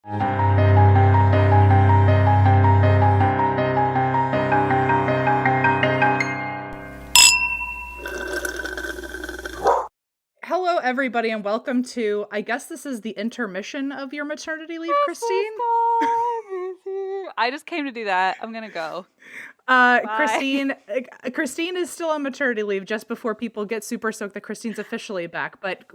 Hello, everybody, and welcome to, I guess this is the intermission of your maternity leave, Christine. I just came to do that. I'm gonna go. Bye. Christine is still on maternity leave just before people get super stoked that Christine's officially back. But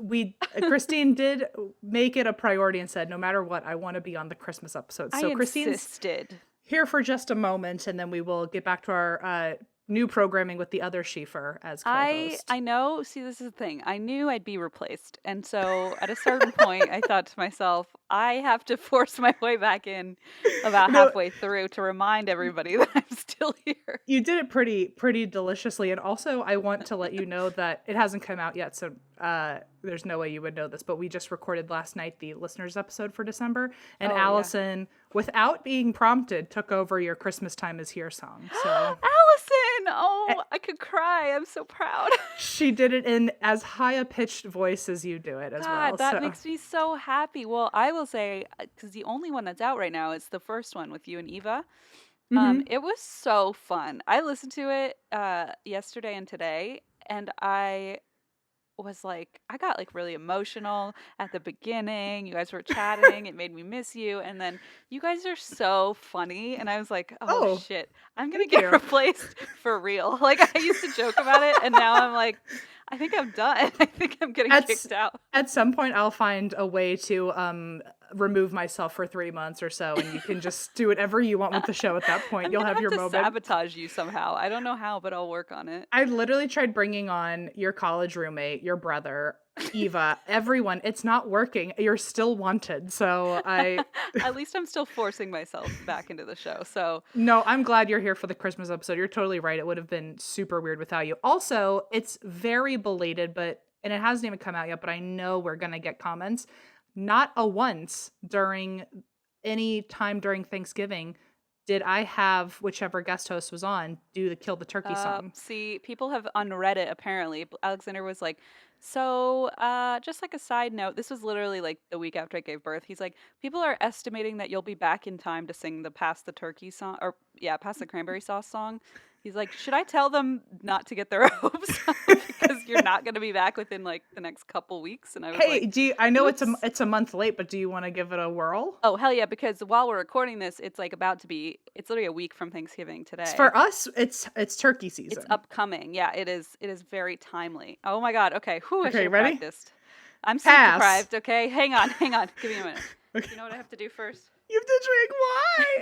Christine did make it a priority and said, no matter what, I want to be on the Christmas episode. So Christine's insisted. Here for just a moment, and then we will get back to our new programming with the other Schieffer as co-host. I know. See, this is the thing. I knew I'd be replaced, and so at a certain point, I thought to myself, I have to force my way back in about halfway through to remind everybody that I'm still here. You did it pretty deliciously, and also I want to let you know that it hasn't come out yet, so there's no way you would know this, but we just recorded last night the listeners episode for December, and Allison, without being prompted, took over your Christmastime is Here song. So Allison! Oh, I could cry. I'm so proud. She did it in as high a pitched voice as you do it as well. That makes me so happy. Well, I will say, because the only one that's out right now is the first one with you and Eva. It was so fun. I listened to it yesterday and today, and I was like, I got like really emotional at the beginning. You guys were chatting. It made me miss you. And then you guys are so funny. And I was like, oh shit, I'm going to get replaced for real. Like, I used to joke about it. And now I'm like, I think I'm done. I think I'm getting kicked out. At some point, I'll find a way to remove myself for 3 months or so, and you can just do whatever you want with the show at that point. You'll have your moment. Sabotage you somehow. I don't know how, but I'll work on it. I literally tried bringing on your college roommate, your brother, Eva, everyone. It's not working. You're still wanted. So at least I'm still forcing myself back into the show. So no, I'm glad you're here for the Christmas episode. You're totally right. It would have been super weird without you. Also, it's very belated, and it hasn't even come out yet, but I know we're going to get comments. Not a once during any time during Thanksgiving did I have whichever guest host was on do the Kill the Turkey song. See, people have on Reddit, apparently. Alexander was like, so just like a side note, this was literally like the week after I gave birth. He's like, people are estimating that you'll be back in time to sing the Pass the Turkey song, or Pass the Cranberry Sauce song. He's like, should I tell them not to get their hopes up because you're not going to be back within like the next couple weeks? And I was like, I know it's a month late, but do you want to give it a whirl? Oh, hell yeah, because while we're recording this, it's like it's literally a week from Thanksgiving today. For us, it's turkey season. It's upcoming. Yeah, it is very timely. Oh my God. Okay. I should have ready? Practiced. I'm sleep deprived. Okay. Hang on. Give me a minute. Okay. You know what I have to do first? You have to drink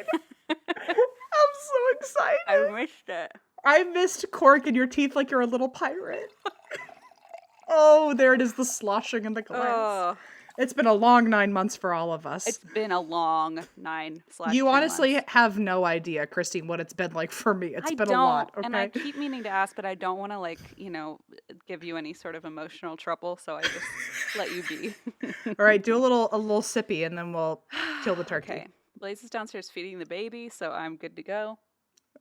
wine. I'm so excited. I missed it. I missed cork in your teeth like you're a little pirate. Oh, there it is, the sloshing in the glass. Oh. It's been a long 9 months for all of us. It's been a long 9/10 You honestly months. have no idea, Christine, what it's been like for me. It's been a lot. Okay? And I keep meaning to ask, but I don't want to give you any sort of emotional trouble, so I just let you be. All right, do a little sippy, and then we'll kill the turkey. Okay. Blaze is downstairs feeding the baby, so I'm good to go.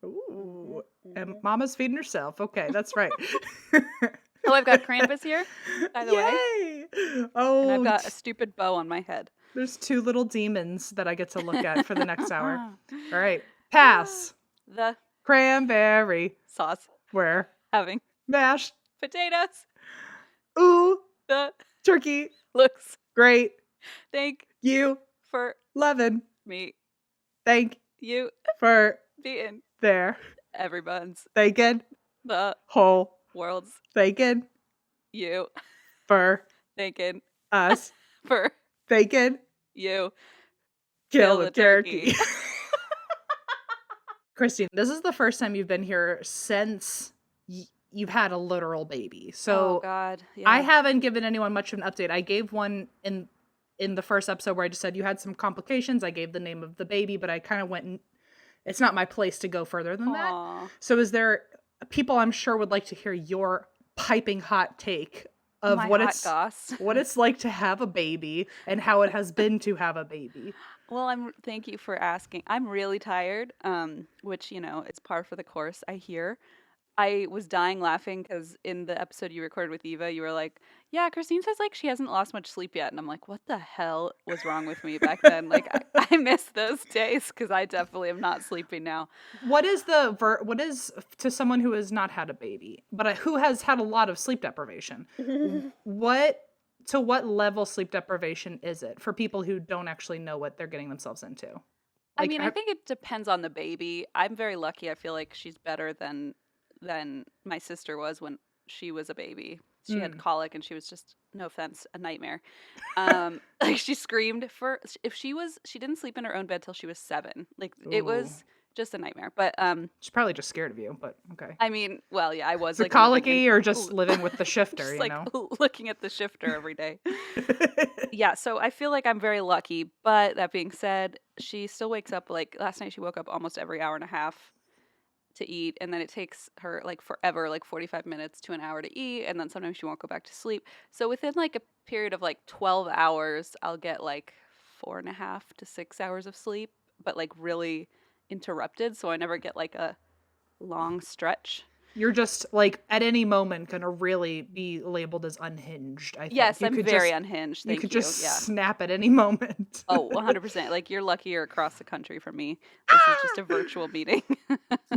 Ooh, and Mama's feeding herself. Okay, that's right. Oh, I've got Krampus here, by the way. Oh, and I've got a stupid bow on my head. There's 2 little demons that I get to look at for the next hour. All right, pass. The cranberry sauce. We're having mashed potatoes. Ooh, the turkey looks great. Thank you for loving me. Thank you for being there. Everyone's thanking the whole world's thanking you for thanking us for thanking you. Kill the turkey. Christine, this is the first time you've been here since you've had a literal baby. So oh God, yeah. I haven't given anyone much of an update. I gave one in the first episode where I just said you had some complications. I gave the name of the baby, but I kind of went it's not my place to go further than that. So is there people I'm sure would like to hear your piping hot take of what it's like to have a baby and how it has been to have a baby? Well, thank you for asking. I'm really tired, which, it's par for the course, I hear. I was dying laughing because in the episode you recorded with Eva, you were like, Yeah, Christine says like she hasn't lost much sleep yet, and I'm like, what the hell was wrong with me back then? Like I miss those days because I definitely am not sleeping now. What is to someone who has not had a baby, but who has had a lot of sleep deprivation? What to what level sleep deprivation is it for people who don't actually know what they're getting themselves into? I Like, mean, I think it depends on the baby. I'm very lucky. I feel like she's better than my sister was when she was a baby. She had colic and she was just, no offense, a nightmare. Like she screamed she didn't sleep in her own bed till she was 7. Like it was just a nightmare. But she's probably just scared of you, but okay. I mean, well, yeah, I was Is it like colicky or just living with the shifter, just you like know? looking at the shifter every day. Yeah, so I feel like I'm very lucky, but that being said, she still wakes up like last night she woke up almost every hour and a half to eat, and then it takes her like forever, like 45 minutes to an hour to eat, and then sometimes she won't go back to sleep. So within like a period of like 12 hours, I'll get like 4.5 to 6 hours of sleep, but like really interrupted, so I never get like a long stretch. You're just like at any moment gonna really be labeled as unhinged, I think. Yes, I'm very unhinged. Thank you. You could just snap at any moment. Oh, 100%. Like you're lucky you're across the country from me. This is just a virtual meeting.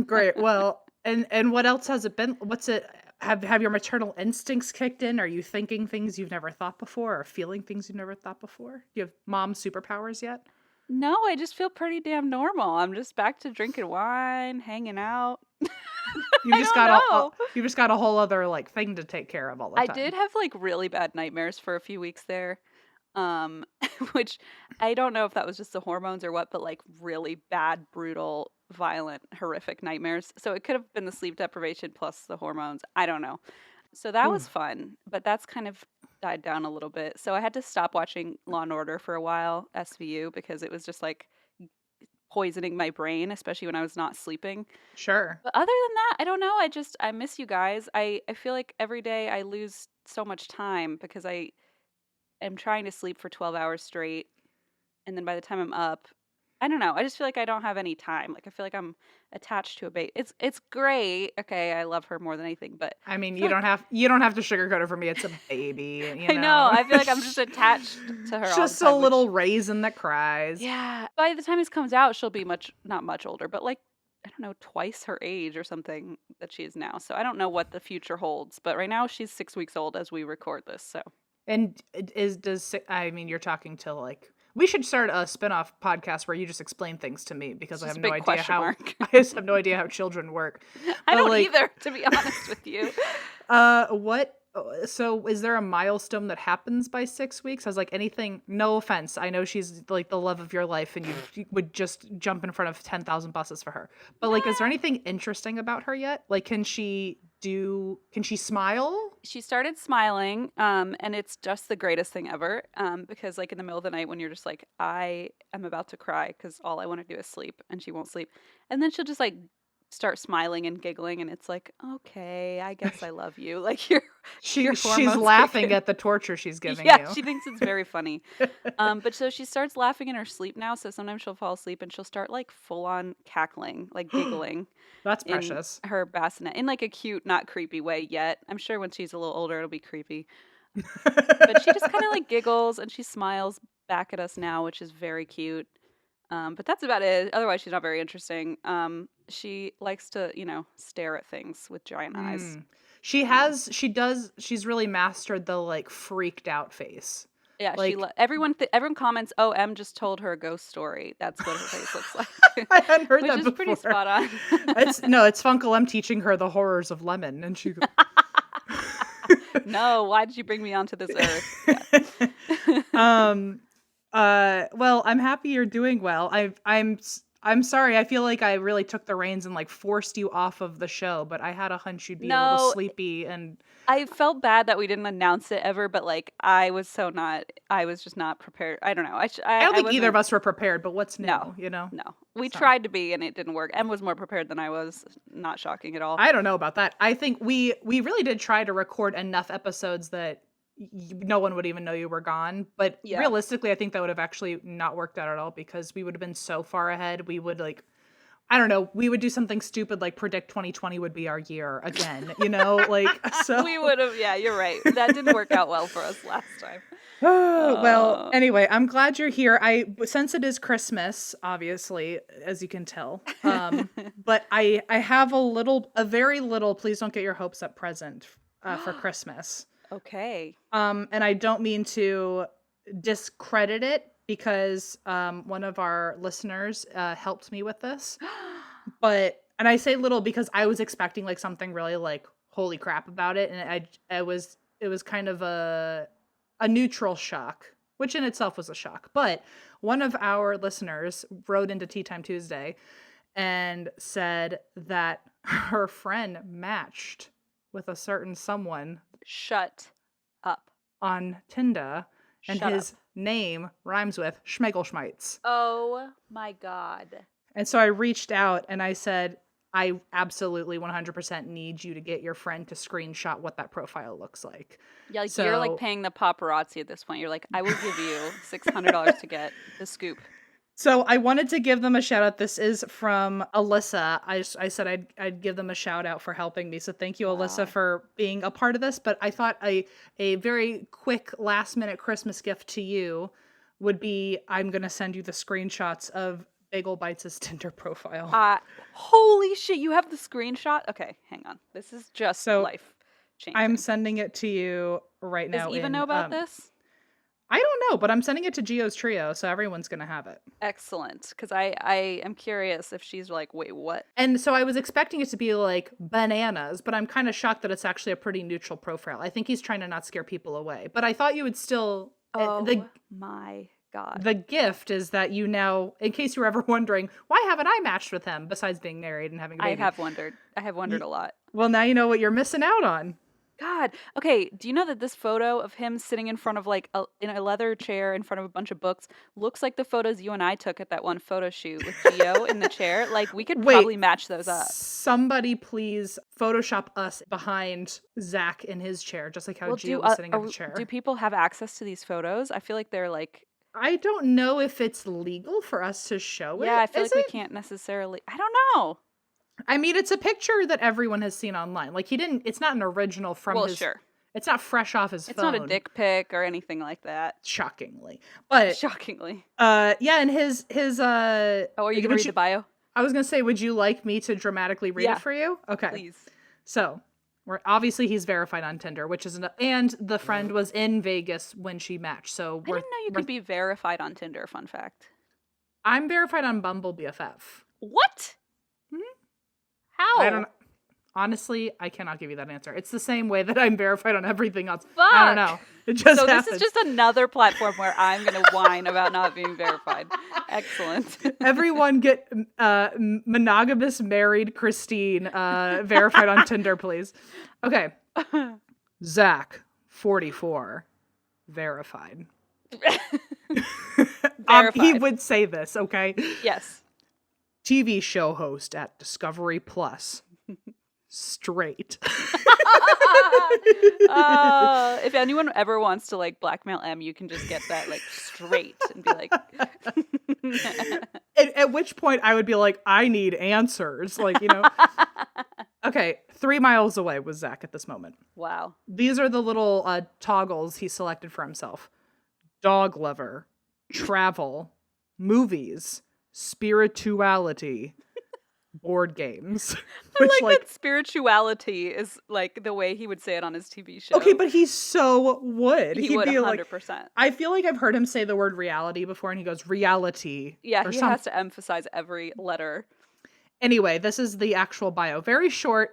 Great. Well, and what else has it been? What's it have your maternal instincts kicked in? Are you thinking things you've never thought before or feeling things you've never thought before? Do you have mom superpowers yet? No, I just feel pretty damn normal. I'm just back to drinking wine, hanging out. You just got a whole other like thing to take care of all the time. I did have like really bad nightmares for a few weeks there. Which I don't know if that was just the hormones or what, but like really bad, brutal, violent, horrific nightmares. So it could have been the sleep deprivation plus the hormones. I don't know. So that was fun, but that's kind of died down a little bit. So I had to stop watching Law and Order for a while, SVU, because it was just like poisoning my brain, especially when I was not sleeping. Sure. But other than that, I don't know. I miss you guys. I feel like every day I lose so much time because I am trying to sleep for 12 hours straight. And then by the time I'm up, I don't know. I just feel like I don't have any time. Like I feel like I'm attached to a baby. It's great. Okay, I love her more than anything, but I mean, you don't have to sugarcoat it for me. It's a baby, I know. I feel like I'm just attached to her. It's all just the time, a little raisin that cries. Yeah. By the time this comes out, she'll be not much older, but like I don't know, twice her age or something that she is now. So I don't know what the future holds. But right now she's 6 weeks old as we record this. So. And you're talking to like. We should start a spin-off podcast where you just explain things to me because I have no idea how I just have no idea how children work. I don't either, to be honest with you. So is there a milestone that happens by 6 weeks? I was like, anything, no offense. I know she's like the love of your life and you would just jump in front of 10,000 buses for her. But like, is there anything interesting about her yet? Like, can she smile? She started smiling, and it's just the greatest thing ever, because like in the middle of the night when you're just like, I am about to cry because all I want to do is sleep, and she won't sleep. And then she'll just like start smiling and giggling, and it's like, okay, I guess I love you. Like she's laughing at the torture she's giving you. Yeah, she thinks it's very funny. But so she starts laughing in her sleep now, so sometimes she'll fall asleep and she'll start like full on cackling, like giggling. That's precious. In her bassinet, in like a cute, not creepy way yet. I'm sure when she's a little older it'll be creepy. But she just kind of like giggles and she smiles back at us now, which is very cute. But that's about it. Otherwise, she's not very interesting. She likes to, stare at things with giant eyes. She's really mastered the like freaked out face. Yeah, like, everyone comments, "Oh, Em just told her a ghost story." That's what her face looks like. I hadn't heard that before. Which is pretty spot on. It's Funkle M teaching her the horrors of lemon, and she. No, why did you bring me onto this earth? Yeah. Well, I'm happy you're doing well. I'm sorry. I feel like I really took the reins and like forced you off of the show, but I had a hunch you'd be a little sleepy, and I felt bad that we didn't announce it ever. But like, I was just not prepared. I don't know. I don't think either of us were prepared. But what's new? No, No. We tried to be, and it didn't work. Em was more prepared than I was. Not shocking at all. I don't know about that. I think we really did try to record enough episodes that no one would even know you were gone, but realistically I think that would have actually not worked out at all because we would have been so far ahead. We would I don't know, we would do something stupid like predict 2020 would be our year again, you know, like, so. We would have, yeah, you're right. That didn't work out well for us last time. Well, anyway, I'm glad you're here. Since it is Christmas, obviously, as you can tell, but I have a very little, please don't get your hopes up present for Christmas. Okay. And I don't mean to discredit it because one of our listeners helped me with this, and I say little because I was expecting like something really like holy crap about it, and it was kind of a neutral shock, which in itself was a shock. But one of our listeners wrote into Tea Time Tuesday and said that her friend matched with a certain someone. Shut up. On Tinder, and his name rhymes with Schmegelschmeitz. Oh my God. And so I reached out and I said, I absolutely 100% need you to get your friend to screenshot what that profile looks like. Yeah, like you're like paying the paparazzi at this point. You're like, I will give you $600 to get the scoop. So I wanted to give them a shout out. This is from Alyssa. I said I'd give them a shout out for helping me. So thank you, Alyssa, for being a part of this. But I thought a very quick last minute Christmas gift to you would be, I'm going to send you the screenshots of Bagel Bites' Tinder profile. Holy shit, you have the screenshot? Okay, hang on. This is just life changing. I'm sending it to you right now. Does Eva know about this? I don't know, but I'm sending it to Gio's Trio, so everyone's going to have it. Excellent, because I am curious if she's like, wait, what? And so I was expecting it to be like bananas, but I'm kind of shocked that it's actually a pretty neutral profile. I think he's trying to not scare people away. But I thought you would still... Oh my God. The gift is that you now, in case you were ever wondering, why haven't I matched with him besides being married and having a baby? I have wondered a lot. Well, now you know what you're missing out on. God. Okay, do you know that this photo of him sitting in front of like in a leather chair in front of a bunch of books looks like the photos you and I took at that one photo shoot with Gio in the chair? Like we could probably match those up. Somebody please Photoshop us behind Zach in his chair, just like how Gio was sitting in the chair. Do people have access to these photos? I feel like they're like... I don't know if it's legal for us to show it. Yeah, I feel like we can't necessarily... I don't know. I mean, it's a picture that everyone has seen online. Like, it's not an original from his... Sure. It's not fresh off his phone. It's not a dick pic or anything like that. Shockingly. But... Shockingly. Yeah, and his Oh, are you going to read the bio? I was going to say, would you like me to dramatically read it for you? Okay. Please. So, obviously he's verified on Tinder, which is... and the friend was in Vegas when she matched, so... I didn't know you could be verified on Tinder, fun fact. I'm verified on Bumble BFF. What? How? I don't. Honestly, I cannot give you that answer. It's the same way that I'm verified on everything else. Fuck. I don't know. It just so happens. This is just another platform where I'm going to whine about not being verified. Excellent. Everyone get monogamous married Christine verified on Tinder, please. Okay. Zach, 44, verified. He would say this, okay? Yes. TV show host at Discovery Plus. Straight. If anyone ever wants to like blackmail M, you can just get that like straight and be like... at which point I would be like, I need answers. Like, you know. Okay, 3 miles away was Zach at this moment. Wow. These are the little toggles he selected for himself. Dog lover, travel, movies, spirituality, board games. I like that spirituality is like the way he would say it on his TV show. Okay, but he so would. He would 100%. Like, I feel like I've heard him say the word reality before and he goes, reality. Yeah, he has to emphasize every letter. Anyway, this is the actual bio. Very short,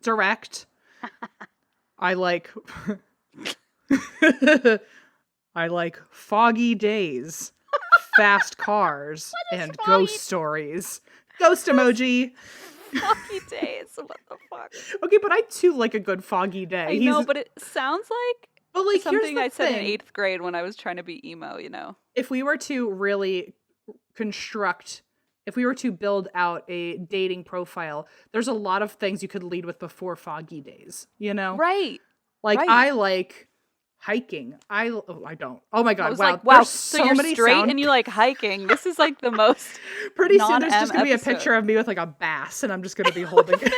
direct. I like... I like foggy days, fast cars, and ghost stories. Ghost emoji. Foggy days. What the fuck? Okay, but I too like a good foggy day. I know, but it sounds like something I said in 8th grade when I was trying to be emo, you know? If we were to really if we were to build out a dating profile, there's a lot of things you could lead with before foggy days, you know? Right. Like, right. I like Hiking. I don't. Oh my I God. was Wow. like, wow, There's so so you're many straight sound. and you like hiking. This is like the most Pretty soon there's non-M just gonna be a episode. picture of me with like a bass, and I'm just gonna be holding it.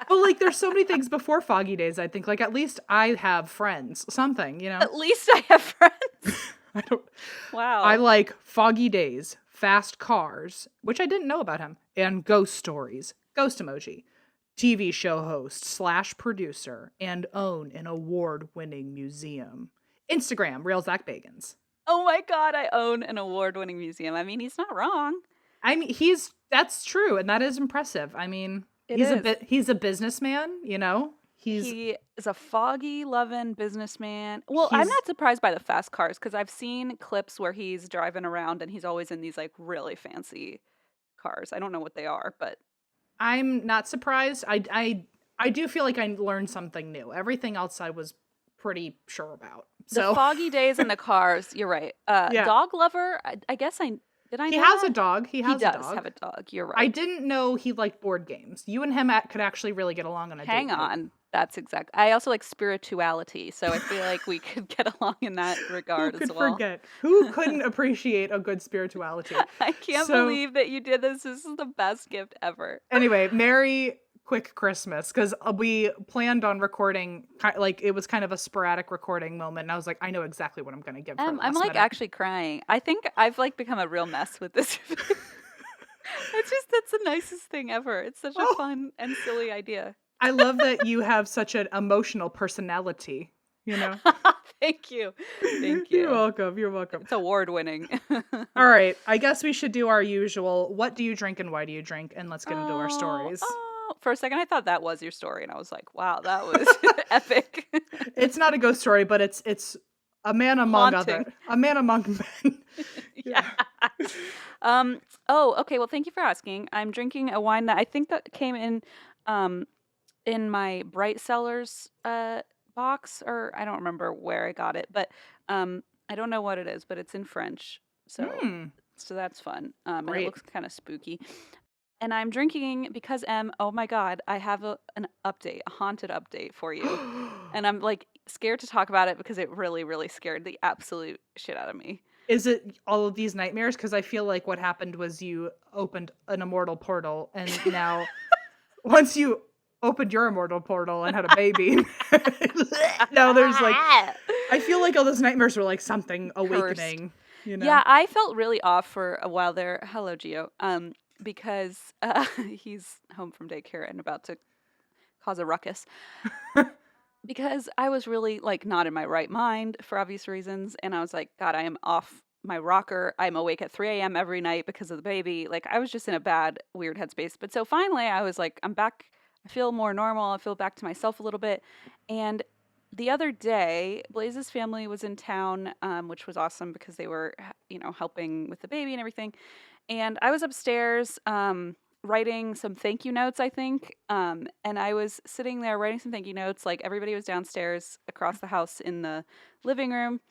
But like, there's so many things before Foggy Days. I think like at least I have friends. Something, you know. At least I have friends. I don't. Wow. I like Foggy Days, Fast Cars, which I didn't know about him, and Ghost Stories, Ghost Emoji, TV show host / producer, and own an award-winning museum. Instagram, Real Zach Bagans. Oh my God, I own an award-winning museum. I mean, he's not wrong. I mean, that's true, and that is impressive. I mean, he's a businessman, you know. He is a foggy-loving businessman. Well, I'm not surprised by the fast cars because I've seen clips where he's driving around and he's always in these like really fancy cars. I don't know what they are, but I'm not surprised. I do feel like I learned something new. Everything else I was pretty sure about. So the Foggy Days in the cars. You're right. Dog lover. I guess I know he has a dog. He does have a dog. You're right. I didn't know he liked board games. You and him could actually really get along on a date. Hang on. That's exact. I also like spirituality, so I feel like we could get along in that regard as well. Who couldn't appreciate a good spirituality? I can't believe that you did this. This is the best gift ever. Anyway, Merry quick Christmas, because we planned on recording, like it was kind of a sporadic recording moment, and I was like, I know exactly what I'm going to give. I'm like minute. Actually crying. I think I've like become a real mess with this. That's the nicest thing ever. It's such a fun and silly idea. I love that you have such an emotional personality, you know? Thank you. You're welcome. It's award winning. All right. I guess we should do our usual, what do you drink and why do you drink? And let's get into our stories. For a second, I thought that was your story. And I was like, wow, that was epic. It's not a ghost story, but it's a man among men. Yeah. Okay. Well, thank you for asking. I'm drinking a wine that I think that came in my Bright Cellars box, or I don't remember where I got it, but I don't know what it is, but it's in French, so that's fun. And it looks kind of spooky. And I'm drinking because oh my God, I have an update, a haunted update for you, and I'm like scared to talk about it because it really, really scared the absolute shit out of me. Is it all of these nightmares? Because I feel like what happened was you opened an immortal portal, and now once you opened your immortal portal and had a baby, now there's like, I feel like all those nightmares were like something awakening. You know? Yeah, I felt really off for a while there. Hello, Gio. Because he's home from daycare and about to cause a ruckus. Because I was really like not in my right mind for obvious reasons, and I was like, God, I am off my rocker. I'm awake at 3 a.m. every night because of the baby. Like I was just in a bad, weird headspace. But so finally, I was like, I'm back. I feel more normal. I feel back to myself a little bit. And the other day, Blaze's family was in town, which was awesome because they were, helping with the baby and everything. And I was upstairs writing some thank you notes, I think. And I was sitting there writing some thank you notes. Like everybody was downstairs across the house in the living room.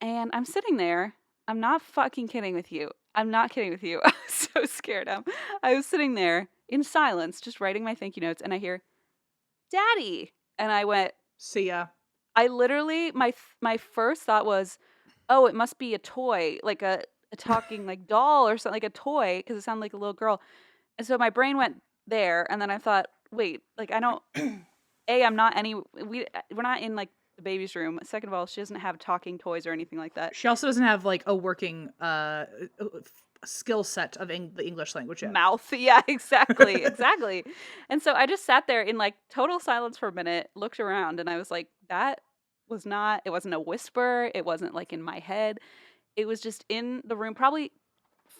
And I'm sitting there. I'm not fucking kidding with you. I'm not kidding with you. I was so scared. I was sitting there in silence, just writing my thank you notes. And I hear, Daddy. And I went, see ya. I literally, my first thought was, oh, it must be a toy, like a talking like doll or something, like a toy, because it sounded like a little girl. And so my brain went there, and then I thought, wait, like I don't. I'm not we're not in like the baby's room. Second of all, she doesn't have talking toys or anything like that. She also doesn't have like a working skill set of the English language yet. Mouth, yeah, exactly. And so I just sat there in like total silence for a minute, looked around, and I was like, it wasn't a whisper. It wasn't like in my head. It was just in the room, probably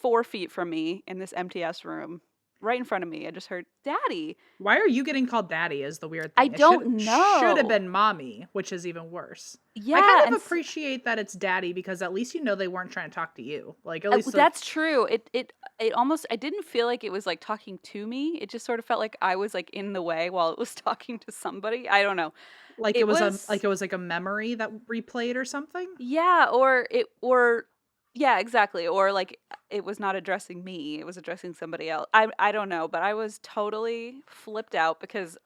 4 feet from me in this MTS room, right in front of me. I just heard, Daddy. Why are you getting called Daddy is the weird thing. I don't know. Should have been Mommy, which is even worse. Yeah. I kind of appreciate that it's Daddy because at least they weren't trying to talk to you. Like at least that's true. It almost, I didn't feel like it was like talking to me. It just sort of felt like I was like in the way while it was talking to somebody. I don't know. Like it was like a memory that replayed or something? Yeah, yeah, exactly. Or like it was not addressing me, it was addressing somebody else. I don't know, but I was totally flipped out because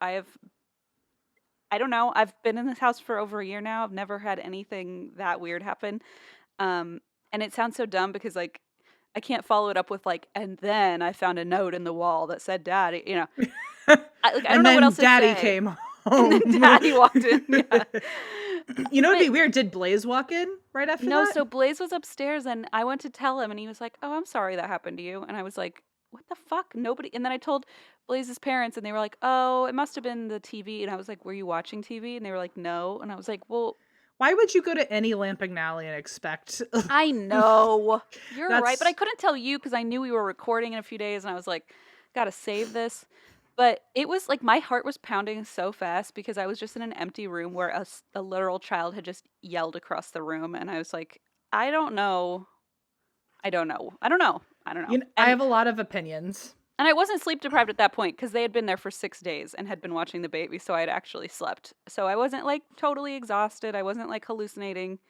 I don't know. I've been in this house for over a year now. I've never had anything that weird happen. And it sounds so dumb because like I can't follow it up with like, and then I found a note in the wall that said "Daddy." You know, I don't know what else to say. And then Daddy came home. And then Daddy walked in. Yeah. You know, it'd be weird. Did Blaze walk in right after that? No, so Blaze was upstairs, and I went to tell him, and he was like, "Oh, I'm sorry that happened to you." And I was like, "What the fuck? Nobody." And then I told Blaze's parents, and they were like, "Oh, it must have been the TV." And I was like, "Were you watching TV?" And they were like, "No." And I was like, "Well." Why would you go to any Lamping Alley and expect... I know. You're right. But I couldn't tell you because I knew we were recording in a few days and I was like, gotta save this. But it was like my heart was pounding so fast because I was just in an empty room where a literal child had just yelled across the room. And I was like, I don't know. I have a lot of opinions. And I wasn't sleep deprived at that point because they had been there for 6 days and had been watching the baby, so I had actually slept. So I wasn't, like, totally exhausted. I wasn't, like, hallucinating.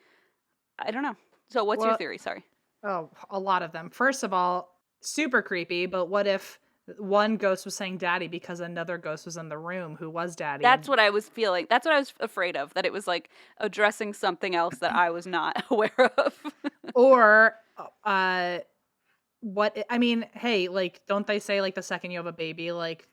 I don't know. So what's your theory? Sorry. Oh, a lot of them. First of all, super creepy, but what if one ghost was saying daddy because another ghost was in the room who was daddy? That's what I was feeling. That's what I was afraid of, that it was, like, addressing something else that I was not aware of. Or, hey, like, don't they say, like, the second you have a baby, like,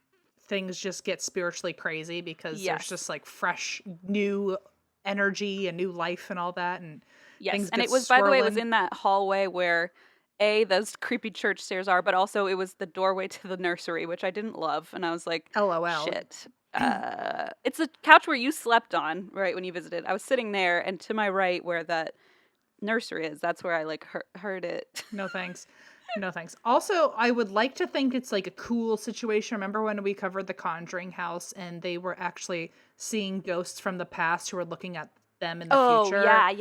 things just get spiritually crazy because there's just, like, fresh, new energy and new life and all that, and things and get it was, swirling. by the way, it was in that hallway where, those creepy church stairs are, but also it was the doorway to the nursery, which I didn't love, and I was like, LOL. Shit. It's a couch where you slept on, right, when you visited. I was sitting there, and to my right, where that nursery is, that's where I, like, heard it. No thanks. No thanks. Also, I would like to think it's like a cool situation. Remember when we covered the Conjuring house and they were actually seeing ghosts from the past who were looking at them in the future? Yeah.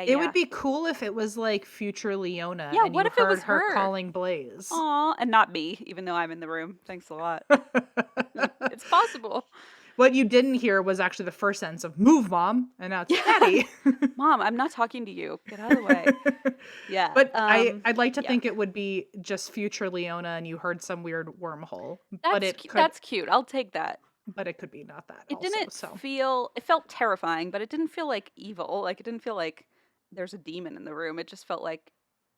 It would be cool if it was like future Leona. Yeah, and what you if it heard was her calling Blaze? Aw, and not me, even though I'm in the room. Thanks a lot. It's possible. What you didn't hear was actually the first sentence of "Move, Mom," and now it's Daddy. Mom, I'm not talking to you. Get out of the way. Yeah. But I'd like to think it would be just future Leona and you heard some weird wormhole. That's cute. I'll take that. But it could be not that. It felt terrifying, but it didn't feel like evil. Like, it didn't feel like there's a demon in the room. It just felt like,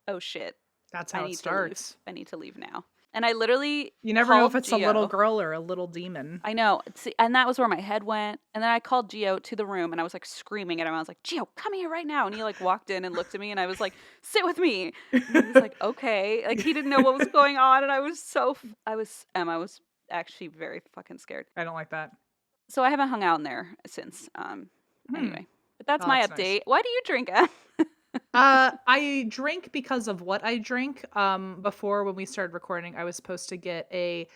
oh shit. That's how it starts. I need to leave now. And I literally You never know if it's Gio. a little girl or a little demon. I know. See, and that was where my head went. And then I called Gio to the room and I was like screaming at him. I was like, Gio, come here right now. And he like walked in and looked at me and I was like, sit with me. And he was like, okay. Like, he didn't know what was going on. And I was actually very fucking scared. I don't like that. So I haven't hung out in there since. Anyway, but that's my update. Nice. Why do you drink, Em? I drink because of what I drink. Before, when we started recording, I was supposed to get a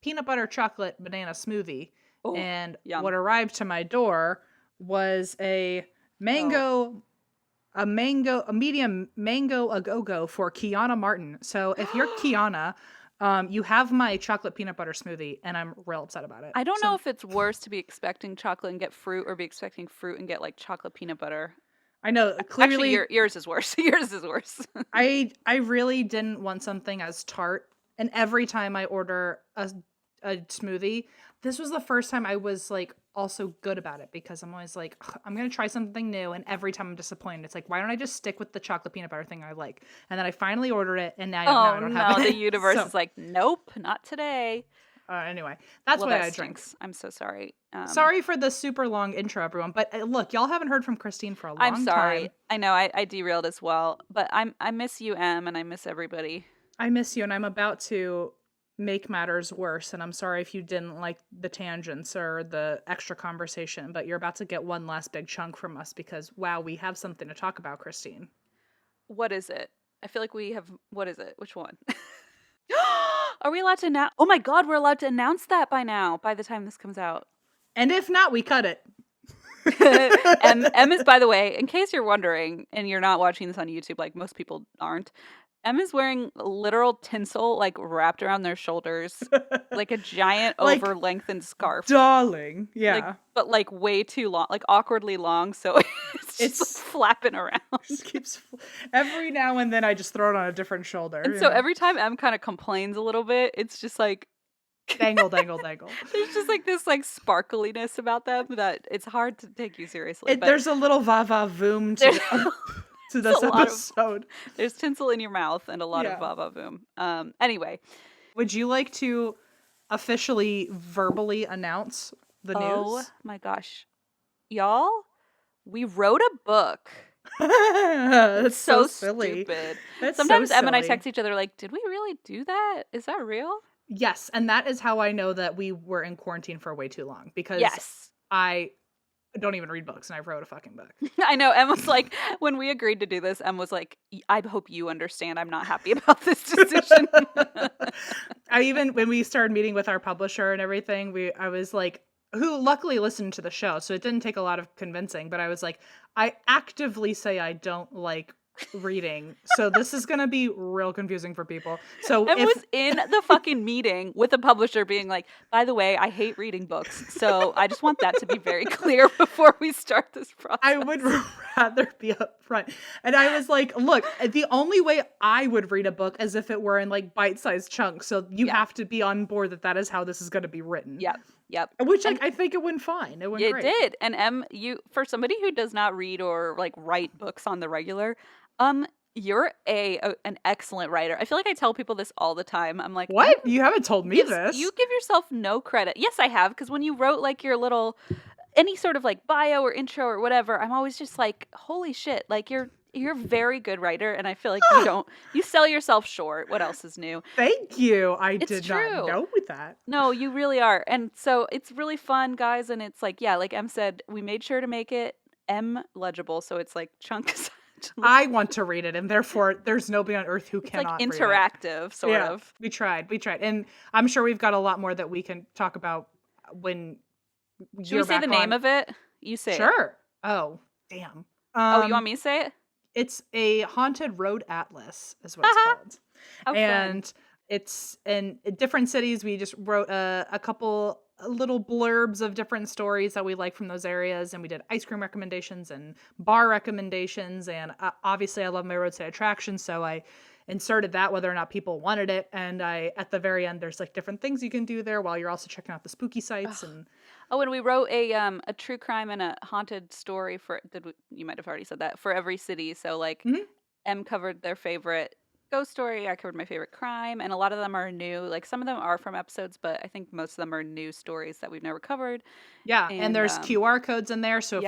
peanut butter chocolate banana smoothie. Oh, and yum. What arrived to my door was a medium mango a-go-go for Kiana Martin. So if you're Kiana, you have my chocolate peanut butter smoothie, and I'm real upset about it. I don't know if it's worse to be expecting chocolate and get fruit or be expecting fruit and get like chocolate peanut butter. I know, clearly... Actually, yours is worse. Yours is worse. I really didn't want something as tart. And every time I order a smoothie, this was the first time I was, like, also good about it. Because I'm always like, I'm going to try something new. And every time I'm disappointed. It's like, why don't I just stick with the chocolate peanut butter thing I like? And then I finally ordered it, and now I don't have it. The universe is like, nope, not today. Anyway, that's why I drink. I'm so sorry. Sorry for the super long intro, everyone. But look, y'all haven't heard from Christine for a long time. I'm sorry. I know I derailed as well. But I miss you, Em, and I miss everybody. I miss you, and I'm about to make matters worse. And I'm sorry if you didn't like the tangents or the extra conversation. But you're about to get one last big chunk from us because, wow, we have something to talk about, Christine. What is it? I feel like we have... What is it? Which one? Are we allowed to announce? Oh my God, we're allowed to announce that by now, by the time this comes out. And if not, we cut it. Em is, by the way, in case you're wondering, and you're not watching this on YouTube, like most people aren't, Em is wearing literal tinsel, like, wrapped around their shoulders, like a giant like, over-lengthened scarf. Darling, yeah. Like, but, like, way too long, like, awkwardly long, so it's just like, flapping around. Just keeps every now and then I just throw it on a different shoulder. And so every time Em kind of complains a little bit, it's just like, Dangle, dangle, dangle. There's just like this like sparkliness about them that it's hard to take you seriously. But There's a little va-va-voom to this episode. There's tinsel in your mouth and a lot of va-va-voom. Anyway. Would you like to officially verbally announce the news? Oh my gosh. Y'all, we wrote a book. That's so silly. Stupid. That's Sometimes so Em and I silly. text each other like, did we really do that? Is that real? Yes, and that is how I know that we were in quarantine for way too long, because I don't even read books and I wrote a fucking book. I know. Em was like, when we agreed to do this, Em was like, I hope you understand I'm not happy about this decision. When we started meeting with our publisher and everything, I was like, who luckily listened to the show, so it didn't take a lot of convincing, but I was like, I actively say I don't like reading, so this is gonna be real confusing for people. So I was in the fucking meeting with the publisher being like, by the way, I hate reading books, so I just want that to be very clear before we start this process. I would rather be upfront. And I was like, look, the only way I would read a book is if it were in like bite-sized chunks, so you have to be on board that is how this is going to be written. Yep. Which I think it went fine. It went great. It did. And Em, you, for somebody who does not read or like write books on the regular, you're an excellent writer. I feel like I tell people this all the time. I'm like, what? You haven't told me this. You give yourself no credit. Yes, I have, because when you wrote like your little, any sort of like bio or intro or whatever, I'm always just like, holy shit, like you're a very good writer, and I feel like you sell yourself short. What else is new? Thank you. I did not know that. No, you really are. And so it's really fun, guys, and it's like, yeah, like Em said, we made sure to make it M legible, so it's like chunks. I want to read it, and therefore there's nobody on earth who cannot read it. It's like interactive, sort of. We tried. And I'm sure we've got a lot more that we can talk about when Should we say the name of it? You say it. Sure. Oh, damn. You want me to say it? It's a haunted road atlas is what it's called. How and fun. It's in different cities. We just wrote a couple little blurbs of different stories that we like from those areas, and we did ice cream recommendations and bar recommendations, and obviously I love my roadside attractions, so I inserted that whether or not people wanted it. And at the very end, there's like different things you can do there while you're also checking out the spooky sites. And we wrote a true crime and a haunted story you might have already said that, for every city. So like Em covered their favorite ghost story, I covered my favorite crime, and a lot of them are new. Like some of them are from episodes, but I think most of them are new stories that we've never covered. Yeah, and there's QR codes in there, so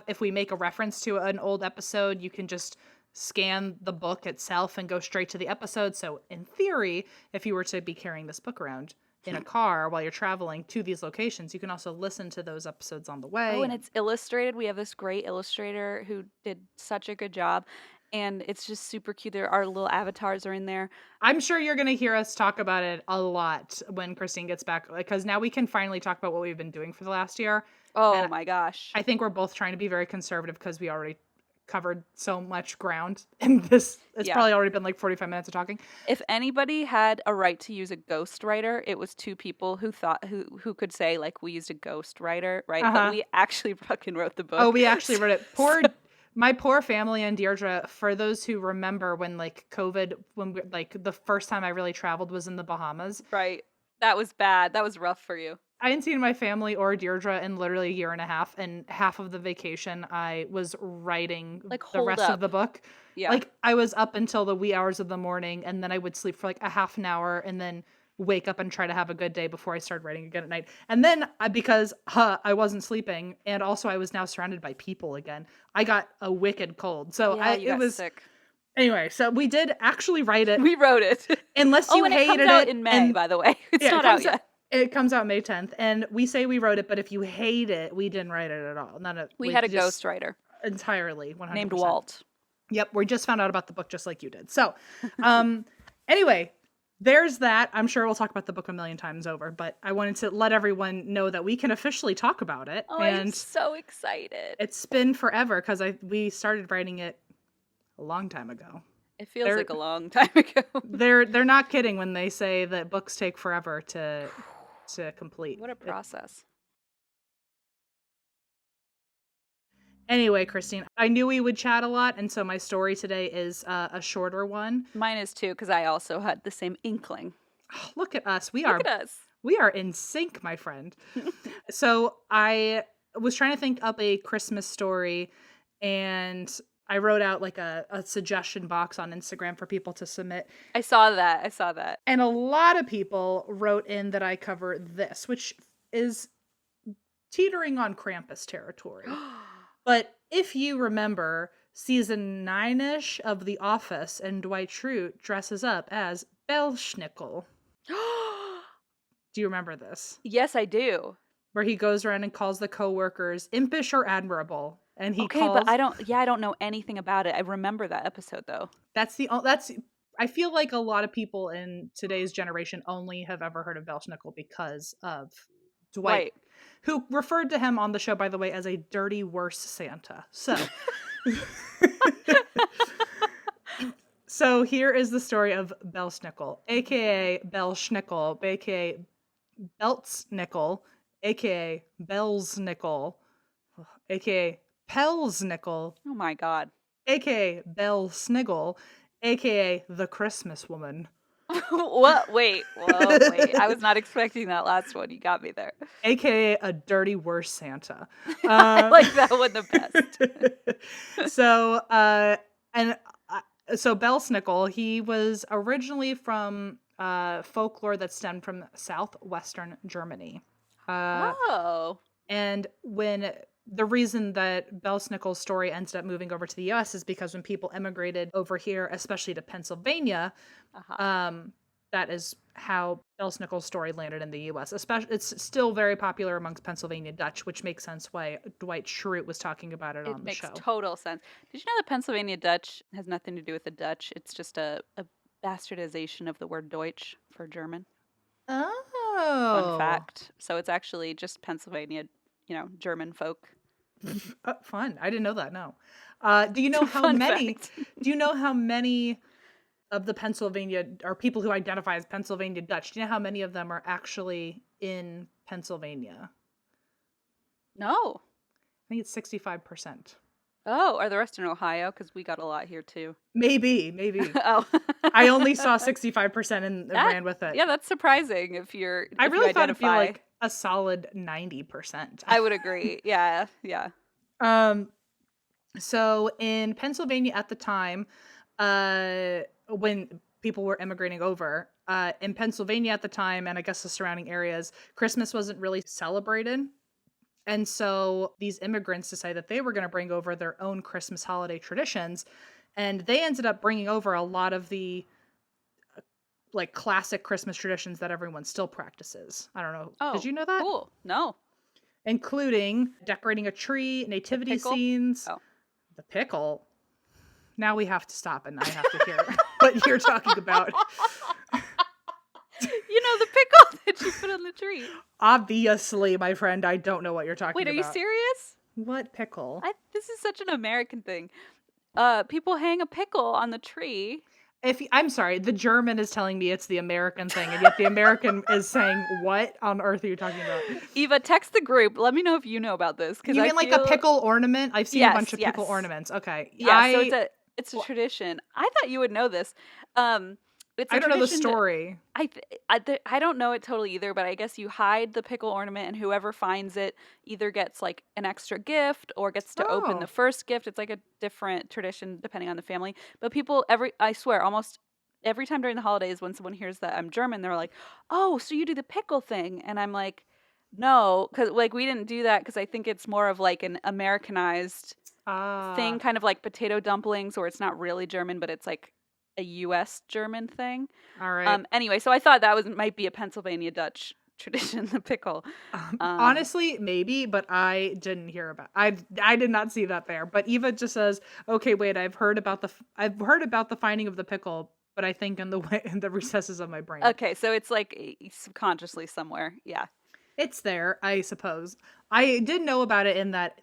if we make a reference to an old episode, you can just scan the book itself and go straight to the episode. So in theory, if you were to be carrying this book around in a car while you're traveling to these locations, you can also listen to those episodes on the way. Oh, and it's illustrated. We have this great illustrator who did such a good job. And it's just super cute. Our little avatars are in there. I'm sure you're going to hear us talk about it a lot when Christine gets back, because now we can finally talk about what we've been doing for the last year. Oh my gosh. I think we're both trying to be very conservative because we already covered so much ground in this. It's probably already been like 45 minutes of talking. If anybody had a right to use a ghostwriter, it was two people who could say like, we used a ghostwriter, right? But we actually fucking wrote the book. Oh, we actually wrote it. My poor family and Deirdre, for those who remember when like COVID, the first time I really traveled was in the Bahamas. Right. That was bad. That was rough for you. I hadn't seen my family or Deirdre in literally a year and a half, and half of the vacation I was writing the rest of the book. Yeah. Like I was up until the wee hours of the morning, and then I would sleep for like a half an hour and then wake up and try to have a good day before I started writing again at night. And then because I wasn't sleeping, and also I was now surrounded by people again, I got a wicked cold. So it was sick. Anyway, so we did actually write it. We wrote it. Unless you hated it. It comes out in May, by the way. It's not out yet. It comes out May 10th, and we say we wrote it, but if you hate it, we didn't write it at all. We had a ghostwriter. Entirely, 100%. Named Walt. Yep, we just found out about the book just like you did. So, anyway, there's that. I'm sure we'll talk about the book a million times over, but I wanted to let everyone know that we can officially talk about it. Oh, I'm so excited. It's been forever because we started writing it a long time ago. It feels like a long time ago. They're not kidding when they say that books take forever to complete. What a process. Anyway, Christine, I knew we would chat a lot, and so my story today is a shorter one. Mine is too, because I also had the same inkling. Oh, look at us. We are in sync, my friend. So I was trying to think up a Christmas story, and I wrote out like a suggestion box on Instagram for people to submit. I saw that. And a lot of people wrote in that I cover this, which is teetering on Krampus territory. But if you remember, season 9-ish of The Office, and Dwight Schrute dresses up as Belsnickel. Do you remember this? Yes, I do. Where he goes around and calls the coworkers impish or admirable, and he Okay, calls. but I don't know anything about it. I remember that episode though. I feel like a lot of people in today's generation only have ever heard of Belsnickel because of Dwight, who referred to him on the show, by the way, as a dirty worse Santa. So here is the story of Belsnickel, aka Belsnickel, aka Belsnickel, aka Belsnickel, aka Pelsnickel. Oh my god. AKA Belsnickel, AKA the Christmas woman. What? Wait. I was not expecting that last one. You got me there. AKA a dirty worse Santa. I like that one the best. So Belsnickel, he was originally from folklore that stemmed from southwestern Germany. And when the reason that Belsnickel's story ended up moving over to the U.S. is because when people immigrated over here, especially to Pennsylvania, that is how Belsnickel's story landed in the U.S. Especially, it's still very popular amongst Pennsylvania Dutch, which makes sense why Dwight Schrute was talking about it on the show. It makes total sense. Did you know that Pennsylvania Dutch has nothing to do with the Dutch? It's just a bastardization of the word Deutsch for German. Oh. Fun fact. So it's actually just Pennsylvania, German folk. Fun. I didn't know that. No. Do you know how many? Do you know how many of the Pennsylvania or people who identify as Pennsylvania Dutch? Do you know how many of them are actually in Pennsylvania? No. I think it's 65%. Oh, are the rest in Ohio? Because we got a lot here too. Maybe. Oh. I only saw 65% and ran with it. Yeah, that's surprising if I really thought it'd be like a solid 90%. I would agree. Yeah. So in Pennsylvania at the time, when people were immigrating over, in Pennsylvania at the time, and I guess the surrounding areas, Christmas wasn't really celebrated. And so these immigrants decided that they were going to bring over their own Christmas holiday traditions. And they ended up bringing over a lot of the like classic Christmas traditions that everyone still practices. I don't know. Oh, did you know that? Cool. No. Including decorating a tree, nativity scenes. Oh. The pickle. Now we have to stop and I have to hear what you're talking about. The pickle that you put on the tree. Obviously, my friend, I don't know what you're talking about. Wait, are you serious? What pickle? This is such an American thing. People hang a pickle on the tree. I'm sorry, the German is telling me it's the American thing, and yet the American is saying, what on earth are you talking about? Eva, text the group. Let me know if you know about this. You mean like a pickle ornament? I've seen a bunch of pickle ornaments. Okay. Yeah, so it's a tradition. I thought you would know this. I don't know the story. I don't know it totally either, but I guess you hide the pickle ornament and whoever finds it either gets like an extra gift or gets to open the first gift. It's like a different tradition depending on the family. But people I swear, almost every time during the holidays when someone hears that I'm German, they're like, "Oh, so you do the pickle thing?" And I'm like, "No, because like we didn't do that because I think it's more of like an Americanized thing, kind of like potato dumplings, or it's not really German, but it's like a U.S. German thing." All right. Anyway, so I thought that might be a Pennsylvania Dutch tradition, the pickle. Honestly, maybe, but I didn't hear about. I did not see that there. But Eva just says, "Okay, wait. I've heard about the finding of the pickle, but I think in the recesses of my brain." Okay, so it's like subconsciously somewhere. Yeah, it's there, I suppose. I did know about it in that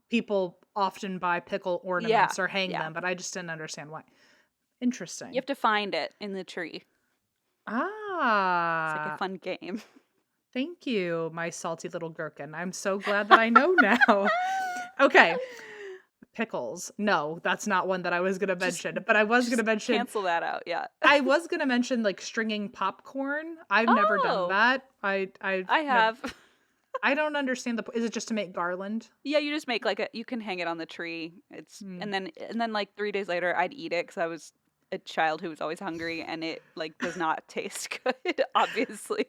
people often buy pickle ornaments or hang them, but I just didn't understand why. Interesting. You have to find it in the tree. It's like a fun game. Thank you, my salty little gherkin. I'm so glad that I know now. Okay. pickles. No, that's not one that I was going to mention. But I was going to mention... Cancel that out, yeah. I was going to mention, like, stringing popcorn. I've never done that. I have. I don't understand is it just to make garland? Yeah, you just make you can hang it on the tree. And then like 3 days later I'd eat it because I was a child who was always hungry, and it like does not taste good, obviously.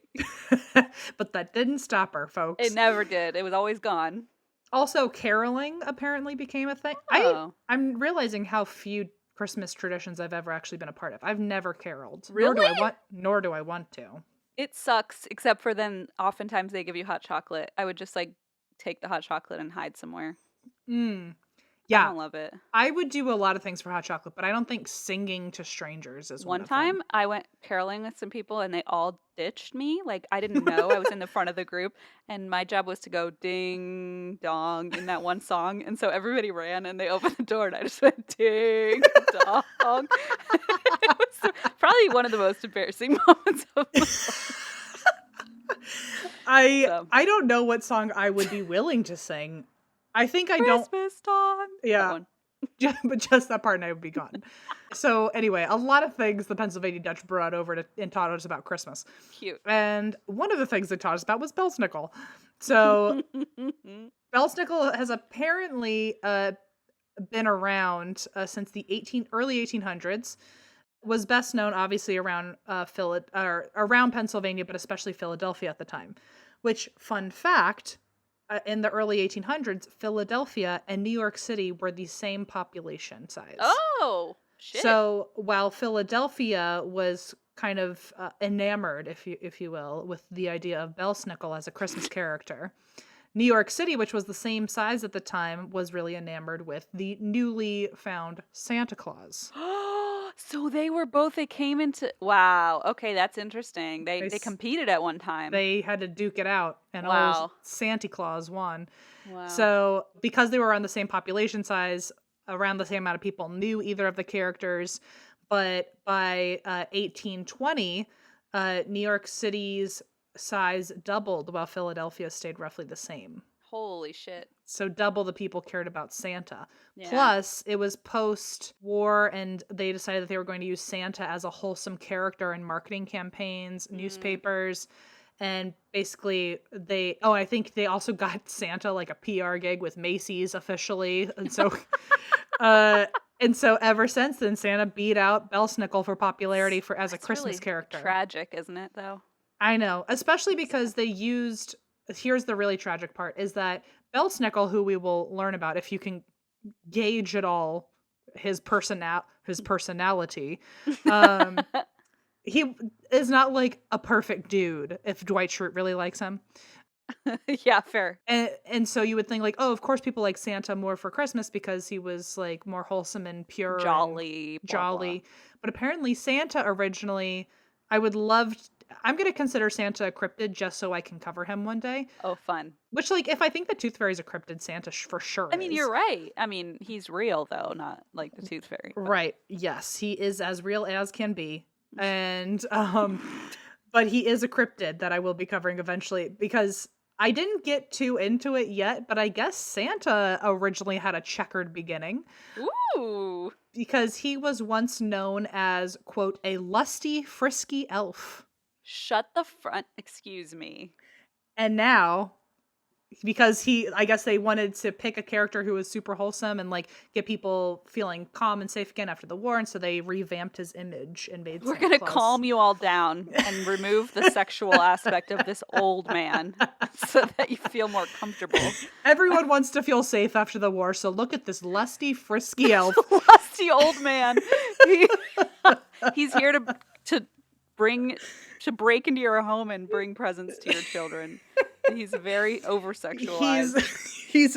But that didn't stop her, folks. It never did. It was always gone. Also, caroling apparently became a thing. I'm realizing how few Christmas traditions I've ever actually been a part of. I've never caroled. Really? Nor do I want to. It sucks, except for then oftentimes they give you hot chocolate. I would just like take the hot chocolate and hide somewhere. Yeah. I don't love it. I would do a lot of things for hot chocolate, but I don't think singing to strangers is one of them. One time I went caroling with some people and they all ditched me. Like, I didn't know. I was in the front of the group, and my job was to go ding dong in that one song. And so everybody ran and they opened the door and I just went ding dong. It was probably one of the most embarrassing moments of my life. I don't know what song I would be willing to sing. I think I don't. Christmas time. Yeah. But just that part and I would be gone. So anyway, a lot of things the Pennsylvania Dutch brought over and taught us about Christmas. Cute. And one of the things they taught us about was Belsnickel. So Belsnickel has apparently been around since the early 1800s. Was best known obviously around around Pennsylvania, but especially Philadelphia at the time. Which, fun fact, in the early 1800s, Philadelphia and New York City were the same population size. Oh, shit. So while Philadelphia was kind of enamored, if you will, with the idea of Belsnickel as a Christmas character, New York City, which was the same size at the time, was really enamored with the newly found Santa Claus. So they came into, wow. Okay, that's interesting. They competed at one time. They had to duke it out, and old Santa Claus won. Wow. So because they were around the same population size, around the same amount of people knew either of the characters, but by 1820, New York City's size doubled while Philadelphia stayed roughly the same. Holy shit. So double the people cared about Santa. Yeah. Plus, it was post-war, and they decided that they were going to use Santa as a wholesome character in marketing campaigns, newspapers, and basically I think they also got Santa like a PR gig with Macy's officially, and so ever since then, Santa beat out Belsnickel for popularity as a Christmas character. Tragic, isn't it, though? I know, especially because they used. Here's the really tragic part: is that Belsnickel, who we will learn about if you can gauge at all his personality, he is not like a perfect dude. If Dwight Schrute really likes him, yeah, fair. And so you would think like, oh, of course people like Santa more for Christmas because he was like more wholesome and pure, jolly. Blah. But apparently Santa originally, I'm going to consider Santa a cryptid just so I can cover him one day. Oh, fun. Which, like, if I think the Tooth Fairy's a cryptid, Santa for sure I mean, you're right. I mean, he's real, though, not like the Tooth Fairy. But. Right. Yes, he is as real as can be. And, but he is a cryptid that I will be covering eventually because I didn't get too into it yet, but I guess Santa originally had a checkered beginning. Ooh. Because he was once known as, quote, a lusty, frisky elf. Shut the front, excuse me. And now, because I guess they wanted to pick a character who was super wholesome and like get people feeling calm and safe again after the war, and so they revamped his image and made We're going to calm you all down and remove the sexual aspect of this old man so that you feel more comfortable. Everyone wants to feel safe after the war, so look at this lusty, frisky elf. Lusty old man. He's here to break into your home and bring presents to your children. He's very over-sexualized. He's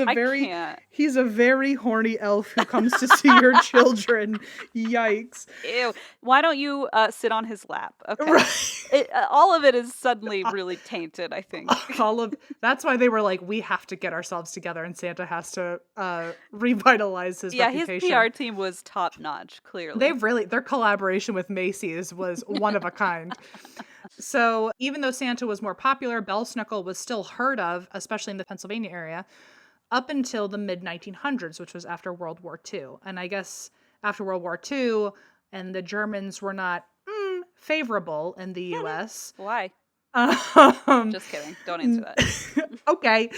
a very horny elf who comes to see your children. Yikes. Ew. Why don't you sit on his lap? Okay. Right. All of it is suddenly really tainted, I think. That's why they were like, we have to get ourselves together and Santa has to revitalize his reputation. Yeah, his PR team was top-notch, clearly. Their collaboration with Macy's was one of a kind. So even though Santa was more popular, Belsnickel was still heard of, especially in the Pennsylvania area. up until the mid-1900s, which was after World War II. And I guess after World War II, and the Germans were not favorable in the U.S. Why? Um, Just kidding. Don't answer that. Okay.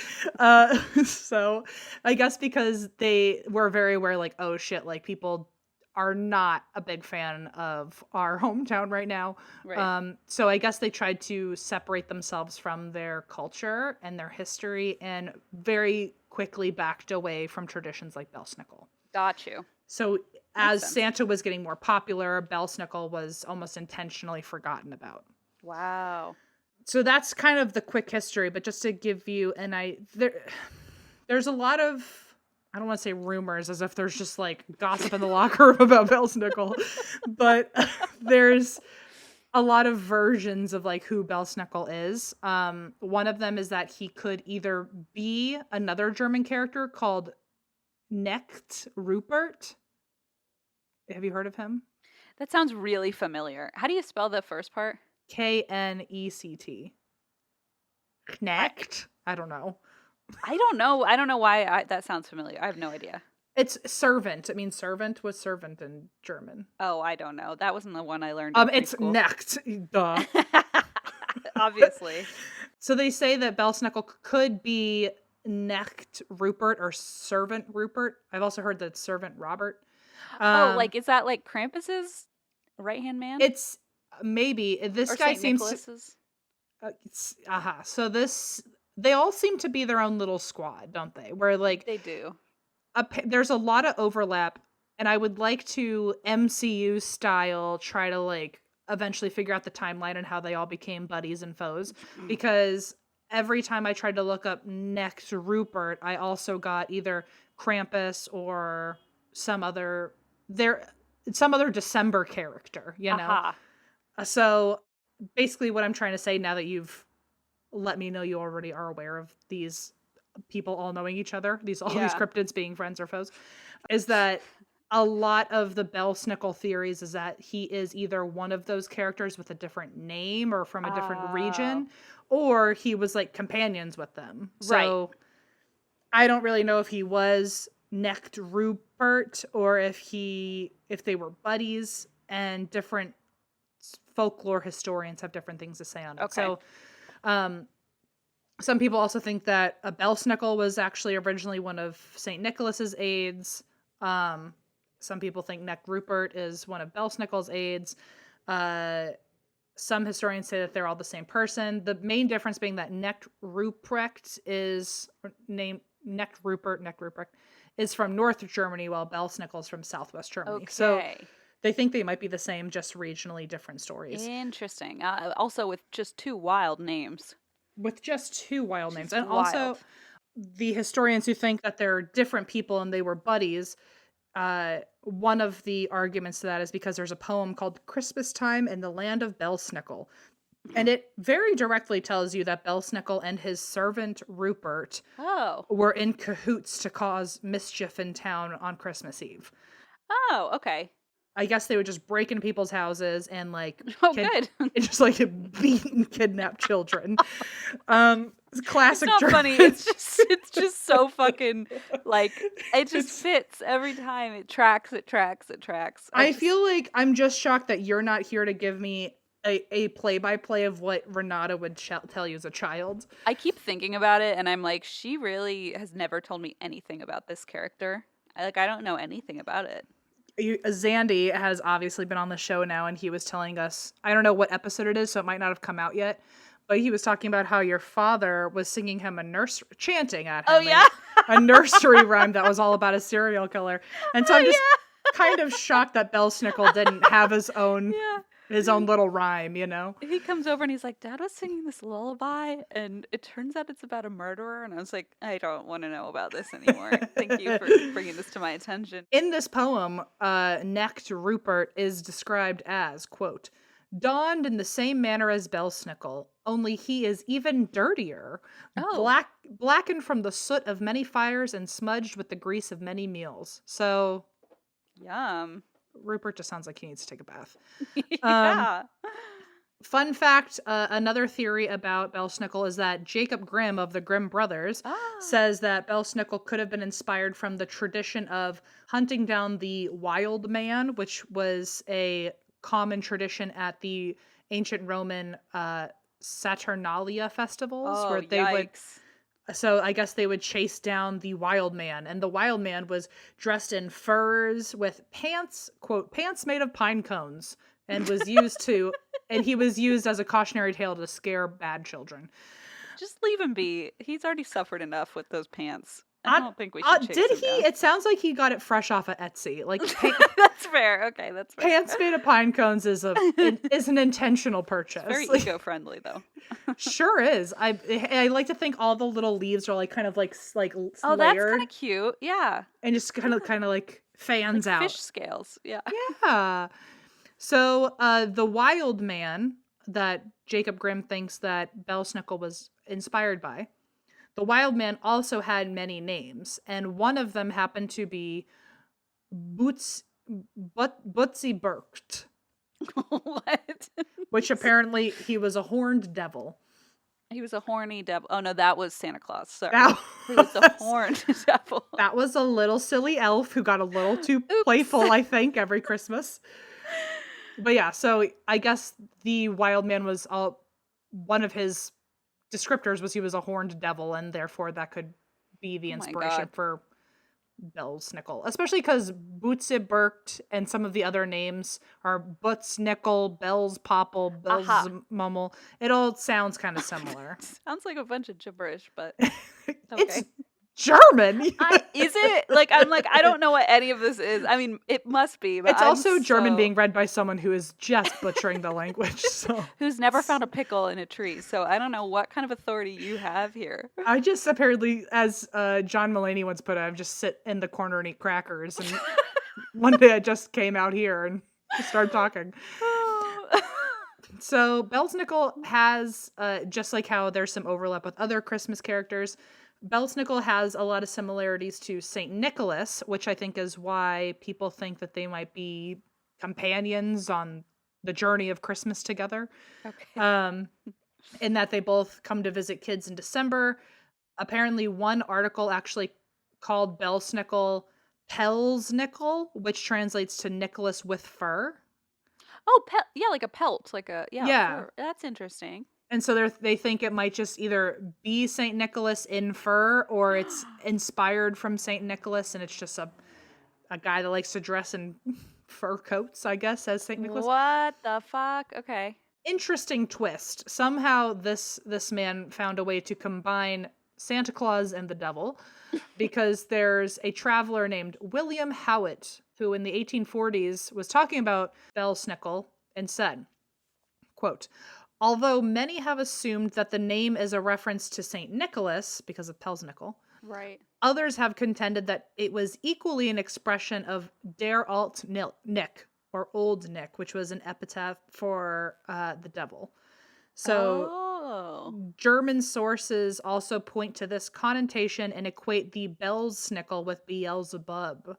So I guess because they were very aware, like, oh shit, like people are not a big fan of our hometown right now. Right. So I guess they tried to separate themselves from their culture and their history and very quickly backed away from traditions like Belsnickel. Got you. So as Santa was getting more popular, Belsnickel was almost intentionally forgotten about. Wow. So that's kind of the quick history, but just to give you there's a lot of, I don't want to say rumors as if there's just like gossip in the locker room about Belsnickel, but there's a lot of versions of like who Belsnickel is. One of them is that he could either be another German character called Knecht Rupert. Have you heard of him? That sounds really familiar. How do you spell the first part? Knect. Knecht? I don't know. I don't know. I don't know why that sounds familiar. I have no idea. It's servant. It means servant was servant in German. Oh, I don't know. That wasn't the one I learned. It's Knecht. Duh. Obviously. So they say that Belsnickel could be Knecht Rupert or servant Rupert. I've also heard that servant Robert. Like is that like Krampus's right-hand man? It's maybe this or guy Saint seems Nicholas's? So they all seem to be their own little squad, don't they? Where like they do. There's a lot of overlap, and I would like to MCU style try to like eventually figure out the timeline and how they all became buddies and foes, because every time I tried to look up Knecht Rupert, I also got either Krampus or some other December character, you know. Aha. So basically what I'm trying to say, now that you've let me know you already are aware of these people all knowing each other, these cryptids being friends or foes, is that a lot of the Belsnickel theories is that he is either one of those characters with a different name or from a different region, or he was like companions with them. So I don't really know if he was Knecht Rupert or if they were buddies, and different folklore historians have different things to say on it. Okay. So some people also think that a Belsnickel was actually originally one of St. Nicholas's aides. Some people think Knecht Rupert is one of Belsnickel's aides. Some historians say that they're all the same person. The main difference being that Knecht Ruprecht is from North Germany, while Belsnickel is from Southwest Germany. Okay. So they think they might be the same, just regionally different stories. Interesting. Also with just two wild names. And also the historians who think that they're different people and they were buddies, one of the arguments to that is because there's a poem called Christmastime in the Land of Belsnickel. And it very directly tells you that Belsnickel and his servant Rupert were in cahoots to cause mischief in town on Christmas Eve. Oh, okay. I guess they would just break into people's houses and like good. just like beat and kidnap children. Classic. It's not funny. Germans. It's just so fucking like it just fits every time. It tracks. I feel like I'm just shocked that you're not here to give me a play-by-play of what Renata would tell you as a child. I keep thinking about it, and I'm like, she really has never told me anything about this character. I don't know anything about it. Zandy has obviously been on the show now, and he was telling us, I don't know what episode it is, so it might not have come out yet, but he was talking about how your father was singing him chanting at him. Oh, yeah? A nursery rhyme that was all about a serial killer. And so I'm just kind of shocked that Belsnickel didn't have his own little rhyme, you know? He comes over and he's like, Dad was singing this lullaby, and it turns out it's about a murderer. And I was like, I don't want to know about this anymore. Thank you for bringing this to my attention. In this poem, Knecht Rupert is described as, quote, donned in the same manner as Belsnickel, only he is even dirtier, blackened from the soot of many fires and smudged with the grease of many meals. So, yum. Rupert just sounds like he needs to take a bath. Yeah. Fun fact, another theory about Belsnickel is that Jacob Grimm of the Grimm brothers says that Belsnickel could have been inspired from the tradition of hunting down the wild man, which was a common tradition at the ancient Roman Saturnalia festivals, where they would. So I guess they would chase down the wild man, and the wild man was dressed in furs with pants, quote, pants made of pine cones, and was used to, and he was used as a cautionary tale to scare bad children. Just leave him be. He's already suffered enough with those pants. I don't think we should chase did him he? down. It sounds like he got it fresh off of Etsy. Like that's fair. Okay, that's fair. Pants made of pine cones is an intentional purchase. It's very eco-friendly, though. Sure is. I like to think all the little leaves are like kind of like oh, layered. That's kind of cute. Yeah. And just kind of like fans like out. Fish scales. Yeah. Yeah. So the wild man that Jacob Grimm thinks that Belsnickel was inspired by, the wild man also had many names, and one of them happened to be Bootsy Burkt. What? Which apparently he was a horned devil. He was a horny devil. Oh no, that was Santa Claus. Sorry. He was a horned devil. That was a little silly elf who got a little too playful, I think, every Christmas. But yeah, so I guess the wild man was one of his descriptors was he was a horned devil, and therefore that could be the inspiration for Belsnickel. Especially because Bootsy Burkt and some of the other names are Belsnickel, Bells Popple, Bells Mummel. It all sounds kind of similar. Sounds like a bunch of gibberish, but okay. It's German. Is it? I don't know what any of this is. I mean, it must be. But it's also German being read by someone who is just butchering the language. So who's never found a pickle in a tree. So I don't know what kind of authority you have here. I just apparently, as John Mulaney once put it, I just sit in the corner and eat crackers. And one day I just came out here and started talking. So Belsnickel has, just like how there's some overlap with other Christmas characters, Belsnickel has a lot of similarities to St. Nicholas, which I think is why people think that they might be companions on the journey of Christmas together. Okay. In that they both come to visit kids in December. Apparently one article actually called Belsnickel Pelsnickel, which translates to Nicholas with fur. Oh, yeah, like a pelt, yeah. Fur. That's interesting. And so they think it might just either be St. Nicholas in fur, or it's inspired from St. Nicholas, and it's just a guy that likes to dress in fur coats, I guess, as St. Nicholas. What the fuck? Okay. Interesting twist. Somehow this man found a way to combine Santa Claus and the devil, because there's a traveler named William Howitt who in the 1840s was talking about Belsnickel and said, quote, "Although many have assumed that the name is a reference to St. Nicholas because of Belsnickel, right, others have contended that it was equally an expression of Der Alt Nick, or Old Nick, which was an epithet for the devil." So German sources also point to this connotation and equate the Belsnickel with Beelzebub.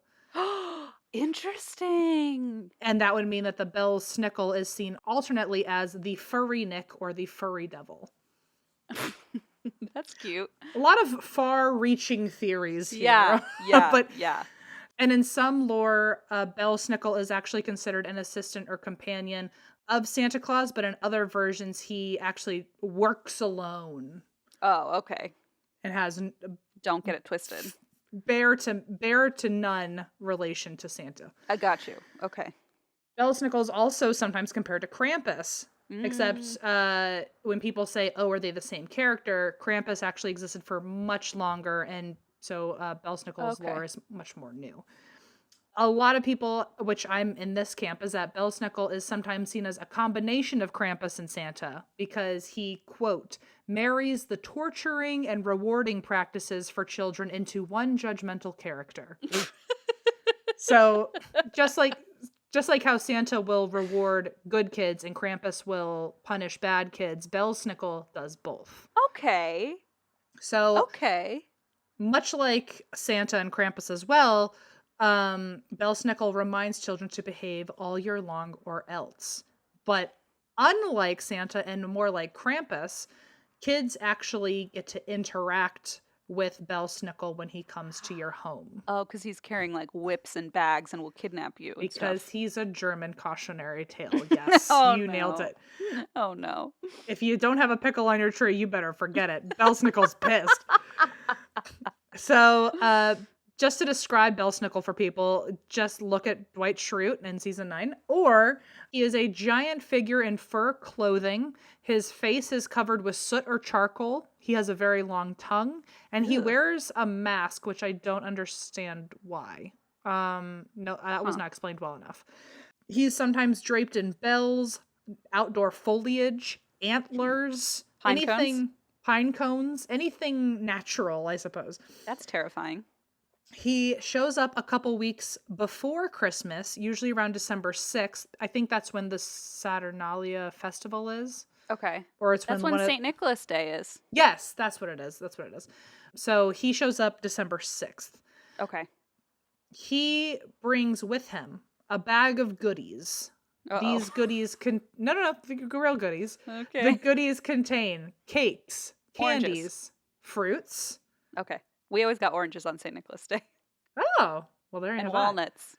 Interesting. And that would mean that the Belsnickel is seen alternately as the furry Nick or the furry devil. That's cute. A lot of far-reaching theories here. Yeah. And in some lore, Belsnickel is actually considered an assistant or companion of Santa Claus, but in other versions, he actually works alone. Oh, okay. And has don't get it twisted. Bear to none relation to Santa. I got you. Okay. Belsnickel is also sometimes compared to Krampus, except when people say, "Oh, are they the same character?" Krampus actually existed for much longer, and so Belsnickel's lore is much more new. A lot of people, which I'm in this camp, is that Belsnickel is sometimes seen as a combination of Krampus and Santa because he, quote, marries the torturing and rewarding practices for children into one judgmental character. So just like how Santa will reward good kids and Krampus will punish bad kids, Belsnickel does both. Okay. So much like Santa and Krampus as well, Belsnickel reminds children to behave all year long or else. But unlike Santa and more like Krampus, kids actually get to interact with Belsnickel when he comes to your home. Oh, because he's carrying like whips and bags and will kidnap you. And Because stuff. he's a German cautionary tale. Yes, nailed it. Oh no. If you don't have a pickle on your tree, you better forget it. Belsnickel's pissed. So, just to describe Belsnickel for people, just look at Dwight Schrute in season 9. Or he is a giant figure in fur clothing. His face is covered with soot or charcoal. He has a very long tongue. And he wears a mask, which I don't understand why. No, that was not explained well enough. He's sometimes draped in bells, outdoor foliage, antlers, pine cones, anything natural, I suppose. That's terrifying. He shows up a couple weeks before Christmas, usually around December 6th. I think that's when the Saturnalia festival is. Okay. Or it's when St. Nicholas Day is. Yes, that's what it is. So he shows up December 6th. Okay. He brings with him a bag of goodies. Uh-oh. These goodies the real goodies. Okay. The goodies contain cakes, candies, Oranges. Fruits. Okay. We always got oranges on St. Nicholas Day. Oh, well, there you And have walnuts.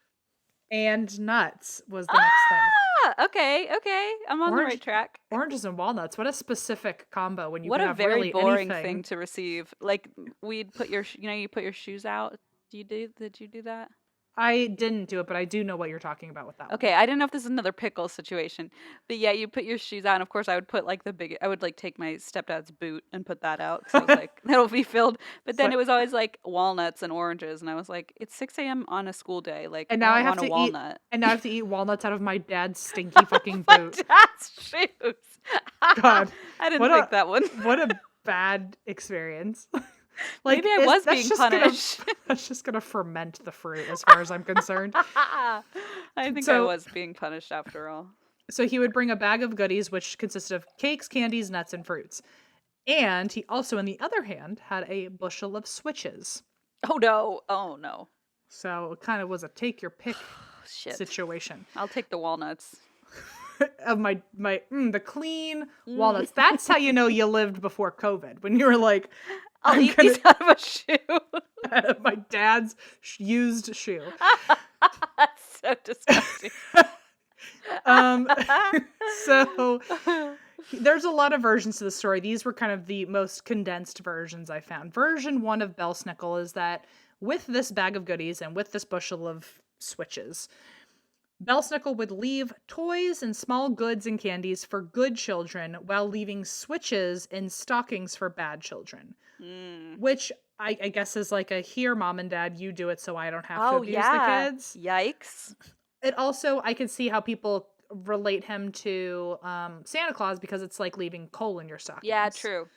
it. And nuts was the next thing. Okay. I'm on the right track. Oranges and walnuts. What a specific combo when you What can a have very really boring anything. thing to receive. Like we'd put you put your shoes out. Did you do that? I didn't do it, but I do know what you're talking about with that Okay, I didn't know if this is another pickle situation, but yeah, you put your shoes out, and of course I would put like I would like take my stepdad's boot and put that out, because I was like, that'll be filled. But then it was always like walnuts and oranges, and I was like, it's 6 a.m. on a school day, like, and now I have to eat walnuts out of my dad's stinky fucking boot. Dad's shoes. God, I didn't think that one. What a bad experience. Maybe I was being punished. That's just gonna ferment the fruit, as far as I'm concerned. I think I was being punished after all. So he would bring a bag of goodies, which consisted of cakes, candies, nuts, and fruits. And he also, on the other hand, had a bushel of switches. Oh no. So it kind of was a take your pick situation. I'll take the walnuts. Of the clean walnuts. That's how you know you lived before COVID. When you were like, I'll eat these out of a shoe. Out of my dad's used shoe. That's so disgusting. So there's a lot of versions to the story. These were kind of the most condensed versions I found. Version 1 of Belsnickel is that with this bag of goodies and with this bushel of switches, Belsnickel would leave toys and small goods and candies for good children while leaving switches in stockings for bad children. Which I guess is like a here, mom and dad, you do it so I don't have to abuse the kids. Yikes. It also, I could see how people relate him to Santa Claus, because it's like leaving coal in your stockings. Yeah, true.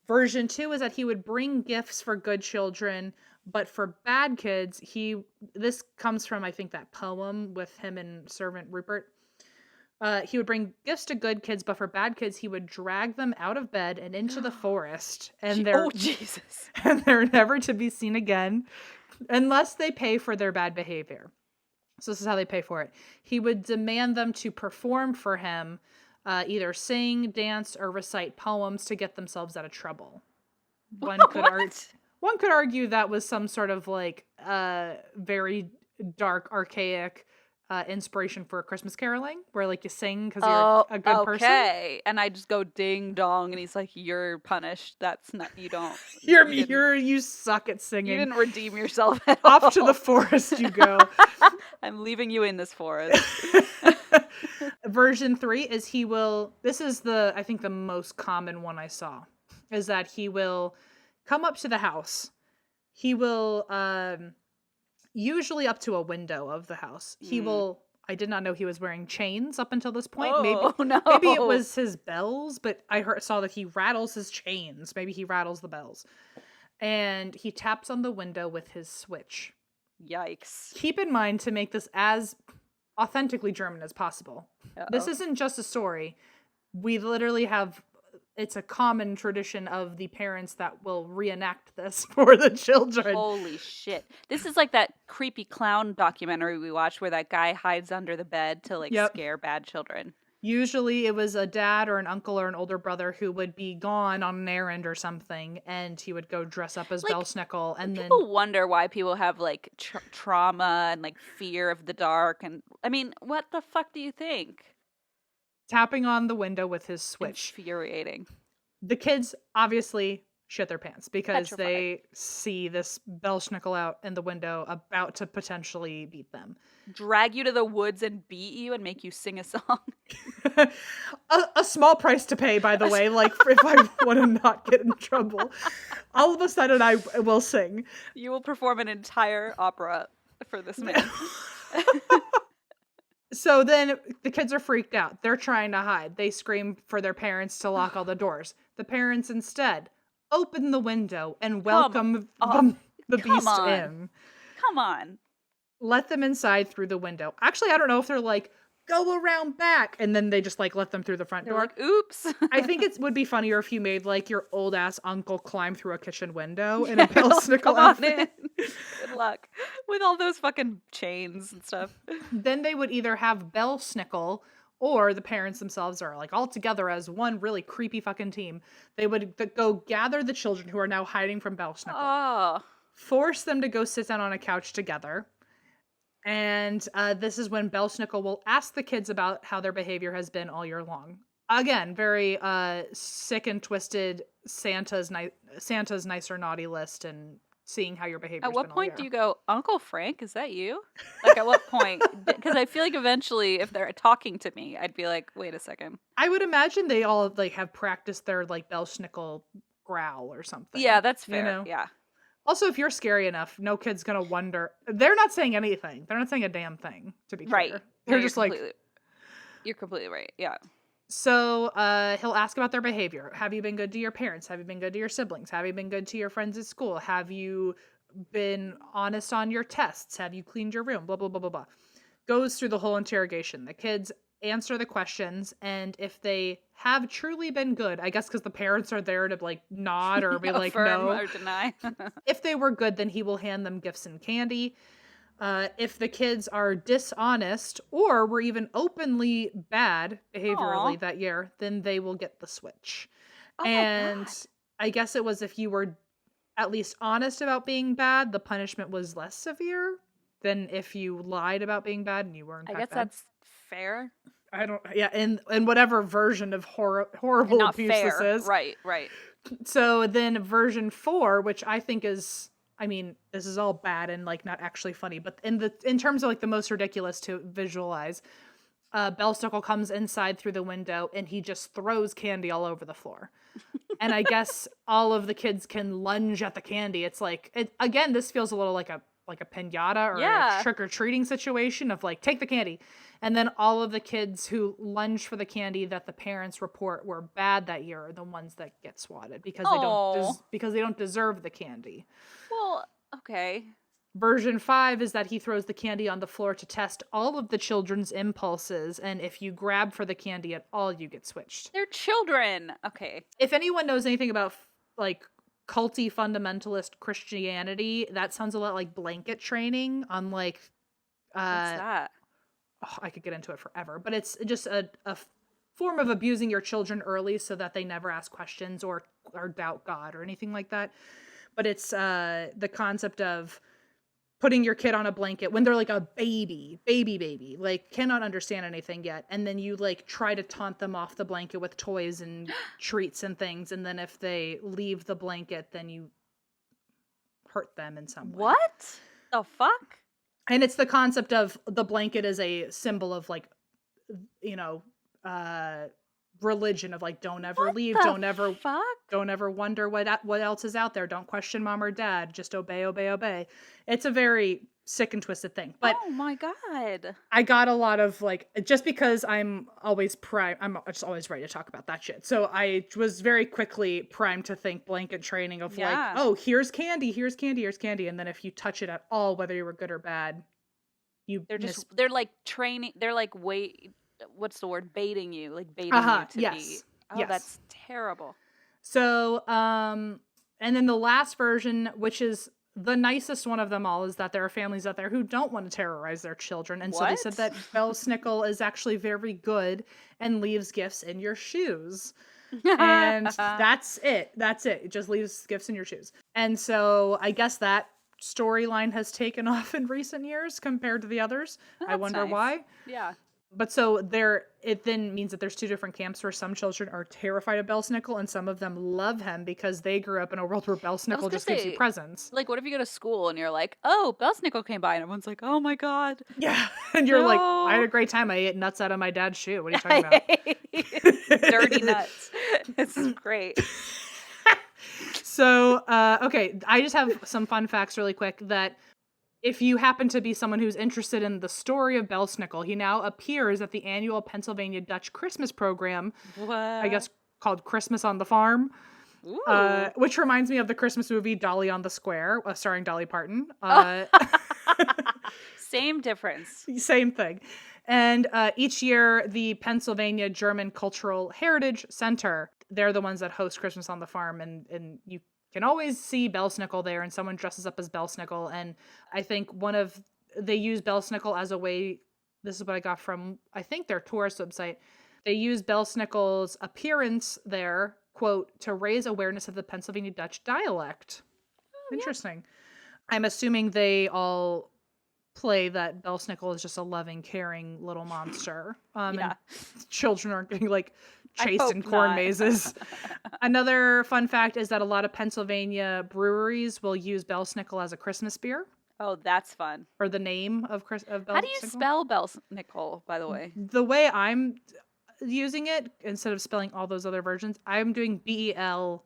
Version 2 is that he would bring gifts for good children, but for bad kids, this comes from, I think, that poem with him and Servant Rupert. He would bring gifts to good kids, but for bad kids, he would drag them out of bed and into the forest, and Jesus! And they're never to be seen again, unless they pay for their bad behavior. So this is how they pay for it. He would demand them to perform for him, either sing, dance, or recite poems to get themselves out of trouble. One could argue that was some sort of like very dark, archaic inspiration for Christmas caroling, where like you sing because you're a good person. Okay, and I just go ding dong, and he's like, "You're punished. That's not. You don't. You suck at singing. You didn't redeem yourself at all. Off to the forest you go." I'm leaving you in this forest. Version 3 is this is I think the most common one I saw, is that he will come up to the house. He will, usually up to a window of the house. I did not know he was wearing chains up until this point. Maybe it was his bells, but I saw that he rattles his chains. Maybe he rattles the bells. And he taps on the window with his switch. Yikes. Keep in mind to make this as authentically German as possible. Uh-oh. This isn't just a story. We literally it's a common tradition of the parents that will reenact this for the children. Holy shit. This is like that creepy clown documentary we watched where that guy hides under the bed to scare bad children. Usually it was a dad or an uncle or an older brother who would be gone on an errand or something, and he would go dress up as Like, Belsnickel, and then people wonder why people have like trauma and like fear of the dark. And I mean, what the fuck do you think? tapping on the window with his switch. Infuriating. The kids obviously shit their pants because Petrified. they see this Belsnickel out in the window about to potentially beat them. Drag you to the woods and beat you and make you sing a song. a small price to pay, by the way, like if I want to not get in trouble. All of a sudden I will sing. You will perform an entire opera for this man. So then the kids are freaked out. They're trying to hide. They scream for their parents to lock all the doors. The parents instead open the window and welcome the beast in. Come on. Let them inside through the window. Actually, I don't know if they're like, go around back, and then they just like let them through the front door. Like, oops. I think it would be funnier if you made like your old ass uncle climb through a kitchen window in a Belsnickel outfit. Good luck with all those fucking chains and stuff. Then they would either have Belsnickel, or the parents themselves are like all together as one really creepy fucking team. They would go gather the children who are now hiding from Belsnickel, force them to go sit down on a couch together. And this is when Belsnickel will ask the kids about how their behavior has been all year long. Again, very sick and twisted Santa's nice or naughty list, and seeing how your behavior. At what point do you go, Uncle Frank? Is that you? Like, at what point? Because I feel like eventually, if they're talking to me, I'd be like, wait a second. I would imagine they all like have practiced their like Belsnickel growl or something. Yeah, that's fair. You know? Yeah. Also, if you're scary enough, no kid's gonna wonder. They're not saying anything. They're not saying a damn thing, to be clear. Right. They're Yeah, just like. You're completely right. Yeah. So he'll ask about their behavior. Have you been good to your parents? Have you been good to your siblings? Have you been good to your friends at school? Have you been honest on your tests? Have you cleaned your room? Blah, blah, blah, blah, blah. Goes through the whole interrogation. The kids answer the questions, and if they have truly been good, I guess because the parents are there to like nod or be like no or deny. If they were good, then he will hand them gifts and candy. If the kids are dishonest or were even openly bad behaviorally that year, then they will get the switch. And I guess it was if you were at least honest about being bad, the punishment was less severe than if you lied about being bad and you weren't. I guess bad. that's fair. I don't. Yeah, in whatever version of horrible Not abuse fair. this is. Right. So then version 4, which I think is, I mean, this is all bad and like not actually funny, but in terms of like the most ridiculous to visualize, Belsnickel comes inside through the window and he just throws candy all over the floor. And I guess all of the kids can lunge at the candy. It's like, again, this feels a little like a piñata or a trick-or-treating situation of like, take the candy. And then all of the kids who lunge for the candy that the parents report were bad that year are the ones that get swatted because they don't deserve the candy. Well, okay. Version 5 is that he throws the candy on the floor to test all of the children's impulses, and if you grab for the candy at all, you get switched. They're children. Okay. If anyone knows anything about like culty fundamentalist Christianity, that sounds a lot like blanket training on like what's that? Oh, I could get into it forever, but it's just a form of abusing your children early so that they never ask questions or doubt God or anything like that. But it's the concept of putting your kid on a blanket when they're like a baby, like cannot understand anything yet. And then you like try to taunt them off the blanket with toys and treats and things. And then if they leave the blanket, then you hurt them in some way. What the fuck? And it's the concept of the blanket is a symbol of like, you know, religion of like, don't ever leave, don't ever wonder what else is out there, don't question mom or dad, just obey. It's a very sick and twisted thing. But oh my god, I got a lot of like, just because I'm just always ready to talk about that shit, so I was very quickly primed to think blanket training of like, oh, here's candy, and then if you touch it at all, whether you were good or bad, they're like training, they're like what's the word? Baiting you to be. Oh, yes. That's terrible. So, and then the last version, which is the nicest one of them all is that there are families out there who don't want to terrorize their children. And so they said that Belsnickel is actually very good and leaves gifts in your shoes. And that's it. That's it. It just leaves gifts in your shoes. And so I guess that storyline has taken off in recent years compared to the others. I wonder why. Yeah. But so it then means that there's two different camps where some children are terrified of Belsnickel and some of them love him because they grew up in a world where Belsnickel just gives you presents. Like, what if you go to school and you're like, oh, Belsnickel came by, and everyone's like, oh my God. Yeah. And you're like, I had a great time. I ate nuts out of my dad's shoe. What are you talking about? Dirty nuts. It's great. So, okay, I just have some fun facts really quick that if you happen to be someone who's interested in the story of Belsnickel, he now appears at the annual Pennsylvania Dutch Christmas program, I guess called Christmas on the Farm, which reminds me of the Christmas movie Dolly on the Square, starring Dolly Parton. Same difference. Same thing. And each year, the Pennsylvania German Cultural Heritage Center, they're the ones that host Christmas on the Farm, and you can always see Belsnickel there, and someone dresses up as Belsnickel. And I think they use Belsnickel as a way, this is what I got from, I think, their tourist website. They use Belsnickel's appearance there, quote, to raise awareness of the Pennsylvania Dutch dialect. Oh, interesting. Yeah. I'm assuming they all play that Belsnickel is just a loving, caring little monster. And children aren't getting like chased in corn mazes. Another fun fact is that a lot of Pennsylvania breweries will use Belsnickel as a Christmas beer. Oh, that's fun. Or the name of Belsnickel. How do you spell Belsnickel, by the way? The way I'm using it, instead of spelling all those other versions, I'm doing B-E-L-S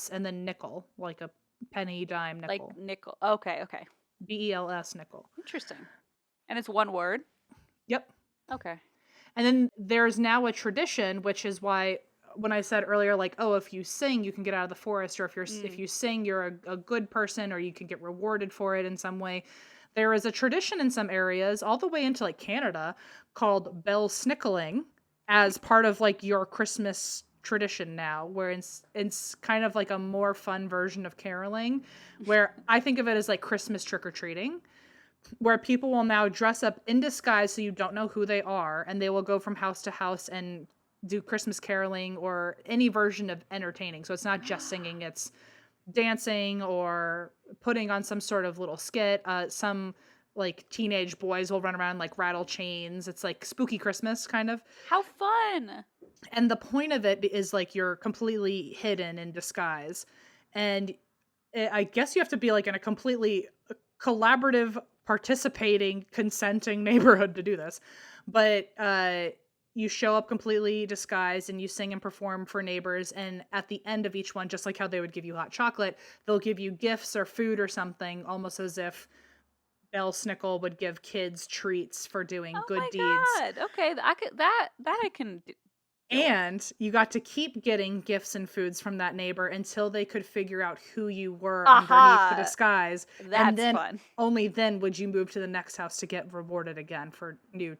and then nickel, like a penny, dime, nickel. Like nickel. Okay. B-E-L-S, nickel. Interesting. And it's one word? Yep. Okay. And then there's now a tradition, which is why when I said earlier, like, oh, if you sing, you can get out of the forest, or if you sing, you're a good person, or you can get rewarded for it in some way. There is a tradition in some areas, all the way into like Canada, called Belsnickeling, as part of like your Christmas tradition now, where it's kind of like a more fun version of caroling, where I think of it as like Christmas trick-or-treating, where people will now dress up in disguise so you don't know who they are, and they will go from house to house and do Christmas caroling or any version of entertaining. So it's not just singing, it's dancing or putting on some sort of little skit. Some like teenage boys will run around like rattle chains. It's like spooky Christmas kind of. How fun. And the point of it is like you're completely hidden in disguise. And I guess you have to be like in a completely collaborative, participating, consenting neighborhood to do this. But you show up completely disguised and you sing and perform for neighbors. And at the end of each one, just like how they would give you hot chocolate, they'll give you gifts or food or something, almost as if Belsnickel would give kids treats for doing good deeds. Oh my God. Okay, I can do. And you got to keep getting gifts and foods from that neighbor until they could figure out who you were underneath the disguise. That's and then fun. Only then would you move to the next house to get rewarded again for a new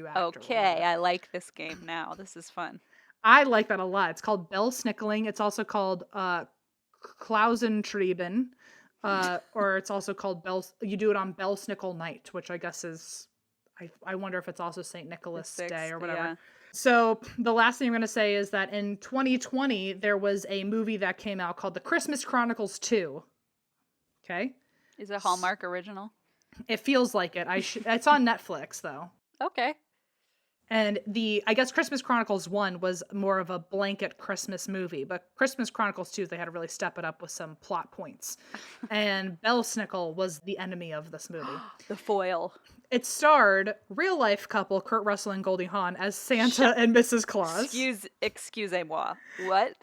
act. Okay, I like this game now. This is fun. I like that a lot. It's called Belsnickeling. It's also called Klausentrieben. Or it's also called you do it on Belsnickel night, which I guess is, I wonder if it's also St. Nicholas Day or whatever. Yeah. So the last thing I'm going to say is that in 2020, there was a movie that came out called The Christmas Chronicles 2. Okay. Is it a Hallmark original? It feels like it. It's on Netflix though. Okay. And I guess Christmas Chronicles 1 was more of a blanket Christmas movie, but Christmas Chronicles 2, they had to really step it up with some plot points. And Belsnickel was the enemy of this movie. The foil. It starred real-life couple Kurt Russell and Goldie Hawn as Santa and Mrs. Claus. Excusez-moi. What?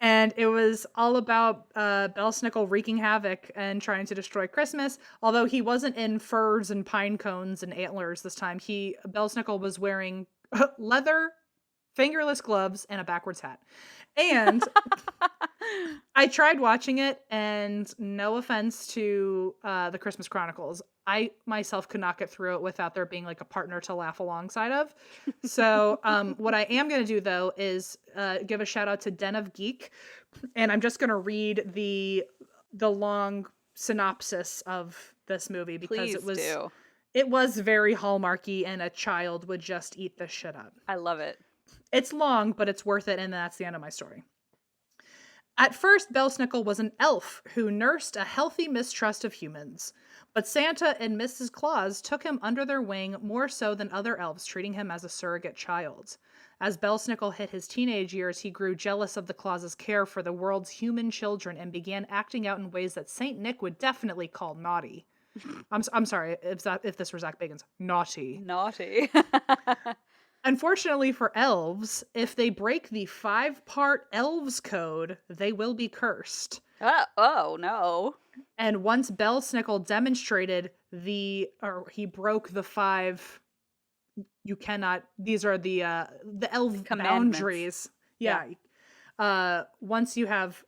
And it was all about Belsnickel wreaking havoc and trying to destroy Christmas. Although he wasn't in furs and pine cones and antlers this time. Belsnickel was wearing leather, fingerless gloves, and a backwards hat. And I tried watching it, and no offense to the Christmas Chronicles, I myself could not get through it without there being like a partner to laugh alongside of. So what I am going to do though is give a shout out to Den of Geek, and I'm just going to read the the long synopsis of this movie because Please do. It was very Hallmarky, and a child would just eat this shit up. I love it. It's long, but it's worth it, and that's the end of my story. At first, Belsnickel was an elf who nursed a healthy mistrust of humans. But Santa and Mrs. Claus took him under their wing more so than other elves, treating him as a surrogate child. As Belsnickel hit his teenage years, he grew jealous of the Claus' care for the world's human children and began acting out in ways that Saint Nick would definitely call naughty. I'm sorry if this were Zach Bagans. Naughty. Naughty. Unfortunately for elves, if they break the 5-part elves code, they will be cursed. Oh no. And once Belsnickel demonstrated he broke the 5, you cannot, these are the elf boundaries. Yeah. Once you have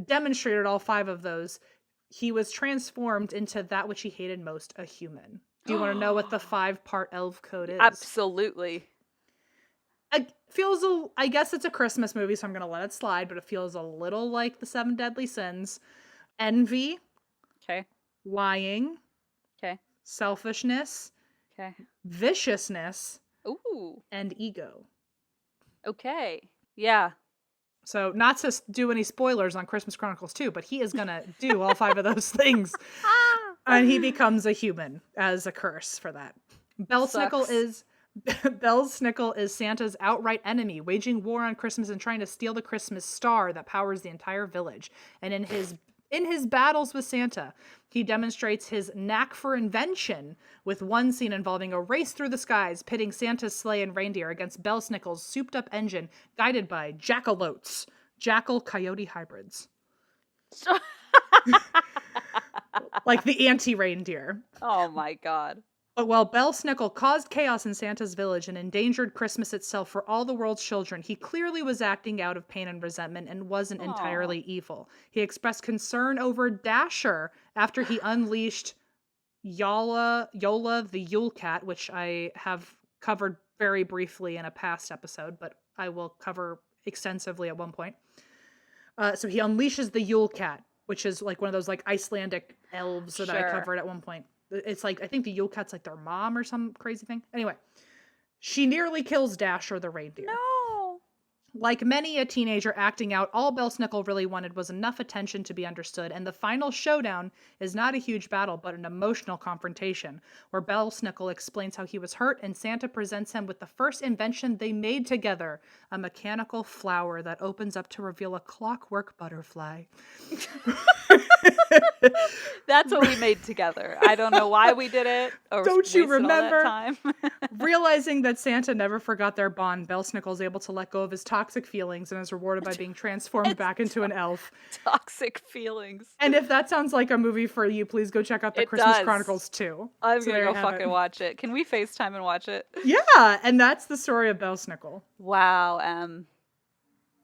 demonstrated all 5 of those, he was transformed into that which he hated most, a human. Do you want to know what the 5-part elf code is? Absolutely. I guess it's a Christmas movie, so I'm going to let it slide, but it feels a little like the 7 deadly sins. Envy. Okay. Lying. Okay. Selfishness. Okay. Viciousness. Ooh. And ego. Okay. Yeah. So not to do any spoilers on Christmas Chronicles 2, but he is going to do all 5 of those things. And he becomes a human as a curse for that. Belsnickel is Santa's outright enemy, waging war on Christmas and trying to steal the Christmas star that powers the entire village. And in his battles with Santa, he demonstrates his knack for invention with one scene involving a race through the skies, pitting Santa's sleigh and reindeer against Belsnickel's souped-up engine, guided by jackalotes, jackal-coyote hybrids. Like the anti-reindeer. Oh my god. But while Belsnickel caused chaos in Santa's village and endangered Christmas itself for all the world's children, he clearly was acting out of pain and resentment and wasn't entirely evil. He expressed concern over Dasher after he unleashed Yola the Yule Cat, which I have covered very briefly in a past episode, but I will cover extensively at one point. So he unleashes the Yule Cat, which is like one of those like Icelandic elves that I covered at one point. It's like, I think the Yule Cat's like their mom or some crazy thing. Anyway, she nearly kills Dasher the reindeer. No. Like many a teenager acting out, all Belsnickel really wanted was enough attention to be understood, and the final showdown is not a huge battle, but an emotional confrontation, where Belsnickel explains how he was hurt, and Santa presents him with the first invention they made together, a mechanical flower that opens up to reveal a clockwork butterfly. That's what we made together. I don't know why we did it. Or don't you remember? All that time. Realizing that Santa never forgot their bond, Belsnickel is able to let go of his toxic feelings and is rewarded by being transformed back into an elf. Toxic feelings. And if that sounds like a movie for you, please go check out the Christmas Chronicles 2. I'm gonna go fucking watch it. Can we FaceTime and watch it? Yeah, and that's the story of Belsnickel. Wow,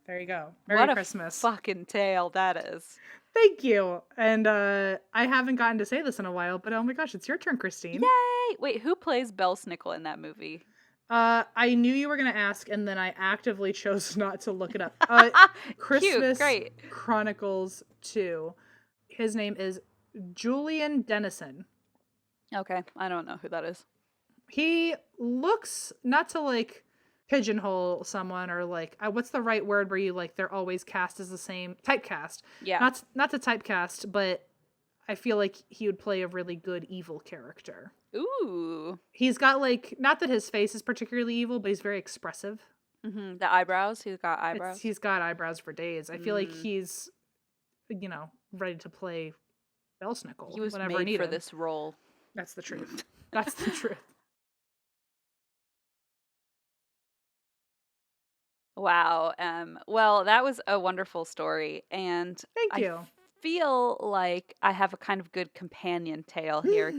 there you go. Merry Christmas. Fucking tale that is. Thank you. And I haven't gotten to say this in a while, but oh my gosh, it's your turn, Christine. Yay! Wait, who plays Belsnickel in that movie? I knew you were going to ask, and then I actively chose not to look it up. Christmas Chronicles 2. His name is Julian Dennison. Okay, I don't know who that is. He looks, not to like pigeonhole someone or like, what's the right word where you like they're always cast as the same, typecast. Yeah. Not to typecast, but I feel like he would play a really good evil character. Ooh. He's got like, not that his face is particularly evil, but he's very expressive. Mm-hmm. The eyebrows. He's got eyebrows. He's got eyebrows for days. I feel like he's, ready to play Belsnickel. He was made for this role. That's the truth. That's the truth. Wow. Well, that was a wonderful story, and thank you. I feel like I have a kind of good companion tale here.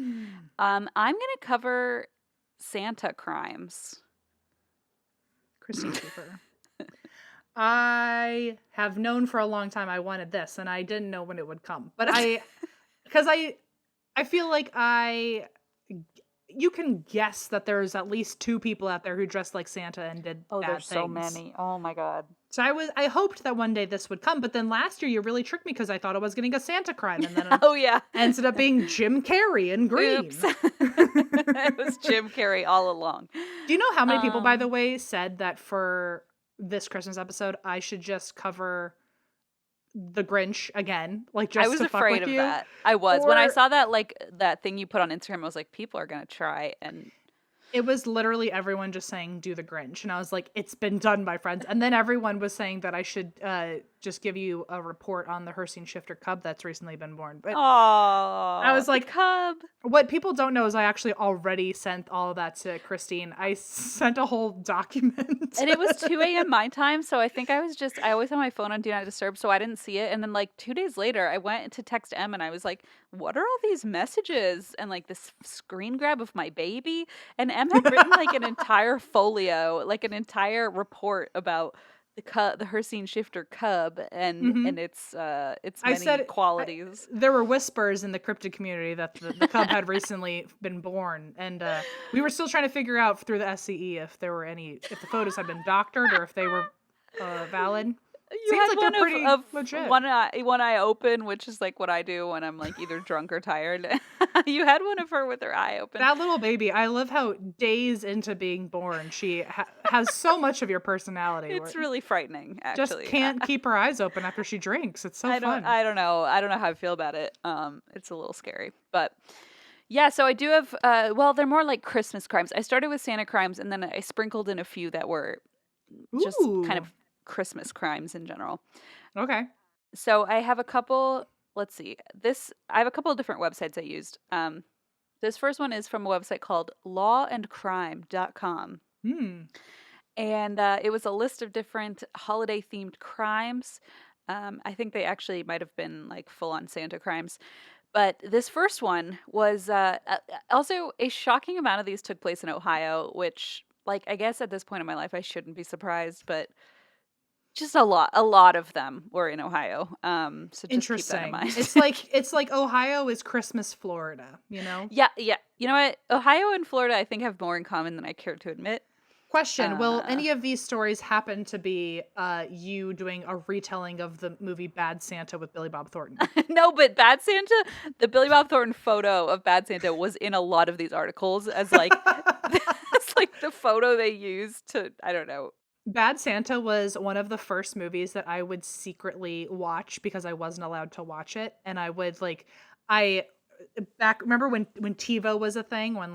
I'm going to cover Santa crimes. Christine Cooper. I have known for a long time I wanted this, and I didn't know when it would come. But because I feel like I you can guess that there's at least 2 people out there who dressed like Santa and did bad there's so things. many. Oh my God. So I hoped that one day this would come, but then last year you really tricked me because I thought I was getting a Santa crime, and then Oh yeah. ended up being Jim Carrey in green. Oops. It was Jim Carrey all along. Do you know how many people, by the way, said that for this Christmas episode I should just cover the Grinch again? Like, just I was to fuck afraid with of you? that. I was. When I Or- saw that, like, that thing you put on Instagram, I was like, people are gonna try. And It was literally everyone just saying, do the Grinch. And I was like, it's been done, my friends. And then everyone was saying that I should just give you a report on the Hershey shifter cub that's recently been born. But I was like, cub. what people don't know is I actually already sent all of that to Christine. I sent a whole document. And it was 2 a.m. my time, so I think I always have my phone on Do Not Disturb, so I didn't see it. And then, like, 2 days later, I went to text Em, and I was like, what are all these messages? And, like, this screen grab of my baby. And Em had written, like, an entire folio, like, an entire report about the Hershey shifter cub and its many qualities. There were whispers in the cryptid community that the cub had recently been born, and we were still trying to figure out through the SCE if the photos had been doctored or if they were valid. You Seems had like one they're pretty of legit. one eye open, which is like what I do when I'm like either drunk or tired. You had one of her with her eye open. That little baby, I love how days into being born, she has so much of your personality. It's really frightening, actually. Just can't keep her eyes open after she drinks. It's so fun. I don't know how I feel about it. It's a little scary, but yeah. So I do have. Well, they're more like Christmas crimes. I started with Santa crimes, and then I sprinkled in a few that were just kind of Christmas crimes in general. Okay. So I have a couple. Let's see. I have a couple of different websites I used. This first one is from a website called lawandcrime.com. And it was a list of different holiday-themed crimes. I think they actually might have been like full-on Santa crimes. But this first one was also a shocking amount of these took place in Ohio, which, like, I guess at this point in my life I shouldn't be surprised, but just a lot of them were in Ohio. So just keep that in mind. It's like Ohio is Christmas Florida, you know? Yeah. You know what? Ohio and Florida, I think, have more in common than I care to admit. Question: will any of these stories happen to be you doing a retelling of the movie Bad Santa with Billy Bob Thornton? No, but Bad Santa, the Billy Bob Thornton photo of Bad Santa was in a lot of these articles as like it's like the photo they used to, I don't know. Bad Santa was one of the first movies that I would secretly watch because I wasn't allowed to watch it, and I would remember when TiVo was a thing, when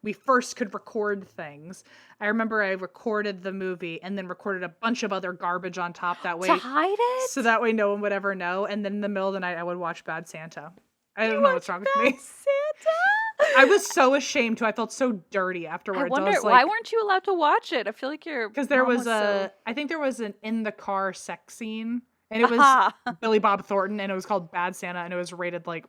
we first could record things. I remember I recorded the movie and then recorded a bunch of other garbage on top that way to hide it, so that way no one would ever know. And then in the middle of the night I would watch Bad Santa. I don't know what's wrong with me. Santa? I was so ashamed too. I felt so dirty afterwards. I wonder why weren't you allowed to watch it? I feel like because there was I think there was an in the car sex scene, and it was Billy Bob Thornton, and it was called Bad Santa, and it was rated like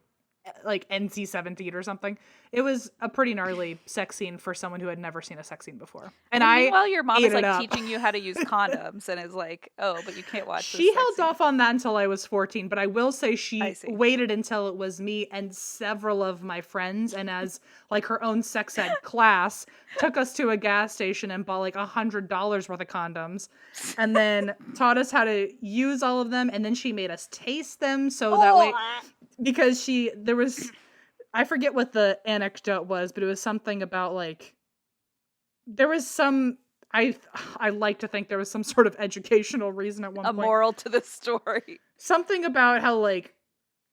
NC-17 or something. It was a pretty gnarly sex scene for someone who had never seen a sex scene before. And meanwhile, your mom is like teaching you how to use condoms and is like, oh, but you can't watch this. She held off on that until I was 14, but I will say she waited until it was me and several of my friends, and as like her own sex ed class, took us to a gas station and bought like $100 worth of condoms, and then taught us how to use all of them, and then she made us taste them so that way, because I forget what the anecdote was, but it was something about like there was some I like to think there was some sort of educational reason at one point. A moral to the story. Something about how like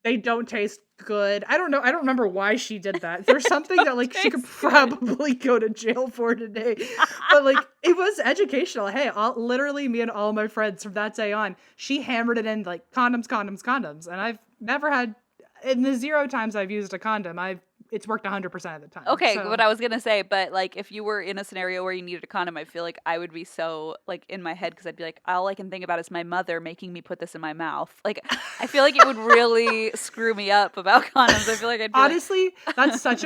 they don't taste good. I don't know. I don't remember why she did that. There's something that like she could probably go to jail for today. But like it was educational. Hey, literally me and all my friends from that day on, she hammered it in like condoms. And I've never had, in the 0 times I've used a condom, it's worked 100% of the time. Okay, what I was gonna say, but like if you were in a scenario where you needed a condom, I feel like I would be so like in my head because I'd be like, all I can think about is my mother making me put this in my mouth. Like I feel like it would really screw me up about condoms. I feel like I'd be honestly, that's such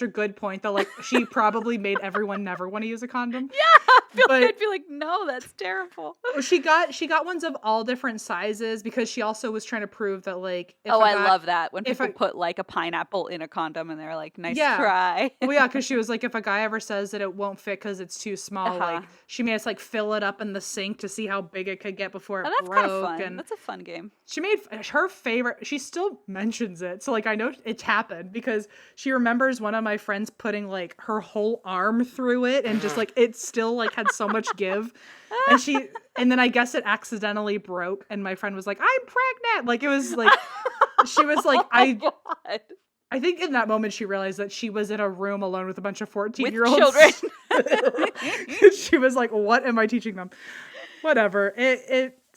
a good point though. Like she probably made everyone never want to use a condom. Yeah, I'd be like, no, that's terrible. She got ones of all different sizes because she also was trying to prove that like. I love that when people put like a pineapple in a condom. them and they're like, nice Yeah. try. Well, yeah, because she was like, if a guy ever says that it won't fit because it's too small, like she made us like fill it up in the sink to see how big it could get before it That's broke. kind of fun. And That's a fun game. she made her favorite. She still mentions it, so like I know it's happened because she remembers one of my friends putting like her whole arm through it and just like it still like had so much give, and then I guess it accidentally broke, and my friend was like, "I'm pregnant." Like it was like she was like, God. I think in that moment she realized that she was in a room alone with a bunch of 14-year-olds. Children. She was like, "What am I teaching them?" Whatever.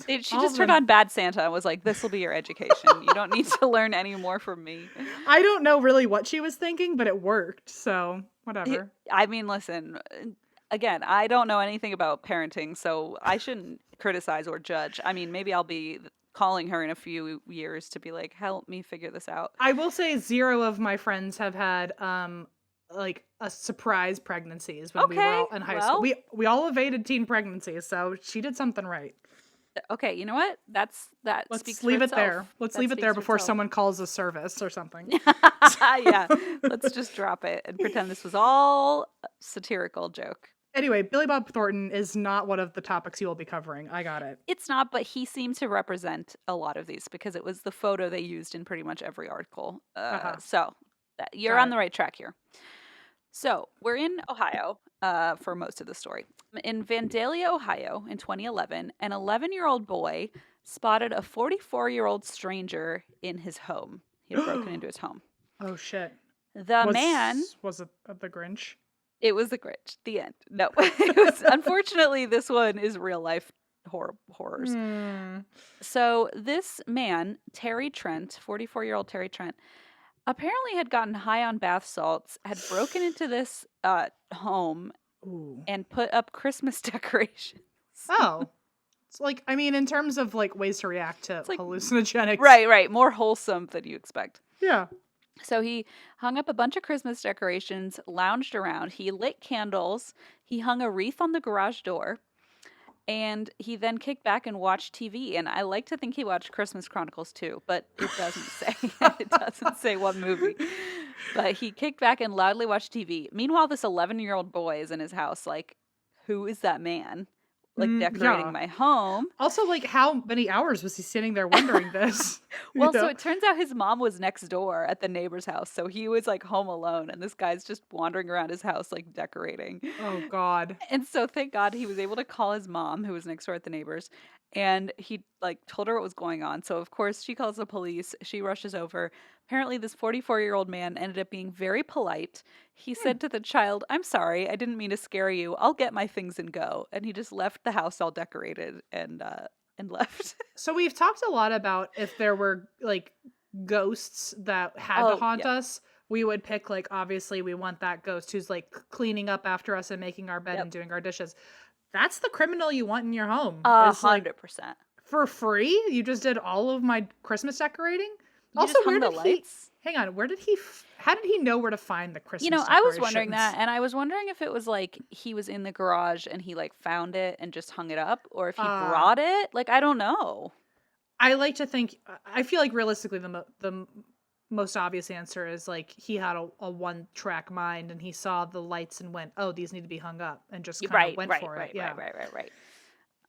She just turned on Bad Santa and was like, this will be your education. You don't need to learn any more from me. I don't know really what she was thinking, but it worked. So whatever. I mean, listen, again, I don't know anything about parenting, so I shouldn't criticize or judge. I mean, maybe I'll be calling her in a few years to be like, help me figure this out. I will say 0 of my friends have had like a surprise pregnancies when we were all in high school. We all evaded teen pregnancies, so she did something right. Okay, you know what? Let's leave it there. Let's leave it there before someone calls a service or something. Yeah, let's just drop it and pretend this was all a satirical joke. Anyway, Billy Bob Thornton is not one of the topics you will be covering. I got it. It's not, but he seemed to represent a lot of these because it was the photo they used in pretty much every article. So you're on the right track here. So we're in Ohio for most of the story. In Vandalia, Ohio, in 2011, an 11-year-old boy spotted a 44-year-old stranger in his home. He had broken into his home. Oh, shit. Was it the Grinch? It was the Grinch. The end. No. It was, unfortunately, this one is real life horrors. So this man, Terry Trent, 44-year-old Terry Trent, apparently had gotten high on bath salts, had broken into this home and put up Christmas decorations. Oh. It's like, I mean, in terms of like ways to react to hallucinogenics. Right. More wholesome than you expect. Yeah. So he hung up a bunch of Christmas decorations, lounged around. He lit candles. He hung a wreath on the garage door. And he then kicked back and watched TV. And I like to think he watched Christmas Chronicles too, but it doesn't say. It doesn't say what movie. But he kicked back and loudly watched TV. Meanwhile, this 11-year-old boy is in his house like, who is that man? Like decorating my home. Also, like, how many hours was he sitting there wondering this? Well, so it turns out his mom was next door at the neighbor's house. So he was like home alone and this guy's just wandering around his house like decorating. Oh, God. And so thank God he was able to call his mom who was next door at the neighbor's. And he like told her what was going on. So of course she calls the police. She rushes over. Apparently this 44-year-old man ended up being very polite. He said to the child, "I'm sorry, I didn't mean to scare you. I'll get my things and go." And he just left the house all decorated and left. So we've talked a lot about if there were like ghosts that had to haunt us. We would pick like, obviously we want that ghost who's like cleaning up after us and making our bed and doing our dishes. That's the criminal you want in your home. 100%. For free? You just did all of my Christmas decorating? You also, where did lights? Hang on, how did he know where to find the Christmas decorations? I was wondering that, and I was wondering if it was like he was in the garage and he like found it and just hung it up, or if he brought it. Like, I don't know. I like to think, I feel like realistically the most obvious answer is like he had a one-track mind and he saw the lights and went, oh, these need to be hung up, and just kind of went for it. Right.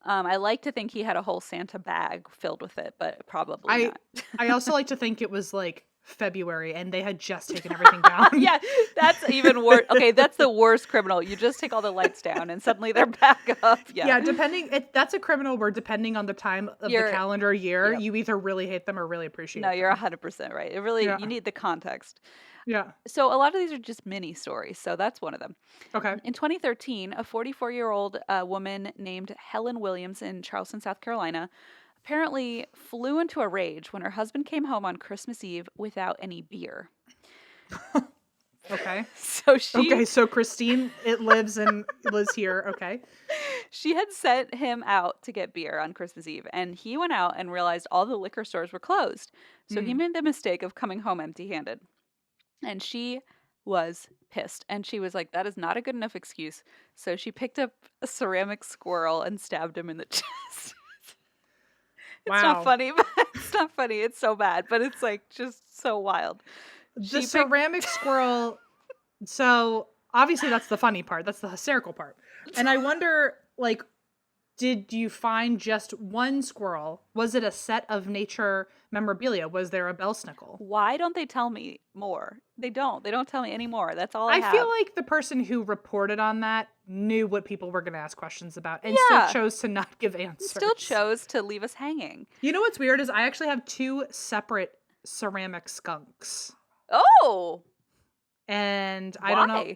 I like to think he had a whole Santa bag filled with it, but probably not. I also like to think it was like February and they had just taken everything down. Yeah, that's even worse. Okay, that's the worst criminal. You just take all the lights down and suddenly they're back up. Yeah, that's a criminal where depending on the time of the calendar year, you either really hate them or really appreciate them. No, you're 100% right. It really, you need the context. Yeah. So a lot of these are just mini stories. So that's one of them. Okay. In 2013, a 44-year-old woman named Helen Williams in Charleston, South Carolina, apparently flew into a rage when her husband came home on Christmas Eve without any beer. Okay. So Christine, lives here. Okay. She had sent him out to get beer on Christmas Eve, and he went out and realized all the liquor stores were closed. So he made the mistake of coming home empty-handed. And she was pissed. And she was like, that is not a good enough excuse. So she picked up a ceramic squirrel and stabbed him in the chest. It's not funny, but it's not funny. It's so bad, but it's like just so wild. The ceramic squirrel. So obviously that's the funny part. That's the hysterical part. And I wonder, like, did you find just one squirrel? Was it a set of nature memorabilia? Was there a Belsnickel? Why don't they tell me more? They don't. They don't tell me anymore. That's all I have. I feel like the person who reported on that knew what people were going to ask questions about and still chose to not give answers. Still chose to leave us hanging. You know what's weird is I actually have 2 separate ceramic skunks. Oh! And I don't know.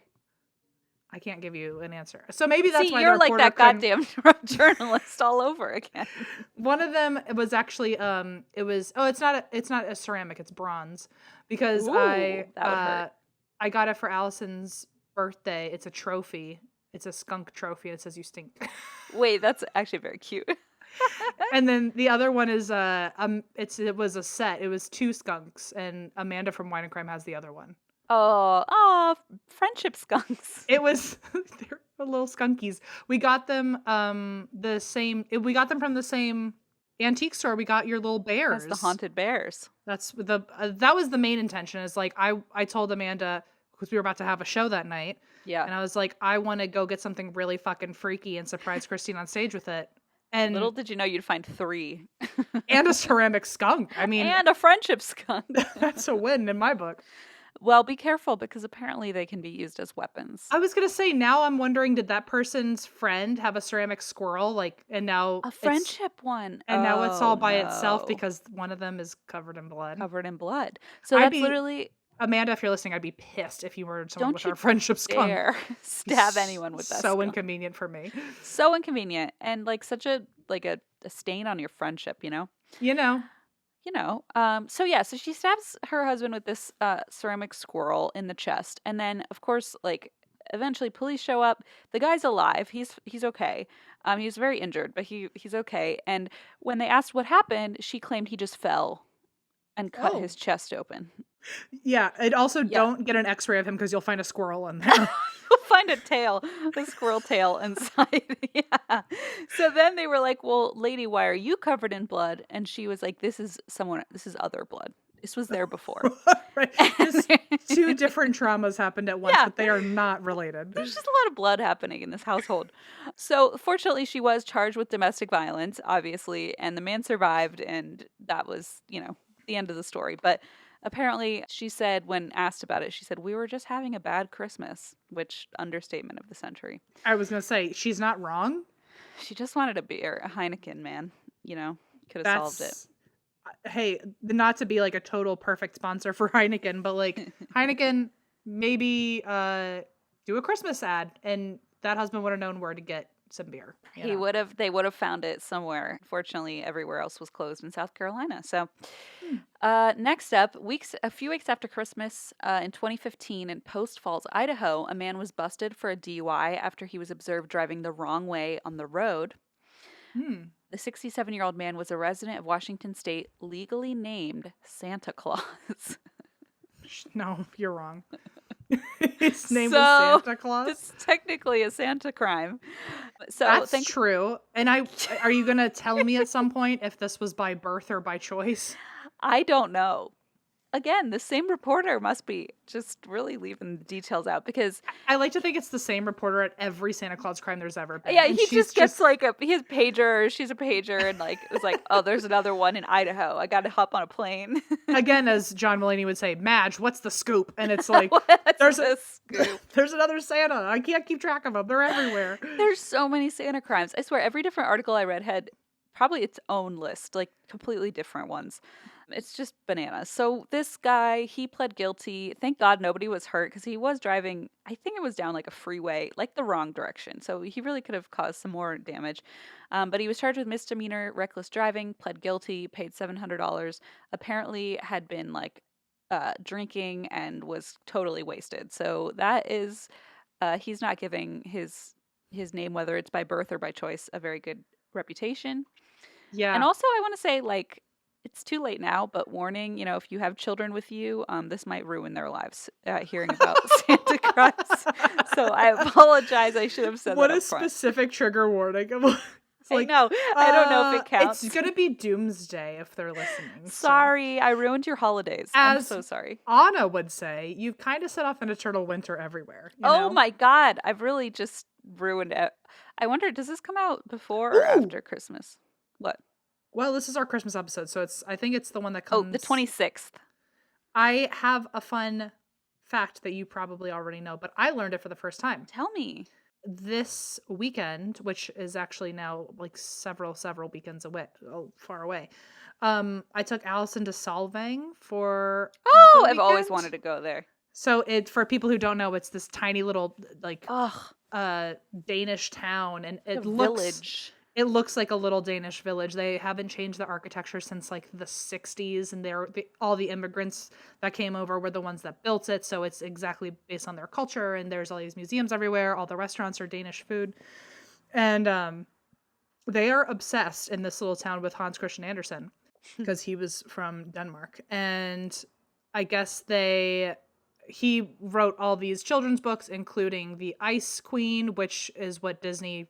I can't give you an answer. So maybe that's why you're like that goddamn journalist all over again. One of them was actually it's not a ceramic, it's bronze, because I got it for Allison's birthday. It's a trophy. It's a skunk trophy and it says you stink. Wait, that's actually very cute. And then the other one is it was a set. It was 2 skunks and Amanda from Wine and Crime has the other one. Oh, friendship skunks. It was they're little skunkies. We got them we got them from the same antique store. We got your little bears. That's the haunted bears. That's that was the main intention. Is like I told Amanda because we were about to have a show that night. Yeah. And I was like, I want to go get something really fucking freaky and surprise Christine on stage with it. And little did you know you'd find 3. And a ceramic skunk. I mean, and a friendship skunk. That's a win in my book. Well, be careful because apparently they can be used as weapons. I was going to say, now I'm wondering, did that person's friend have a ceramic squirrel? And now a friendship one. And now it's all by itself because one of them is covered in blood. So that's literally... Amanda, if you're listening, I'd be pissed if you murdered someone with our friendship skunk. Dare stab anyone with that So skunk. Inconvenient for me. So inconvenient. And such a stain on your friendship, you know? So she stabs her husband with this ceramic squirrel in the chest. And then, of course, eventually police show up. The guy's alive. He's okay. He was very injured, but he's okay. And when they asked what happened, she claimed he just fell and cut his chest open. Yeah. And also don't get an x-ray of him because you'll find a squirrel in there. You'll find a squirrel tail inside. Yeah. So then they were like, well, lady, why are you covered in blood? And she was like, this is other blood. This was there before. Right. Just 2 different traumas happened at once, but they are not related. There's just a lot of blood happening in this household. So fortunately, she was charged with domestic violence, obviously, and the man survived, and that was, the end of the story. But apparently, she said, when asked about it, she said, we were just having a bad Christmas, which understatement of the century. I was going to say, she's not wrong. She just wanted a beer, a Heineken, man. Could have solved it. Hey, not to be a total perfect sponsor for Heineken, but Heineken, maybe do a Christmas ad, and that husband would have known where to get some beer. They would have found it somewhere. Fortunately, everywhere else was closed in South Carolina. So next up, a few weeks after Christmas in 2015 in Post Falls, Idaho, a man was busted for a DUI after he was observed driving the wrong way on the road. The 67-year-old man was a resident of Washington State, legally named Santa Claus. No, you're wrong. His name was Santa Claus? It's technically a Santa crime. So that's true. And are you going to tell me at some point if this was by birth or by choice? I don't know. Again, the same reporter must be just really leaving the details out because... I like to think it's the same reporter at every Santa Claus crime there's ever been. Yeah, he just gets he's a pager, she's a pager, and it's like, oh, there's another one in Idaho. I got to hop on a plane. Again, as John Mulaney would say, Madge, what's the scoop? And it's like, there's another Santa. I can't keep track of them. They're everywhere. There's so many Santa crimes. I swear, every different article I read had probably its own list, completely different ones. It's just bananas. So this guy, he pled guilty. Thank God nobody was hurt because he was driving, I think it was down a freeway, the wrong direction. So he really could have caused some more damage. But he was charged with misdemeanor reckless driving, pled guilty, paid $700. Apparently had been drinking and was totally wasted. So that is, he's not giving his name, whether it's by birth or by choice, a very good reputation. Yeah. And also I want to say it's too late now, but warning, if you have children with you, this might ruin their lives hearing about Santa Claus. So I apologize. I should have said what that a up front. Specific trigger warning. I know. I don't know if it counts. It's going to be doomsday if they're listening. Sorry, I ruined your holidays. I'm so sorry. Anna would say, you've kind of set off an eternal winter everywhere. Oh my God. I've really just ruined it. I wonder, does this come out before or after Christmas? What? Well, this is our Christmas episode, so I think it's the one that comes... Oh, the 26th. I have a fun fact that you probably already know, but I learned it for the first time. Tell me. This weekend, which is actually now like several weekends far away, I took Allison to Solvang for I've always wanted to go there. So for people who don't know, it's this tiny little like Danish town, and it looks like a little Danish village. They haven't changed the architecture since like the 60s, and all the immigrants that came over were the ones that built it. So it's exactly based on their culture, and there's all these museums everywhere. All the restaurants are Danish food. And they are obsessed in this little town with Hans Christian Andersen because he was from Denmark. And I guess he wrote all these children's books, including The Ice Queen, which is what Disney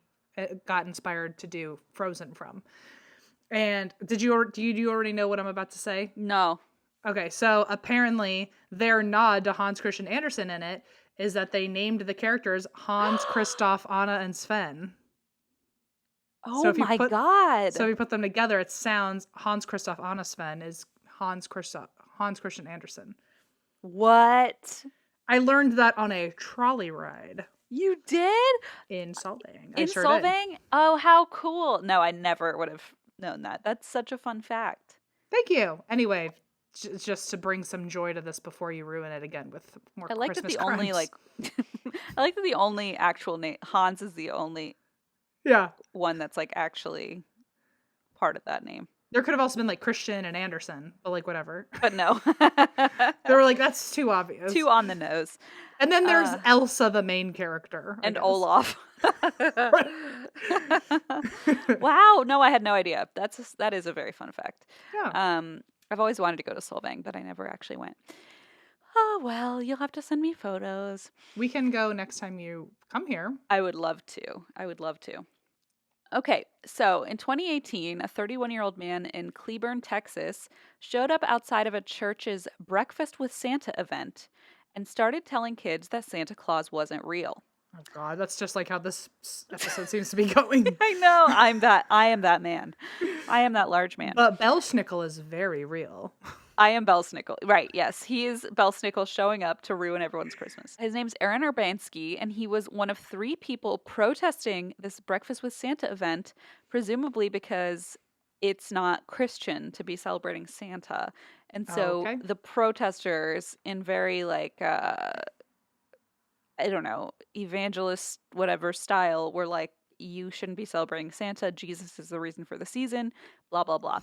got inspired to do Frozen from. And do you already know what I'm about to say? No. Okay, so apparently their nod to Hans Christian Andersen in it is that they named the characters Hans, Kristoff, Anna, and Sven. Oh my God. So if you put them together, it sounds Hans, Kristoff, Anna, Sven is Hans Christian Andersen. What? I learned that on a trolley ride. You did? In Solvang. In Solvang? Oh, how cool. No, I never would have known that. That's such a fun fact. Thank you. Anyway, just to bring some joy to this before you ruin it again with more Christmas crimes. I like that the only actual name, Hans is the only one that's like actually part of that name. There could have also been like Christian and Andersen, but like whatever. But no. They were like, that's too obvious. Too on the nose. And then there's Elsa, the main character. And Olaf. Wow. No, I had no idea. That is a very fun fact. Yeah. I've always wanted to go to Solvang, but I never actually went. Oh, well, you'll have to send me photos. We can go next time you come here. I would love to. Okay, so in 2018, a 31-year-old man in Cleburne, Texas, showed up outside of a church's Breakfast with Santa event and started telling kids that Santa Claus wasn't real. Oh God, that's just like how this episode seems to be going. I know. I am that man. I am that large man. But Belsnickel is very real. I am Belsnickel. Right, yes. He is Belsnickel showing up to ruin everyone's Christmas. His name's Aaron Urbanski, and he was one of 3 people protesting this Breakfast with Santa event, presumably because it's not Christian to be celebrating Santa. And so the protesters, in very like, I don't know, evangelist whatever style, were like, you shouldn't be celebrating Santa. Jesus is the reason for the season, blah, blah, blah.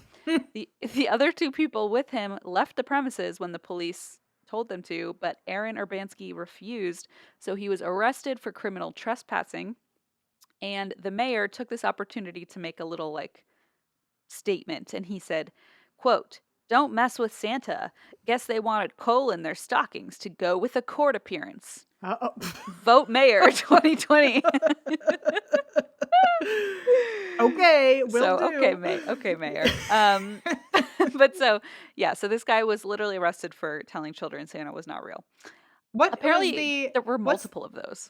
The other 2 people with him left the premises when the police told them to, but Aaron Urbanski refused, so he was arrested for criminal trespassing, and the mayor took this opportunity to make a little, like, statement, and he said, quote, "Don't mess with Santa. Guess they wanted coal in their stockings to go with a court appearance. Vote mayor 2020. Okay, do. Okay, mayor. But so this guy was literally arrested for telling children Santa was not real. Apparently, there were multiple of those.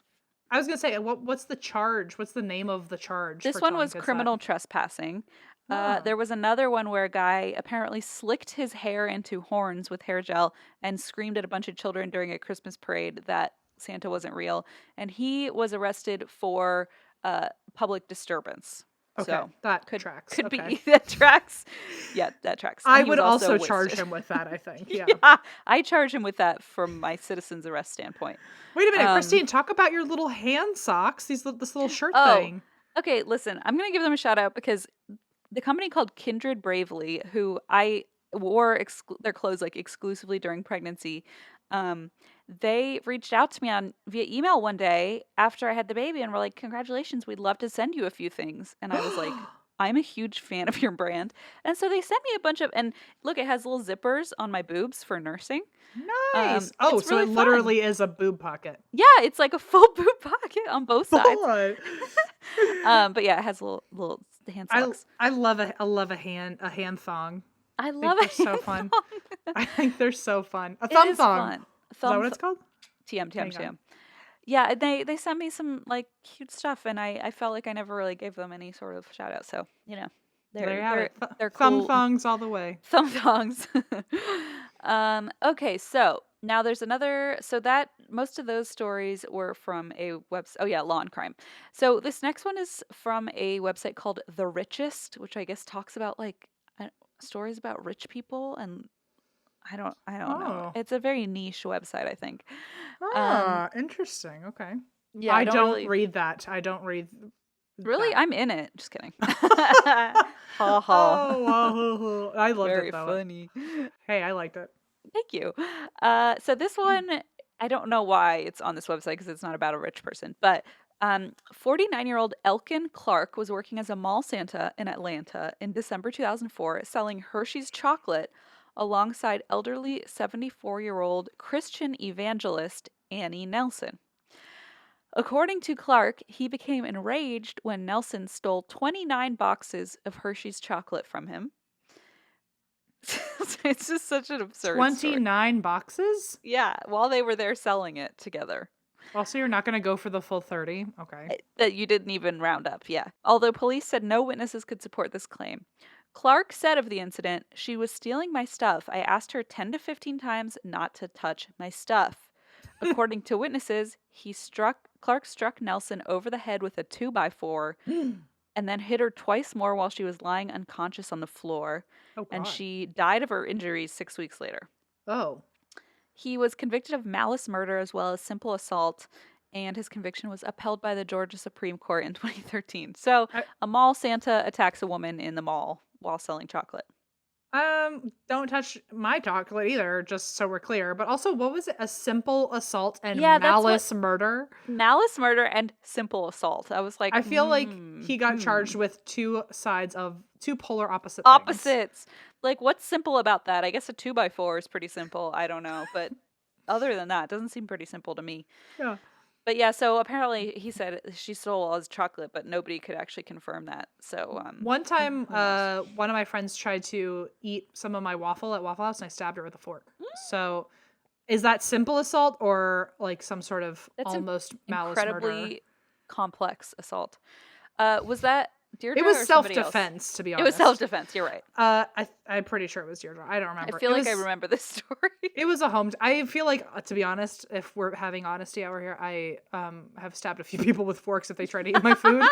I was gonna say, what's the charge? What's the name of the charge? This one was criminal trespassing. There was another one where a guy apparently slicked his hair into horns with hair gel and screamed at a bunch of children during a Christmas parade that Santa wasn't real, and he was arrested for public disturbance. Okay, so that tracks. Could be that tracks. Yeah, that tracks. I would also charge him with that, I think. Yeah. I charge him with that from my citizen's arrest standpoint. Wait a minute, Christine, talk about your little hand socks, this little shirt thing. Okay, listen, I'm going to give them a shout out because the company called Kindred Bravely, who I wore their clothes like exclusively during pregnancy, they reached out to me via email one day after I had the baby and were like, congratulations, we'd love to send you a few things. And I was like, I'm a huge fan of your brand. And so they sent me a bunch of, and look, it has little zippers on my boobs for nursing. Nice. Oh, it's so really it literally fun. is a boob pocket. Yeah, it's like a full boob pocket on both sides. Boy. But yeah, it has little hand socks. I love a hand thong. I love it. They're so fun. I think they're so fun. A It thumb is thong. fun. Is that what it's called? TM. Yeah, they sent me some like cute stuff, and I felt like I never really gave them any sort of shout out. So they're cool. Thumb thongs all the way. Thumb thongs. Okay, so now there's another. So that most of those stories were from a website. Oh yeah, Law and Crime. So this next one is from a website called The Richest, which I guess talks about like stories about rich people, and I don't know. It's a very niche website, I think. Interesting. Okay. Yeah, I don't read that. I don't read. Really? That. I'm in it. Just kidding. Ha ha. Oh, I loved Very it though. funny. Hey, I liked it. Thank you. So this one, I don't know why it's on this website because it's not about a rich person, but 49-year-old Elkin Clark was working as a mall Santa in Atlanta in December 2004, selling Hershey's chocolate alongside elderly 74-year-old Christian evangelist Annie Nelson. According to Clark, he became enraged when Nelson stole 29 boxes of Hershey's chocolate from him. It's just such an absurd 29 story. Boxes? Yeah, while they were there selling it together. Also, you're not going to go for the full 30? Okay. That you didn't even round up, yeah. Although police said no witnesses could support this claim. Clark said of the incident, "She was stealing my stuff. I asked her 10 to 15 times not to touch my stuff." According to witnesses, Clark struck Nelson over the head with a 2x4 and then hit her twice more while she was lying unconscious on the floor. Oh, God. And she died of her injuries 6 weeks later. Oh. He was convicted of malice murder as well as simple assault, and his conviction was upheld by the Georgia Supreme Court in 2013. So, a mall Santa attacks a woman in the mall while selling chocolate. Don't touch my chocolate either, just so we're clear. But also, what was it? A simple assault and malice murder? Malice murder and simple assault. I was like, I feel like he got charged with two polar opposites. Like, what's simple about that? I guess a 2x4 is pretty simple. I don't know, but other than that, it doesn't seem pretty simple to me. Yeah. But yeah, so apparently he said she stole all his chocolate, but nobody could actually confirm that. So one time, one of my friends tried to eat some of my waffle at Waffle House, and I stabbed her with a fork. So, is that simple assault or like some sort of almost malice murder? Incredibly complex assault. Was that Deirdre? It was or self-defense, to be honest. It was self-defense. You're right. I'm pretty sure it was Deirdre. I don't remember. I feel like I remember this story. It was a home. I feel like, to be honest, if we're having honesty hour here, I have stabbed a few people with forks if they try to eat my food.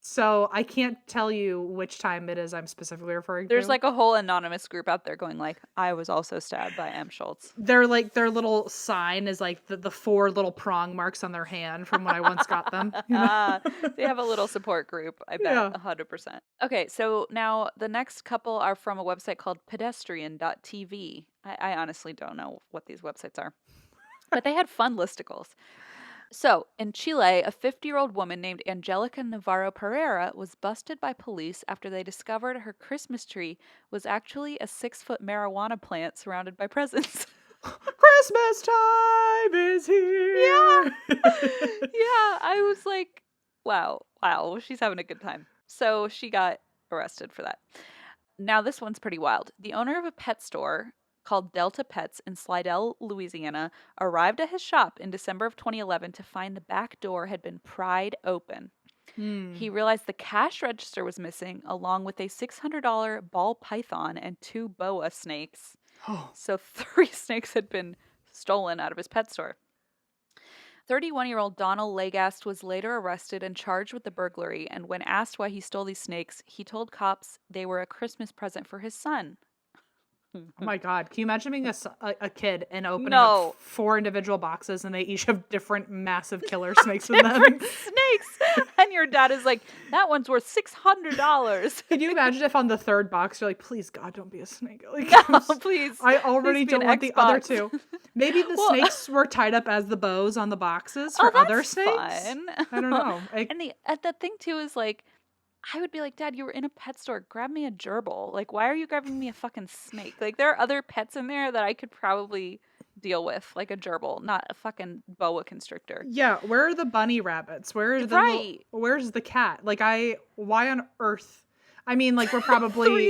So I can't tell you which time it is I'm specifically referring to. There's like a whole anonymous group out there going like, I was also stabbed by M. Schultz. They're like, their little sign is like the 4 little prong marks on their hand from when I once got them. You know? They have a little support group, I bet, 100%. Okay, so now the next couple are from a website called pedestrian.tv. I honestly don't know what these websites are, but they had fun listicles. So, in Chile, a 50-year-old woman named Angelica Navarro Pereira was busted by police after they discovered her Christmas tree was actually a 6-foot marijuana plant surrounded by presents. Christmas time is here! Yeah! Yeah, I was like, wow, she's having a good time. So, she got arrested for that. Now, this one's pretty wild. The owner of a pet store called Delta Pets in Slidell, Louisiana, arrived at his shop in December of 2011 to find the back door had been pried open. He realized the cash register was missing, along with a $600 ball python and 2 boa snakes. So 3 snakes had been stolen out of his pet store. 31-year-old Donald Legast was later arrested and charged with the burglary, and when asked why he stole these snakes, he told cops they were a Christmas present for his son. Oh my God. Can you imagine being a kid and opening up 4 individual boxes and they each have different massive killer snakes in them? Snakes! And your dad is like, that one's worth $600. Can you imagine if on the 3rd box you're like, please God, don't be a snake. Like, no, please. I already don't want the other 2. Maybe the snakes were tied up as the bows on the boxes for other snakes. Fun. I don't know. And the thing too is like, I would be like, Dad, you were in a pet store. Grab me a gerbil. Like, why are you grabbing me a fucking snake? Like, there are other pets in there that I could probably deal with, like a gerbil, not a fucking boa constrictor. Yeah, where are the bunny rabbits? Where are Right. where's the cat? Like, why on earth? I mean, like, we're probably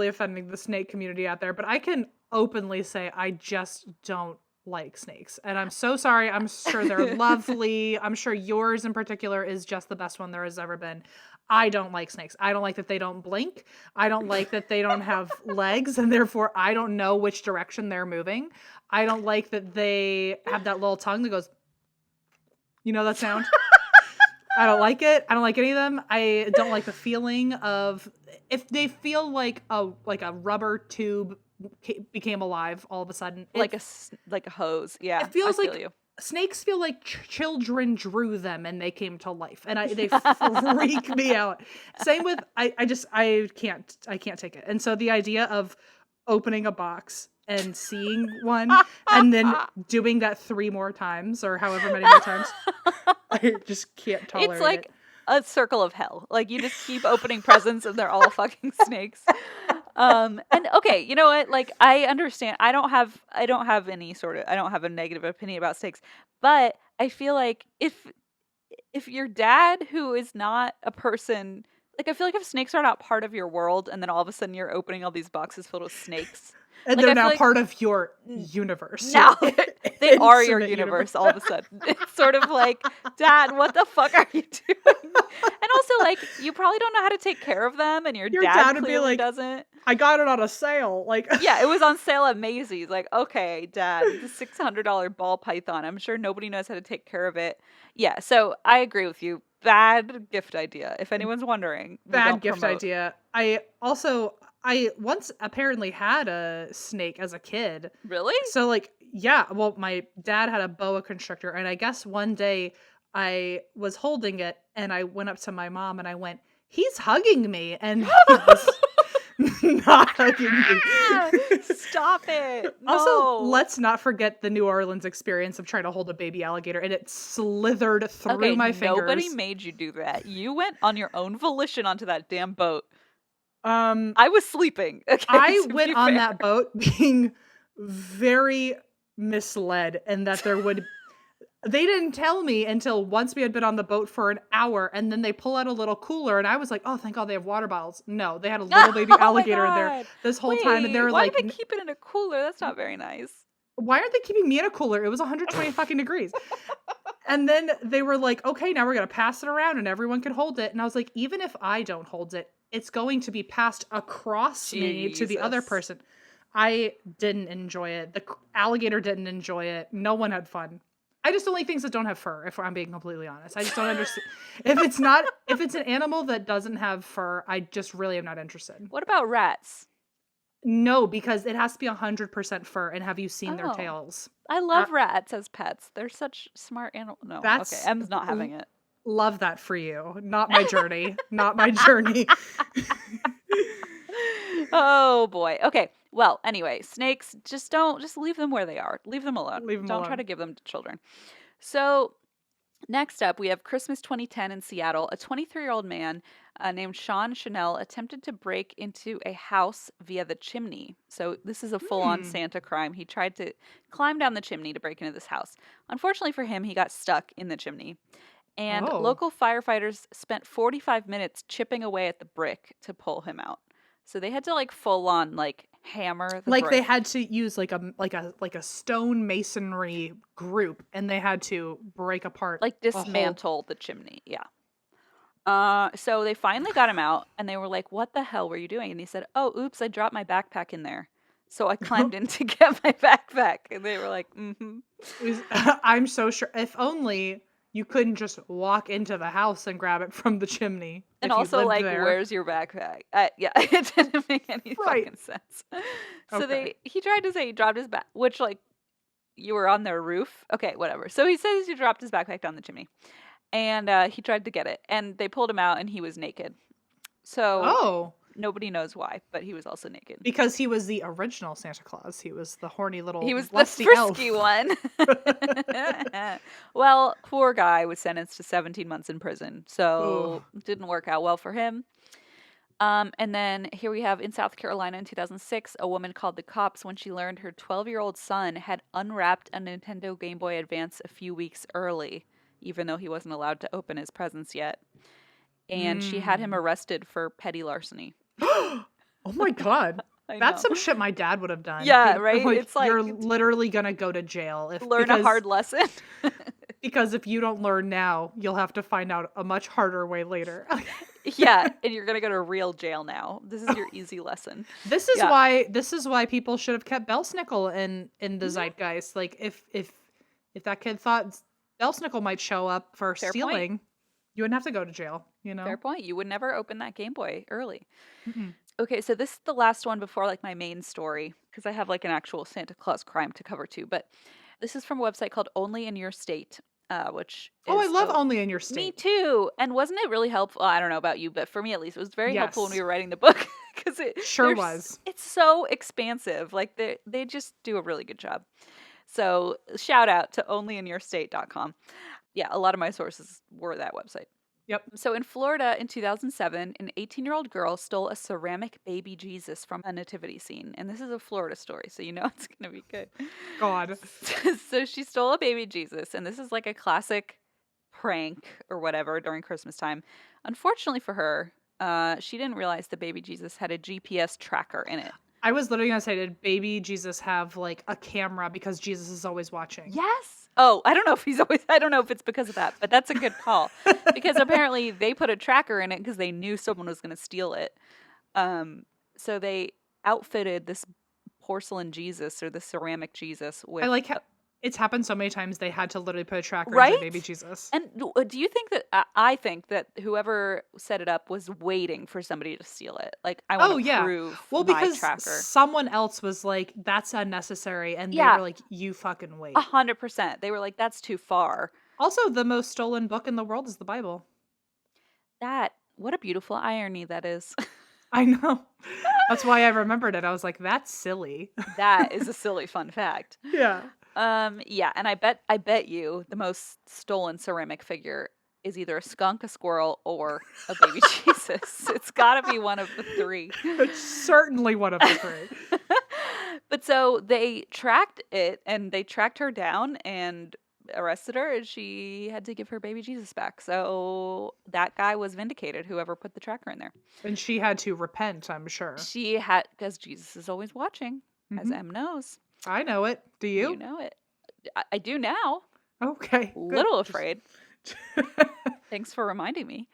offending the snake community out there, but I can openly say I just don't like snakes. And I'm so sorry. I'm sure they're lovely. I'm sure yours in particular is just the best one there has ever been. I don't like snakes. I don't like that they don't blink. I don't like that they don't have legs, and therefore I don't know which direction they're moving. I don't like that they have that little tongue that goes, you know that sound? I don't like it. I don't like any of them. I don't like the feeling of, if they feel like a rubber tube became alive all of a sudden. Like a hose. Yeah. It feels like you. Snakes feel like children drew them and they came to life, and they freak me out. Same with I can't take it. And so the idea of opening a box and seeing one and then doing that 3 more times or however many more times, I just can't tolerate it. It's like a circle of hell. Like, you just keep opening presents and they're all fucking snakes. And okay, you know what? Like, I understand. I don't have a negative opinion about snakes, but I feel like if your dad, who is not a person, like, I feel like if snakes are not part of your world and then all of a sudden you're opening all these boxes filled with snakes. And like, they're now part of your universe. No, they are your universe all of a sudden. It's sort of like, Dad, what the fuck are you doing? And also, like, you probably don't know how to take care of them, and your dad would be like, doesn't. I got it on a sale. Like, yeah, it was on sale at Macy's. Like, okay, Dad, the $600 ball python. I'm sure nobody knows how to take care of it. Yeah, so I agree with you. Bad gift idea. If anyone's wondering, bad gift idea. I once apparently had a snake as a kid. Really? So, like, yeah, well, my dad had a boa constrictor, and I guess one day I was holding it and I went up to my mom and I went, "He's hugging me," and he was not hugging me. Stop it. No. Also, let's not forget the New Orleans experience of trying to hold a baby alligator and it slithered through my fingers. Nobody made you do that. You went on your own volition onto that damn boat. I was sleeping. Okay, I went on that boat being very misled, and that they didn't tell me until once we had been on the boat for an hour, and then they pull out a little cooler, and I was like, oh, thank God they have water bottles. No, they had a little baby alligator in there this whole time, and they were like, why did they keep it in a cooler? That's not very nice. Why aren't they keeping me in a cooler? It was 120 fucking degrees. And then they were like, okay, now we're going to pass it around and everyone can hold it. And I was like, even if I don't hold it, it's going to be passed across me to the other person. I didn't enjoy it. The alligator didn't enjoy it. No one had fun. I just don't like things that don't have fur, if I'm being completely honest. I just don't understand. If it's an animal that doesn't have fur, I just really am not interested. What about rats? No, because it has to be 100% fur. And have you seen their tails? I love rats as pets. They're such smart animals. No, okay, Em's not having it. Love that for you. Not my journey. Not my journey. Oh boy. Okay. Well, anyway, snakes, just leave them where they are. Leave them alone. Don't try to give them to children. So next up, we have Christmas 2010 in Seattle. A 23-year-old man named Sean Chanel attempted to break into a house via the chimney. So this is a full-on Santa crime. He tried to climb down the chimney to break into this house. Unfortunately for him, he got stuck in the chimney. And local firefighters spent 45 minutes chipping away at the brick to pull him out. So they had to like full on like hammer the brick. They had to use like a stone masonry group, and they had to break apart, like dismantle the chimney. Yeah. So they finally got him out, and they were like, "What the hell were you doing?" And he said, "Oh, oops, I dropped my backpack in there." So I climbed in to get my backpack, and they were like, "Mm-hmm." I'm so sure. If only you couldn't just walk into the house and grab it from the chimney. And also, like, where's your backpack? Yeah, it didn't make any fucking sense. So he tried to say he dropped his back, which, like, you were on their roof. Okay, whatever. So he says he dropped his backpack down the chimney. And he tried to get it. And they pulled him out, and he was naked. So, Nobody knows why, but he was also naked. Because he was the original Santa Claus. He was the horny little He was the lusty frisky elf. one. Well, poor guy was sentenced to 17 months in prison, so it didn't work out well for him. And then here we have in South Carolina in 2006, a woman called the cops when she learned her 12-year-old son had unwrapped a Nintendo Game Boy Advance a few weeks early, even though he wasn't allowed to open his presents yet. And she had him arrested for petty larceny. Oh my God. That's some shit my dad would have done. Yeah, right? It's like you're literally going to go to jail. Learn a hard lesson. Because if you don't learn now, you'll have to find out a much harder way later. Yeah, and you're going to go to real jail now. This is your easy lesson. This is why people should have kept Belsnickel in the zeitgeist. Like if that kid thought Belsnickel might show up for stealing, you wouldn't have to go to jail, you know? Fair point. You would never open that Game Boy early. Okay, so this is the last one before like my main story, because I have like an actual Santa Claus crime to cover too. But this is from a website called Only in Your State, which I love Only in Your State. Me too. And wasn't it really helpful? I don't know about you, but for me at least, it was very helpful when we were writing the book because it sure was. It's so expansive. Like they just do a really good job. So shout out to onlyinyourstate.com. Yeah, a lot of my sources were that website. Yep. So in Florida in 2007, an 18-year-old girl stole a ceramic baby Jesus from a nativity scene. And this is a Florida story, so you know it's going to be good. God. So she stole a baby Jesus, and this is like a classic prank or whatever during Christmas time. Unfortunately for her, she didn't realize the baby Jesus had a GPS tracker in it. I was literally going to say, did baby Jesus have like a camera because Jesus is always watching? Yes. Oh, I don't know if it's because of that, but that's a good call. Because apparently they put a tracker in it because they knew someone was going to steal it. So they outfitted this porcelain Jesus or the ceramic Jesus with... I like how it's happened so many times they had to literally put a tracker in baby Jesus. And do you think that... I think that whoever set it up was waiting for somebody to steal it. Like, I want to prove my tracker. Someone else was like, that's unnecessary. And they were like, you fucking wait. 100%. They were like, that's too far. Also, the most stolen book in the world is the Bible. What a beautiful irony that is. I know. That's why I remembered it. I was like, that's silly. That is a silly fun fact. Yeah. Yeah, and I bet you the most stolen ceramic figure is either a skunk, a squirrel, or a baby Jesus. It's got to be one of the three. It's certainly one of the three. But so they tracked it, and they tracked her down and arrested her, and she had to give her baby Jesus back. So that guy was vindicated, whoever put the tracker in there. And she had to repent, I'm sure. She had, because Jesus is always watching, as Em knows. I know it. Do you? You know it. I do now. Okay. Little afraid. Thanks for reminding me.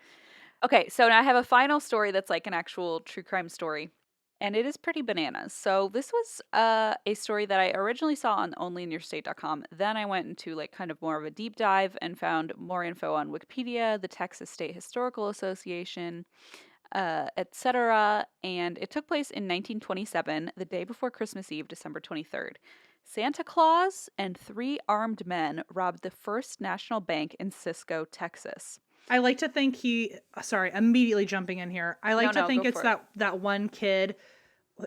Okay, so now I have a final story that's like an actual true crime story. And it is pretty bananas. So this was a story that I originally saw on onlyinyourstate.com. Then I went into like kind of more of a deep dive and found more info on Wikipedia, the Texas State Historical Association, etc. And it took place in 1927, the day before Christmas Eve, December 23rd. Santa Claus and 3 armed men robbed the First National Bank in Cisco, Texas. I like to think immediately jumping in here. I like to think it's that one kid,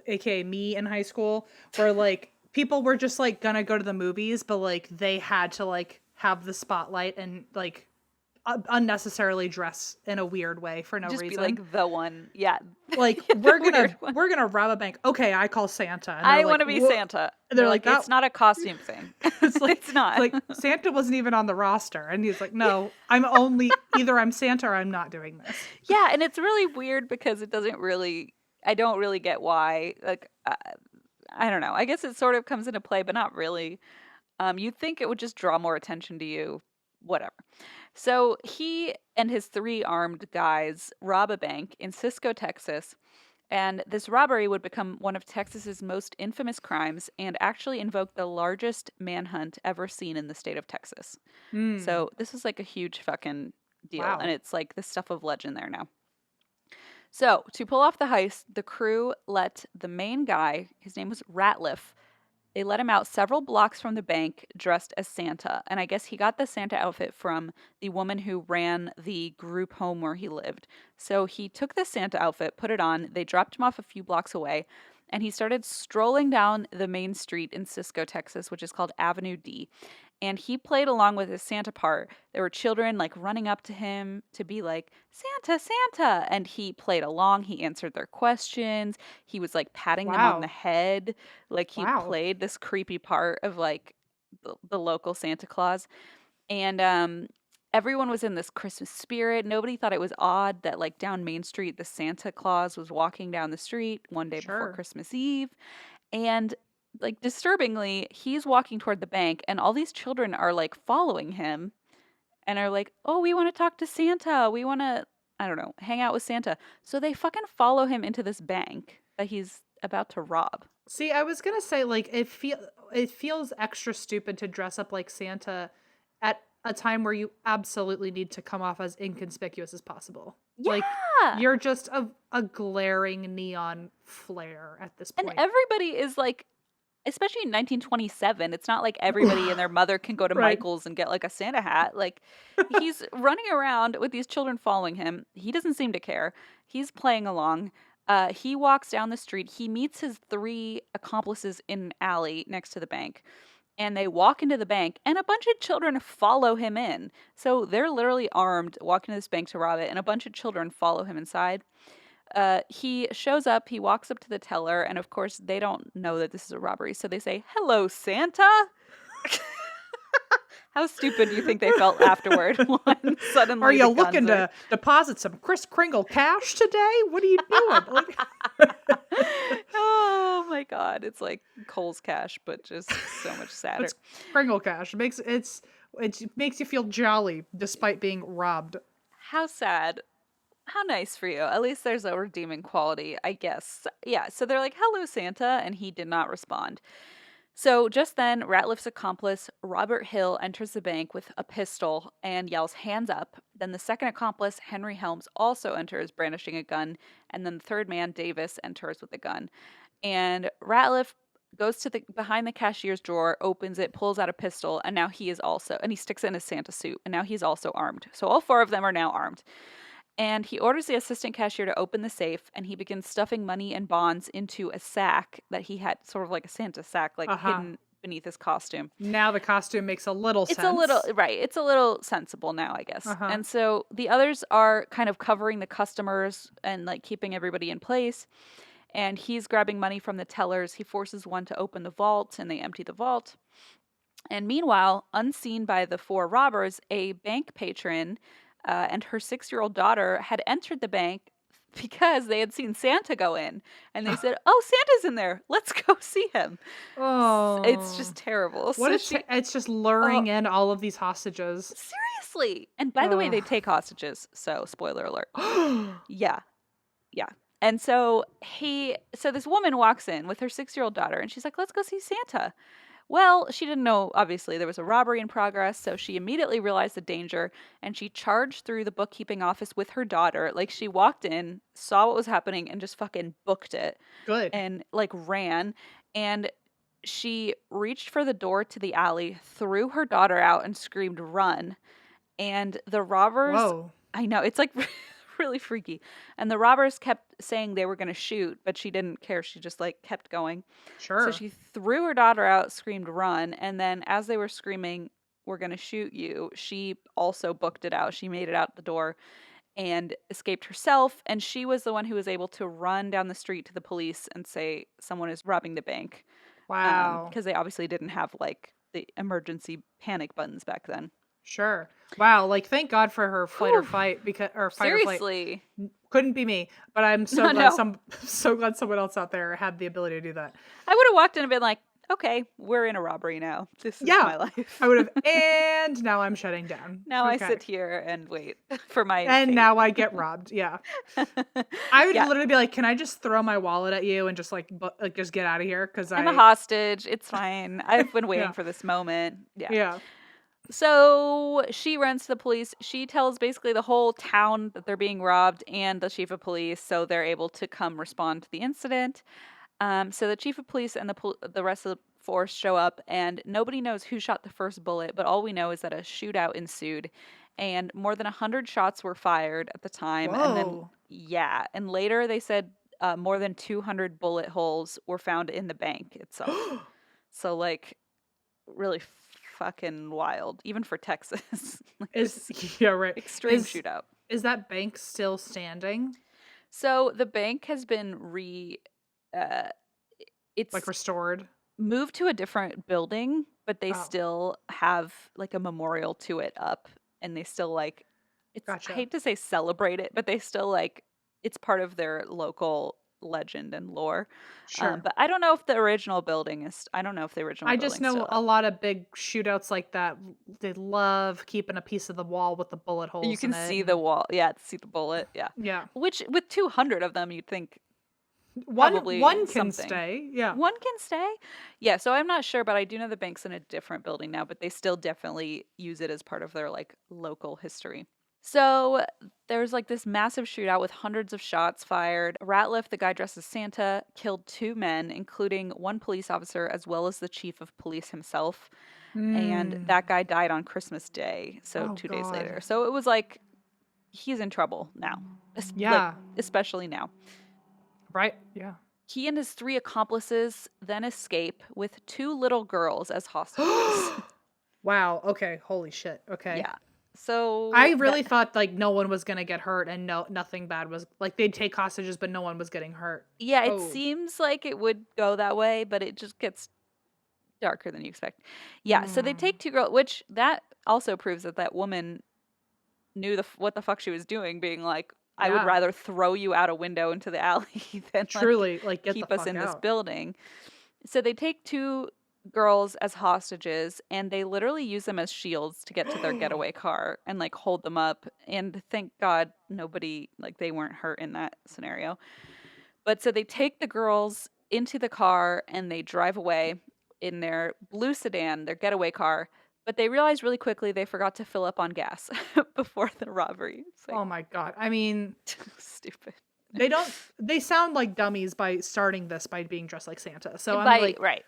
aka me in high school, where like people were just like gonna go to the movies, but like they had to like have the spotlight and like unnecessarily dress in a weird way for no reason. Just be like the one, yeah. Like we're gonna rob a bank. Okay, I call Santa. And I want to be Santa. And they're like, it's not a costume thing. It's like it's not. Like Santa wasn't even on the roster, and he's like, no, I'm only either I'm Santa or I'm not doing this. Yeah, and it's really weird because it doesn't really. I don't really get why. Like, I don't know. I guess it sort of comes into play, but not really. You'd think it would just draw more attention to you. Whatever. So he and his 3 armed guys rob a bank in Cisco, Texas, and this robbery would become one of Texas's most infamous crimes and actually invoke the largest manhunt ever seen in the state of Texas. So this is like a huge fucking deal, and it's like the stuff of legend there now. So to pull off the heist, the crew let the main guy, his name was Ratliff, They let him out several blocks from the bank dressed as Santa. And I guess he got the Santa outfit from the woman who ran the group home where he lived. So he took the Santa outfit, put it on. They dropped him off a few blocks away. And he started strolling down the main street in Cisco, Texas, which is called Avenue D. And he played along with his Santa part. There were children like running up to him to be like, Santa, Santa. And he played along. He answered their questions. He was like patting them on the Wow. head. Like he Wow. played this creepy part of like the local Santa Claus. And everyone was in this Christmas spirit. Nobody thought it was odd that like down Main Street, the Santa Claus was walking down the street one day before Sure. Christmas Eve. And like disturbingly, he's walking toward the bank and all these children are like following him and are like, "Oh, we want to talk to Santa. We want to, I don't know, hang out with Santa." So they fucking follow him into this bank that he's about to rob. See, I was gonna say, like, it feels extra stupid to dress up like Santa at a time where you absolutely need to come off as inconspicuous as possible. Like, Yeah. you're just a glaring neon flare at this And point. everybody is like, especially in 1927, it's not like everybody and their mother can go to Right. Michael's and get like a Santa hat. Like he's running around with these children following him. He doesn't seem to care. He's playing along. He walks down the street. He meets his three accomplices in an alley next to the bank. And they walk into the bank, and a bunch of children follow him in. So they're literally armed, walking to this bank to rob it, and a bunch of children follow him inside. He shows up, he walks up to the teller, and of course, they don't know that this is a robbery. So they say, "Hello, Santa." How stupid do you think they felt afterward when suddenly Are you the guns looking to deposit some Kris Kringle cash today? What are you doing? Like, Oh my god, it's like Cole's Cash, but just so much sadder. it's Kringle cash. It makes you feel jolly despite being robbed. How sad. How nice for you. At least there's a redeeming quality, I guess. Yeah, so they're like, "Hello, Santa," and he did not respond. So just then, Ratliff's accomplice, Robert Hill, enters the bank with a pistol and yells, "Hands up." Then the second accomplice, Henry Helms, also enters brandishing a gun. And then the third man, Davis, enters with a gun. And Ratliff goes to the behind the cashier's drawer, opens it, pulls out a pistol, and now he is also, and he sticks it in his Santa suit, and now he's also armed. So all four of them are now armed. And he orders the assistant cashier to open the safe, and he begins stuffing money and bonds into a sack that he had, sort of like a Santa sack, like hidden beneath his costume. Now the costume makes a little sense. It's a little, right, it's a little sensible now, I guess. And so the others are kind of covering the customers and like keeping everybody in place. And he's grabbing money from the tellers. He forces one to open the vault, and they empty the vault. And meanwhile, unseen by the four robbers, a bank patron and her 6-year-old daughter had entered the bank because they had seen Santa go in. And they said, "Oh, Santa's in there. Let's go see him." Oh, It's just terrible. It's just luring in all of these hostages. Seriously. And by the way, they take hostages. So spoiler alert. Yeah. And so this woman walks in with her 6-year-old daughter, and she's like, "Let's go see Santa." Well, she didn't know, obviously, there was a robbery in progress, so she immediately realized the danger, and she charged through the bookkeeping office with her daughter. Like, she walked in, saw what was happening, and just fucking booked it. Good. And, like, ran. And she reached for the door to the alley, threw her daughter out, and screamed, "Run." And the robbers... Whoa. I know, it's, like... really freaky. And the robbers kept saying they were going to shoot, but she didn't care. She just like kept going. Sure. So she threw her daughter out, screamed, "Run." And then as they were screaming, "We're going to shoot you," she also booked it out. She made it out the door and escaped herself. And she was the one who was able to run down the street to the police and say someone is robbing the bank. Wow. Because they obviously didn't have like the emergency panic buttons back then. Sure. Wow. Like, thank God for her fight or flight Seriously. Couldn't be me, but I'm so glad so glad someone else out there had the ability to do that. I would have walked in and been like, "Okay, we're in a robbery now. This is my life." I would have, and now I'm shutting down. Now I sit here and wait for my And fate. now I get robbed. Yeah. I would literally be like, "Can I just throw my wallet at you and just just get out of here?" Because I'm a hostage. It's fine. I've been waiting for this moment. Yeah. So she runs to the police. She tells basically the whole town that they're being robbed and the chief of police, so they're able to come respond to the incident. So the chief of police and the rest of the force show up, and nobody knows who shot the first bullet, but all we know is that a shootout ensued, and more than 100 shots were fired at the time. Whoa. And then, and later they said more than 200 bullet holes were found in the bank itself. So, like, really fucking wild, even for Texas. Like, right. Extreme shootout. Is that bank still standing? So the bank has been it's like restored, moved to a different building, but they still have like a memorial to it up, and they still like it's. Gotcha. I hate to say celebrate it, but they still like it's part of their local legend and lore. Sure. But I don't know if the original building is. I don't know if the original. I just know a lot of big shootouts like that. They love keeping a piece of the wall with the bullet holes. You can see the wall. Yeah, see the bullet. Yeah. Yeah. Which with 200 of them, you'd think one can stay. Yeah. One can stay. Yeah. So I'm not sure, but I do know the bank's in a different building now. But they still definitely use it as part of their like local history. So there's like this massive shootout with hundreds of shots fired. Ratliff, the guy dressed as Santa, killed 2 men, including 1 police officer as well as the chief of police himself. And that guy died on Christmas Day, so 2 days later. So it was like, he's in trouble now. Yeah. Like, especially now. Right, yeah. He and his 3 accomplices then escape with 2 little girls as hostages. Wow, okay, holy shit, okay. Yeah. So I really thought like no one was gonna get hurt and nothing bad was like they'd take hostages but no one was getting hurt. Yeah, it seems like it would go that way, but it just gets darker than you expect. Yeah, so they take 2 girls, which that also proves that woman knew what the fuck she was doing, being like, I would rather throw you out a window into the alley than truly like get keep us in this building. So they take 2 girls as hostages, and they literally use them as shields to get to their getaway car and like hold them up, and thank God nobody, like, they weren't hurt in that scenario. But so they take the girls into the car and they drive away in their blue sedan, their getaway car, but they realize really quickly they forgot to fill up on gas before the robbery. Like, oh my God, I mean stupid. They sound like dummies by starting this by being dressed like Santa, so I'm like, right.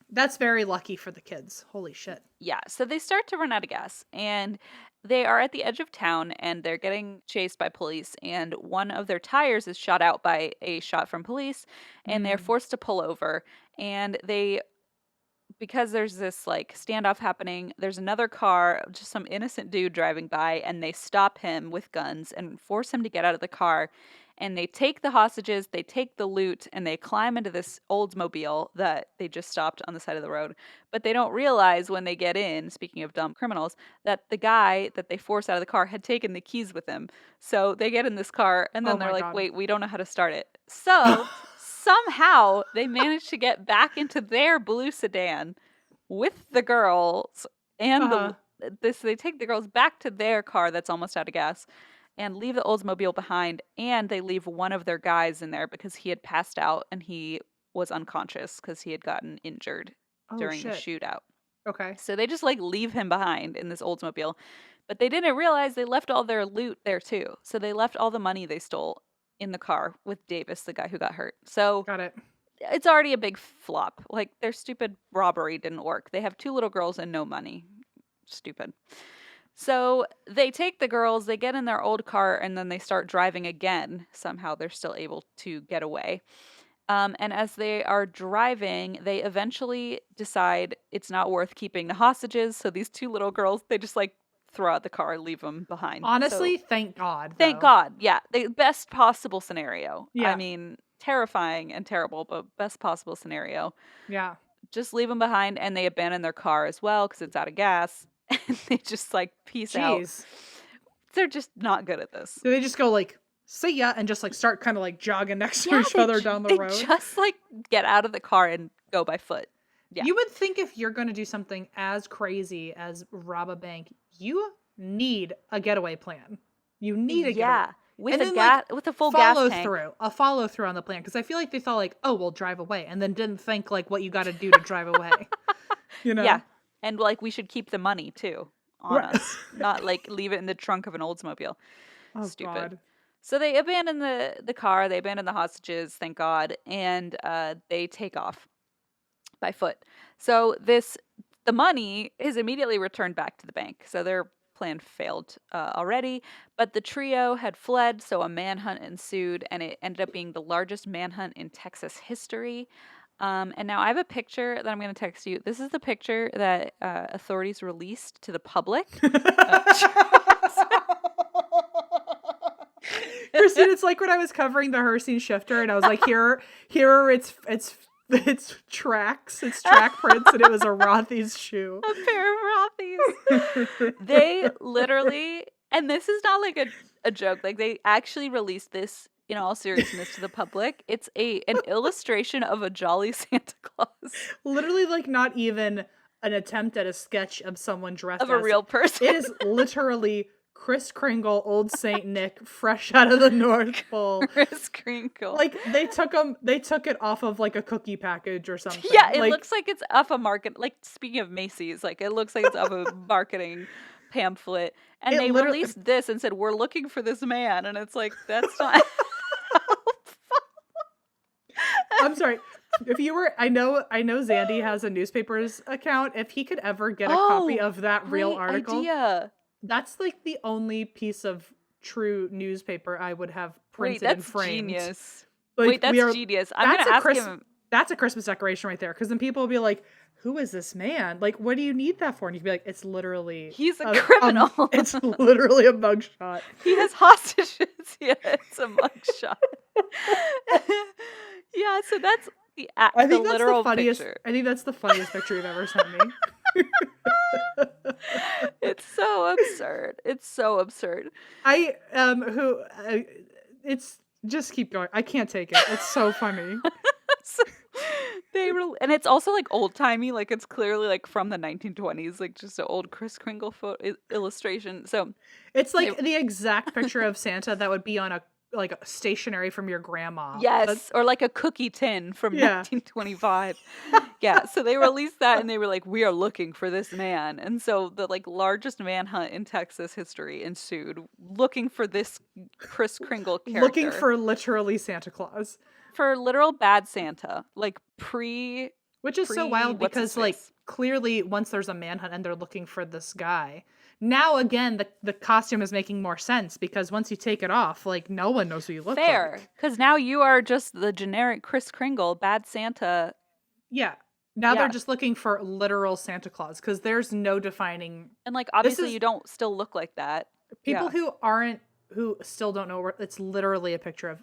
That's very lucky for the kids. Holy shit. Yeah, so they start to run out of gas, and they are at the edge of town, and they're getting chased by police, and one of their tires is shot out by a shot from police, and they're forced to pull over, and because there's this like standoff happening, there's another car, just some innocent dude driving by, and they stop him with guns and force him to get out of the car. And they take the hostages, they take the loot, and they climb into this Oldsmobile that they just stopped on the side of the road. But they don't realize when they get in, speaking of dumb criminals, that the guy that they forced out of the car had taken the keys with him. So they get in this car, and then they're like, wait, we don't know how to start it. So somehow they manage to get back into their blue sedan with the girls, and they take the girls back to their car that's almost out of gas, and leave the Oldsmobile behind, and they leave one of their guys in there because he had passed out and he was unconscious because he had gotten injured during the shootout. Okay. So they just like leave him behind in this Oldsmobile, but they didn't realize they left all their loot there too. So they left all the money they stole in the car with Davis, the guy who got hurt. So got it. It's already a big flop. Like, their stupid robbery didn't work. They have 2 little girls and no money. Stupid. So they take the girls, they get in their old car, and then they start driving again. Somehow they're still able to get away. And as they are driving, they eventually decide it's not worth keeping the hostages. So these 2 little girls, they just like throw out the car, leave them behind. Honestly, thank God. Thank God. Yeah. The best possible scenario. Yeah. I mean, terrifying and terrible, but best possible scenario. Yeah. Just leave them behind, and they abandon their car as well because it's out of gas. And they just like peace out. They're just not good at this. So they just go like, see ya, and just like start kind of like jogging next to each other down the road. Just like get out of the car and go by foot. Yeah. You would think if you're going to do something as crazy as rob a bank, you need a getaway plan. You need a getaway. With a full gas tank. A follow through on the plan, because I feel like they thought like, oh, we'll drive away, and then didn't think like what you got to do to drive away. You know? Yeah. And, like, we should keep the money, too, on us. Not, like, leave it in the trunk of an Oldsmobile. Oh, Stupid. God. So they abandon the car. They abandon the hostages, thank God. And they take off. by foot. So the money is immediately returned back to the bank. So their plan failed already, but the trio had fled, so a manhunt ensued, and it ended up being the largest manhunt in Texas history. And now I have a picture that I'm going to text you. This is the picture that authorities released to the public. Christine, it's like when I was covering the Hershey shifter, and I was like, here are its tracks, its track prints, and it was a Rothy's shoe. A pair of Rothy's. They literally, and this is not like a joke, like they actually released this in all seriousness to the public. It's an illustration of a jolly Santa Claus. Literally, like, not even an attempt at a sketch of someone dressed of a real person. It is literally Kris Kringle, Old Saint Nick, fresh out of the North Pole. Kris Kringle. Like, they took it off of like a cookie package or something. Yeah, it looks like it's off a market. Like, speaking of Macy's, like it looks like it's off a marketing pamphlet. And they released this and said, "We're looking for this man," and it's like, that's not. I'm sorry. If you were, I know Zandy has a newspaper's account. If he could ever get a copy of that real article, idea. That's like the only piece of true newspaper I would have printed and framed. Genius. Like, that's genius. I'm gonna ask him. That's a Christmas decoration right there. Because then people will be like, "Who is this man? Like, what do you need that for?" And you can be like, "It's literally he's a criminal. It's literally a mugshot. He has hostages. Yeah, it's a mugshot." Yeah, so that's the literal funniest picture. I think that's the funniest picture you've ever sent me. It's so absurd. It's so absurd. It's just keep going. I can't take it. It's so funny. So, and it's also like old timey. Like, it's clearly like from the 1920s, like just an old Kris Kringle illustration. So it's like the exact picture of Santa that would be on a stationery from your grandma. Yes, or like a cookie tin from 1925. Yeah, so they released that and they were like, "We are looking for this man." And so the like largest manhunt in Texas history ensued, looking for this Kris Kringle character. Looking for literally Santa Claus. For literal bad Santa, like which is so wild because like clearly once there's a manhunt and they're looking for this guy. Now, again, the costume is making more sense because once you take it off, like, no one knows who you look like. Fair. Because now you are just the generic Kris Kringle, bad Santa. Yeah. Now they're just looking for literal Santa Claus because there's no defining. And, like, obviously you don't still look like that. People who still don't know, it's literally a picture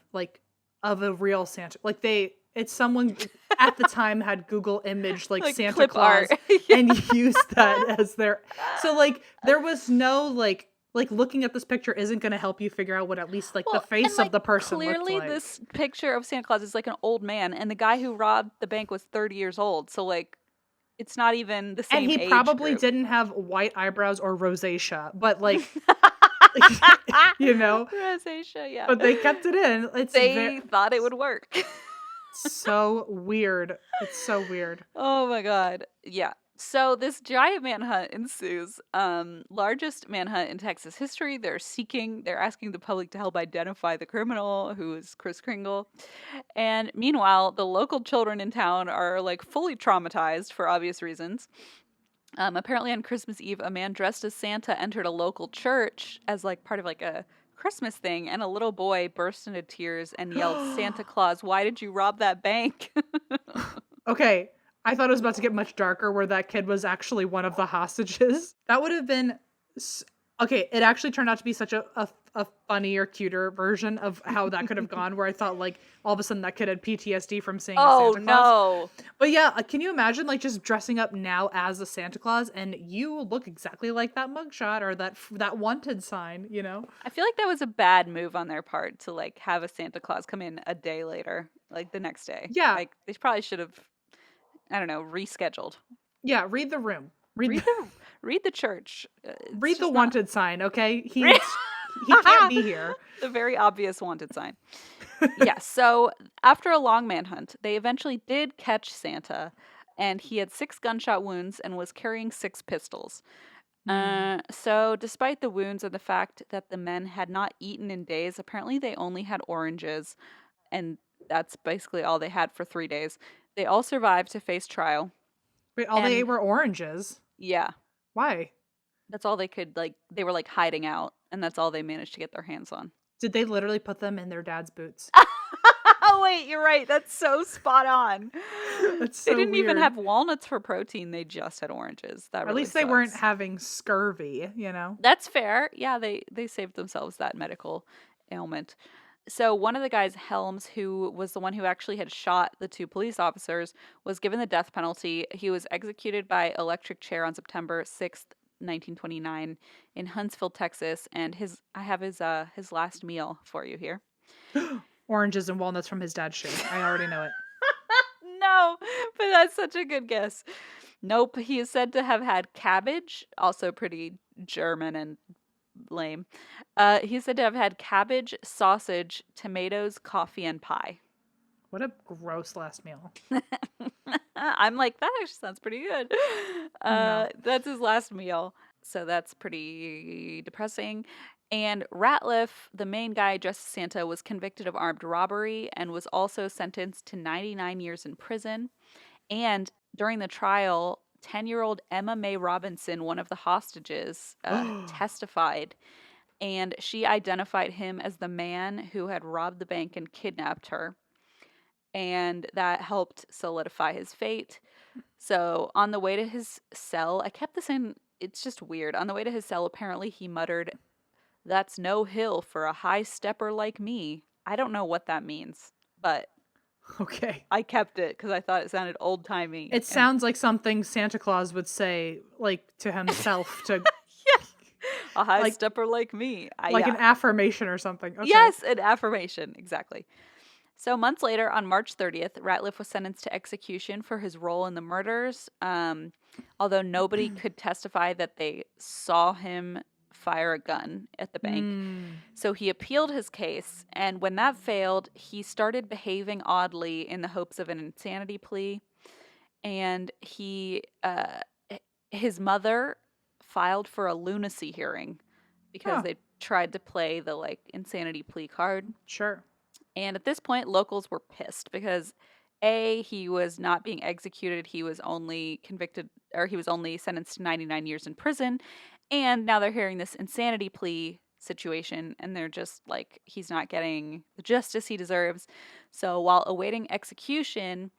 of a real Santa. Like, it's someone at the time had Google image like Santa Claus and used that as their. So like there was no like looking at this picture isn't going to help you figure out what at least the face of the person looked like. Clearly this picture of Santa Claus is like an old man, and the guy who robbed the bank was 30 years old. So like it's not even the same. And he probably didn't have white eyebrows or rosacea, but like. Rosacea, yeah. But they kept it in. They thought it would work. So weird. It's so weird. Oh my god. Yeah. So this giant manhunt ensues. Largest manhunt in Texas history. They're asking the public to help identify the criminal, who is Kris Kringle. And meanwhile, the local children in town are like fully traumatized for obvious reasons. Apparently on Christmas Eve, a man dressed as Santa entered a local church as like part of like a Christmas thing, and a little boy burst into tears and yelled, "Santa Claus, why did you rob that bank?" Okay, I thought it was about to get much darker where that kid was actually one of the hostages. That would have been... Okay, it actually turned out to be such a funnier, cuter version of how that could have gone, where I thought, like, all of a sudden that kid had PTSD from seeing a Santa Claus. No. But yeah, can you imagine, like, just dressing up now as a Santa Claus, and you look exactly like that mugshot or that wanted sign, you know? I feel like that was a bad move on their part to, like, have a Santa Claus come in a day later, like, the next day. Yeah. Like, they probably should have, I don't know, rescheduled. Yeah, read the room. Read the church. Read the wanted sign, okay? He can't be here. The very obvious wanted sign. Yeah, so after a long manhunt, they eventually did catch Santa, and he had 6 gunshot wounds and was carrying 6 pistols. So despite the wounds and the fact that the men had not eaten in days, apparently they only had oranges, and that's basically all they had for 3 days. They all survived to face trial. Wait, all they ate were oranges? Yeah. Why? That's all they could, like, they were, like, hiding out, and that's all they managed to get their hands on. Did they literally put them in their dad's boots? Oh, wait, you're right. That's so spot on. That's so They didn't even weird. have walnuts for protein. They just had oranges. That At really least they sucks. weren't having scurvy, you know? That's fair. Yeah, they saved themselves that medical ailment. So one of the guys, Helms, who was the one who actually had shot the 2 police officers, was given the death penalty. He was executed by electric chair on September 6th, 1929 in Huntsville, Texas, and I have his last meal for you here. Oranges and walnuts from his dad's shoe. I already know it. No, but that's such a good guess. Nope, he is said to have had cabbage, also pretty German and lame. He's said to have had cabbage, sausage, tomatoes, coffee, and pie. What a gross last meal. I'm like, that actually sounds pretty good. No. That's his last meal. So that's pretty depressing. And Ratliff, the main guy dressed as Santa, was convicted of armed robbery and was also sentenced to 99 years in prison. And during the trial, 10-year-old Emma Mae Robinson, one of the hostages, testified. And she identified him as the man who had robbed the bank and kidnapped her. And that helped solidify his fate. So on the way to his cell, I kept this in, it's just weird. On the way to his cell, apparently he muttered, "That's no hill for a high stepper like me." I don't know what that means, but okay. I kept it because I thought it sounded old-timey. It sounds like something Santa Claus would say, like, to himself to... Yeah. A high stepper like me. An affirmation or something. Okay. Yes, an affirmation. Exactly. So months later, on March 30th, Ratliff was sentenced to execution for his role in the murders, although nobody could testify that they saw him fire a gun at the bank. So he appealed his case, and when that failed, he started behaving oddly in the hopes of an insanity plea. And his mother filed for a lunacy hearing because they tried to play the, like, insanity plea card. Sure. And at this point, locals were pissed because A, he was not being executed. He was only sentenced to 99 years in prison. And now they're hearing this insanity plea situation, and they're just like, he's not getting the justice he deserves. So while awaiting execution,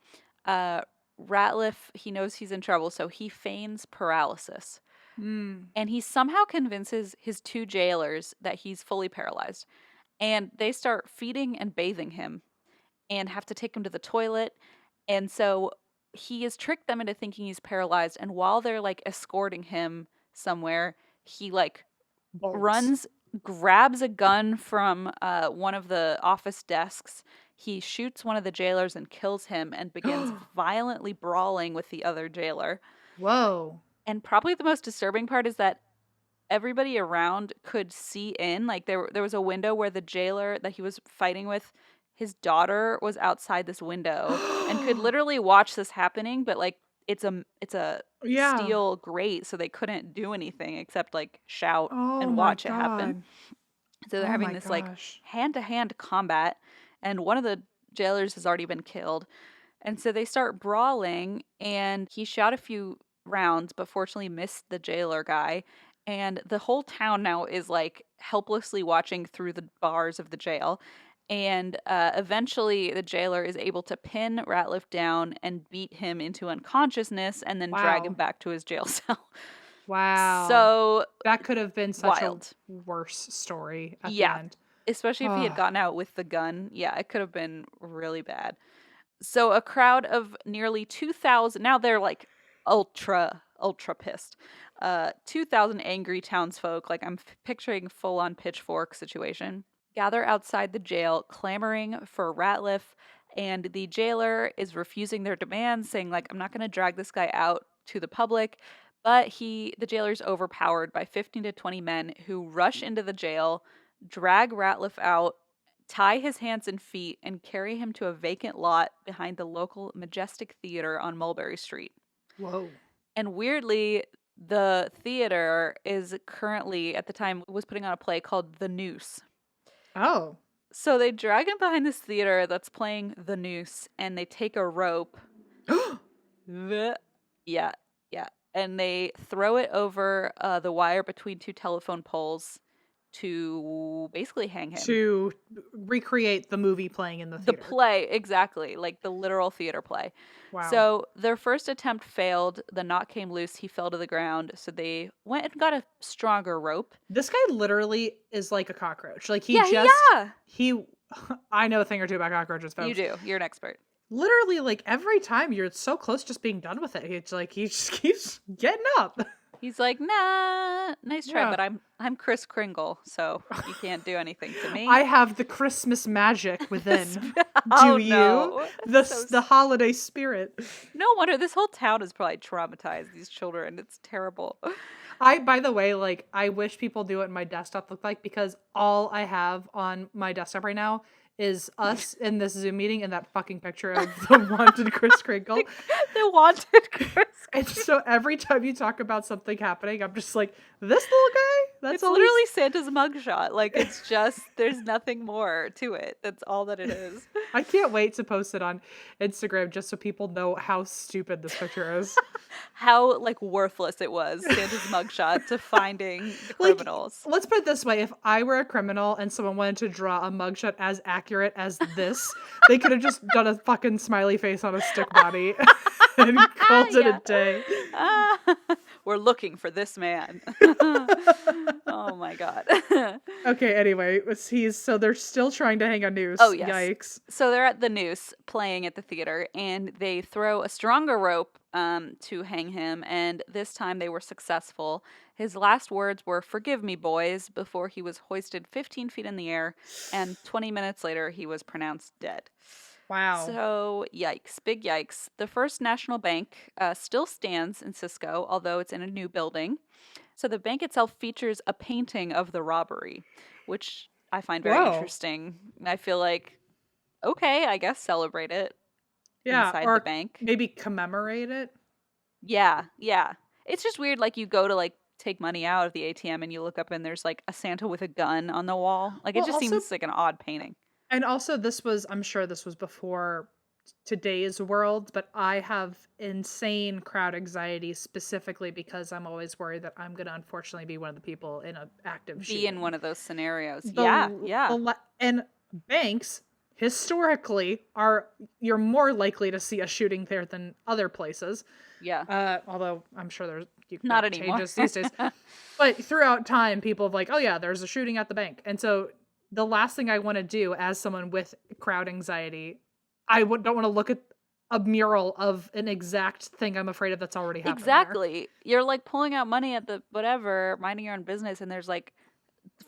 Ratliff, he knows he's in trouble, so he feigns paralysis. And he somehow convinces his 2 jailers that he's fully paralyzed. And they start feeding and bathing him and have to take him to the toilet. And so he has tricked them into thinking he's paralyzed. And while they're, like, escorting him somewhere, he, like, runs, grabs a gun from one of the office desks. He shoots one of the jailers and kills him and begins violently brawling with the other jailer. Whoa. And probably the most disturbing part is that everybody around could see in. Like, there was a window where the jailer that he was fighting with, his daughter was outside this window and could literally watch this happening, but, like, it's a steel grate, so they couldn't do anything except, like, shout and watch it happen. So they're having this like hand-to-hand combat, and one of the jailers has already been killed. And so they start brawling, and he shot a few rounds but fortunately missed the jailer guy. And the whole town now is, like, helplessly watching through the bars of the jail. And eventually the jailer is able to pin Ratliff down and beat him into unconsciousness and then drag him back to his jail cell. Wow. So that could have been such wild. a worse story at the end. Especially if he had gotten out with the gun. Yeah, it could have been really bad. So a crowd of nearly 2,000, now they're, like, ultra pissed. 2,000 angry townsfolk, like, I'm picturing full-on pitchfork situation, gather outside the jail clamoring for Ratliff, and the jailer is refusing their demands, saying, like, I'm not going to drag this guy out to the public. But the jailer's overpowered by 15 to 20 men who rush into the jail, drag Ratliff out, tie his hands and feet, and carry him to a vacant lot behind the local Majestic Theater on Mulberry Street. Whoa. And weirdly, the theater is currently, at the time, was putting on a play called The Noose. Oh. So they drag him behind this theater that's playing The Noose, and they take a rope Yeah, yeah. And they throw it over the wire between two telephone poles to basically hang him. To recreate the movie playing in the The theater. play, exactly, like the literal theater play. Wow. So their first attempt failed. The knot came loose. He fell to the ground. So they went and got a stronger rope. This guy literally is like a cockroach. Like he I know a thing or two about cockroaches, folks. You do. You're an expert. Literally, like every time you're so close just being done with it. It's like he just keeps getting up. He's like, nah, nice try, Yeah. but I'm Kris Kringle, so you can't do anything to me. I have the Christmas magic within. Oh, Do you? no. The holiday spirit. No wonder this whole town is probably traumatized, these children. It's terrible. By the way, like, I wish people knew what my desktop looked like, because all I have on my desktop right now is us in this Zoom meeting and that fucking picture of the wanted Kris Kringle. The wanted Kris. And so every time you talk about something happening, I'm just like, this little guy? That's It's all literally Santa's mugshot. Like, it's just, there's nothing more to it. That's all that it is. I can't wait to post it on Instagram just so people know how stupid this picture is. How, like, worthless it was, Santa's mugshot, to finding the criminals. Like, let's put it this way. If I were a criminal and someone wanted to draw a mugshot as accurate as this, they could have just done a fucking smiley face on a stick body and called it a day. We're looking for this man. Oh my god. Okay, anyway, so they're still trying to hang a noose. Oh, yes. Yikes. So they're at the noose playing at the theater, and they throw a stronger rope to hang him, and this time they were successful. His last words were, "Forgive me, boys," before he was hoisted 15 feet in the air, and 20 minutes later he was pronounced dead. Wow. So, yikes. Big yikes. The First National Bank still stands in Cisco, although it's in a new building. So the bank itself features a painting of the robbery, which I find very interesting. I feel like, okay, I guess celebrate it inside or the bank. Maybe commemorate it. Yeah, yeah. It's just weird, like, you go to, like, take money out of the ATM and you look up and there's, like, a Santa with a gun on the wall. Like, it just seems like an odd painting. And also, I'm sure this was before today's world, but I have insane crowd anxiety, specifically because I'm always worried that I'm going to unfortunately be one of the people in an active shooting. Be in one of those scenarios. Yeah. And banks, historically, you're more likely to see a shooting there than other places. Yeah. Although I'm sure there's not anymore changes these days. But throughout time, people have like, oh yeah, there's a shooting at the bank. And so the last thing I want to do as someone with crowd anxiety, I don't want to look at a mural of an exact thing I'm afraid of that's already happening. Exactly. There. You're like pulling out money at the whatever, minding your own business, and there's like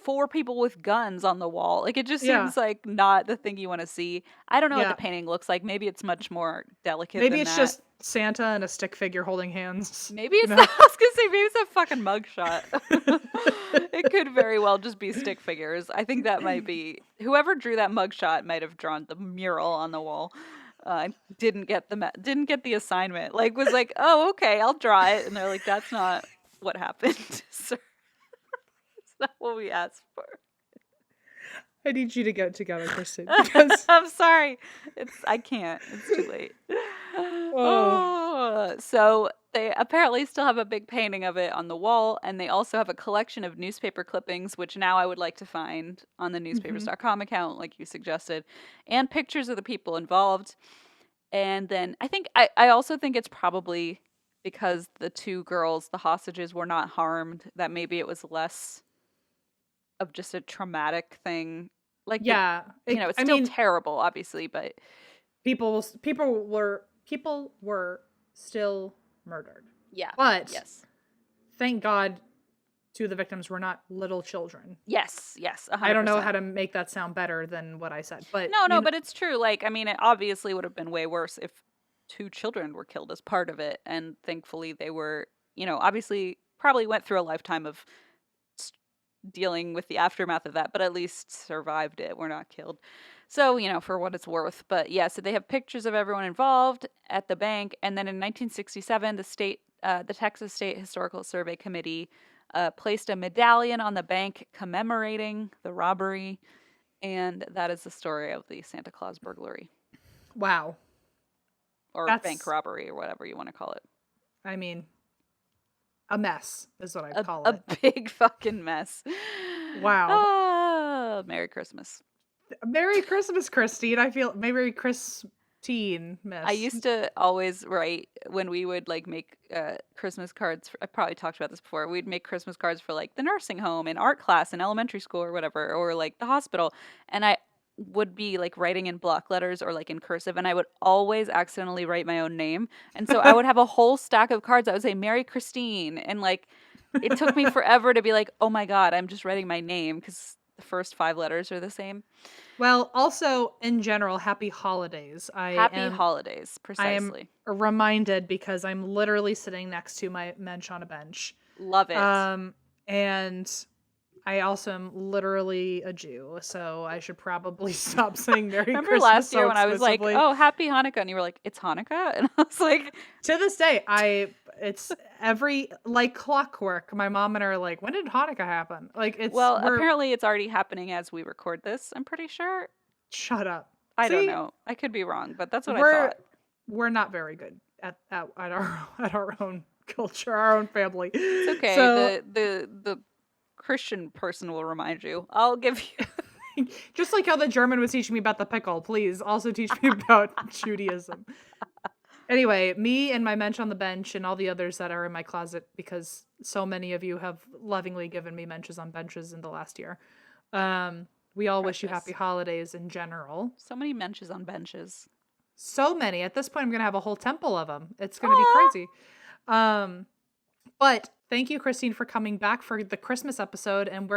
4 people with guns on the wall. Like, it just seems like not the thing you want to see. I don't know what the painting looks like. Maybe it's much more delicate. Maybe it's just Santa and a stick figure holding hands. Maybe it's I was gonna say maybe it's a fucking mugshot. It could very well just be stick figures. I think that might be whoever drew that mugshot might have drawn the mural on the wall. Didn't get the assignment. Like, was like, oh, okay, I'll draw it, and they're like, that's not what happened, sir. That's not what we asked for. I need you to get it together, Kristen. I'm sorry. I can't. It's too late. So they apparently still have a big painting of it on the wall, and they also have a collection of newspaper clippings, which now I would like to find on the newspapers.com account, like you suggested, and pictures of the people involved. And then I also think it's probably because the 2 girls, the hostages, were not harmed, that maybe it was less of just a traumatic thing. Like, it's still terrible, obviously, but people were still murdered. Yeah. But yes, thank God 2 of the victims were not little children. Yes, 100%. I don't know how to make that sound better than what I said, but no, but it's true. Like, I mean, it obviously would have been way worse if 2 children were killed as part of it, and thankfully they were, obviously probably went through a lifetime of dealing with the aftermath of that, but at least survived it. We're not killed. So, for what it's worth. But yeah, so they have pictures of everyone involved at the bank. And then in 1967, the Texas State Historical Survey Committee placed a medallion on the bank commemorating the robbery. And that is the story of the Santa Claus burglary. Wow. or bank robbery or whatever you want to call it. I mean, a mess is what I'd call it. A big fucking mess. Wow. Oh, Merry Christmas. Merry Christmas, Christine. I feel Merry Christine mess. I used to always write when we would like make Christmas cards. I probably talked about this before. We'd make Christmas cards for like the nursing home and art class in elementary school or whatever, or like the hospital. And I would be like writing in block letters or like in cursive, and I would always accidentally write my own name. And so I would have a whole stack of cards. I would say Mary Christine, and like it took me forever to be like, oh my God, I'm just writing my name because the first 5 letters are the same. Well, also in general, happy holidays. Happy holidays, precisely. I am reminded because I'm literally sitting next to my mensch on a bench. Love it. And I also am literally a Jew, so I should probably stop saying Merry Christmas. Remember last year when I was like, oh, happy Hanukkah, and you were like, it's Hanukkah? And I was like... To this day, it's every, like clockwork. My mom and I are like, when did Hanukkah happen? Like, it's... Well, apparently it's already happening as we record this, I'm pretty sure. Shut up. I don't know. I could be wrong, but that's what I thought. We're not very good at our own culture, our own family. It's okay. So, the Christian person will remind you. I'll give you... Just like how the German was teaching me about the pickle, please also teach me about Judaism. Anyway, me and my mensch on the bench and all the others that are in my closet, because so many of you have lovingly given me menches on benches in the last year. We all wish you happy holidays in general. So many menches on benches. So many. At this point, I'm going to have a whole temple of them. It's going to be crazy. But thank you, Christine, for coming back for the Christmas episode. And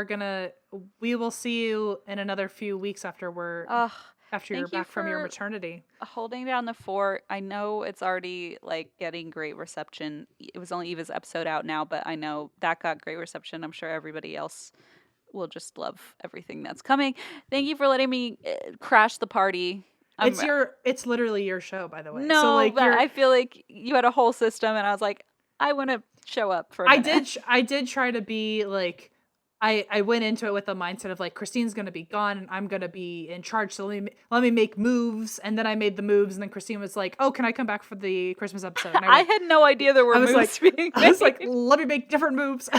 we will see you in another few weeks after you're back from your maternity. Holding down the fort. I know it's already like getting great reception. It was only Eva's episode out now, but I know that got great reception. I'm sure everybody else will just love everything that's coming. Thank you for letting me crash the party. It's literally your show, by the way. No, so, but I feel like you had a whole system, and I was like, I want to show up for a minute. I did try to be like, I went into it with the mindset of like, Christine's going to be gone and I'm going to be in charge. So let me make moves. And then I made the moves. And then Christine was like, oh, can I come back for the Christmas episode? And I had no idea there were moves being made. I was like, let me make different moves.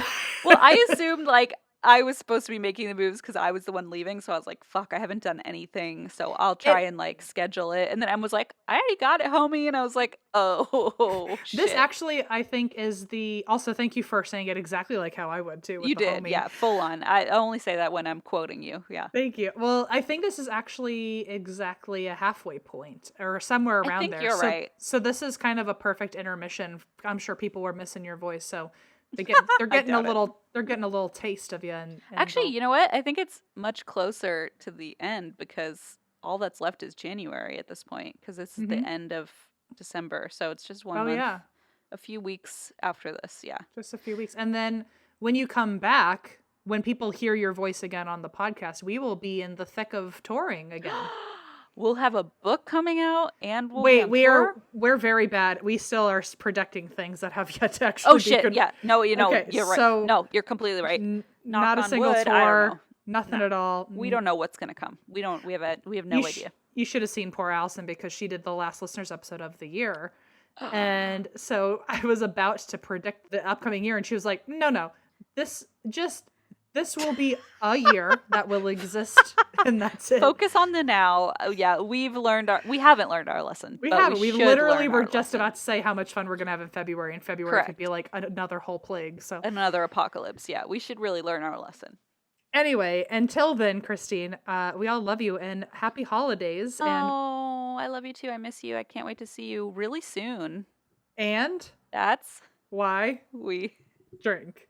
Well, I assumed like I was supposed to be making the moves because I was the one leaving. So I was like, fuck, I haven't done anything. So I'll try and like schedule it. And then Em was like, I already got it, homie. And I was like, oh, shit. This actually, I think, also thank you for saying it exactly like how I would too. With you the did, homie. Yeah, full on. I only say that when I'm quoting you. Yeah. Thank you. Well, I think this is actually exactly a halfway point or somewhere around there. You're right. So this is kind of a perfect intermission. I'm sure people were missing your voice. So they're getting a little taste of you. And actually, you know what? I think it's much closer to the end because all that's left is January at this point because it's the end of December. So it's just 1 month. Yeah. A few weeks after this. Yeah. Just a few weeks. And then when you come back, when people hear your voice again on the podcast, we will be in the thick of touring again. We'll have a book coming out, and we're very bad. We still are predicting things that have yet to actually. Oh shit! Yeah, no, you're right. So no, you're completely right. Not a single tour, nothing at all. We don't know what's gonna come. We have no idea. You should have seen poor Allison because she did the last listeners episode of the year, and so I was about to predict the upcoming year, and she was like, "No, This will be a year that will exist, and that's it. Focus on the now. Yeah, we haven't learned our lesson. We haven't. We literally were just about to say how much fun we're going to have in February, and February Correct. Could be like another whole plague. So another apocalypse. Yeah, we should really learn our lesson. Anyway, until then, Christine, we all love you, and happy holidays. Oh, I love you too. I miss you. I can't wait to see you really soon. And that's why we drink.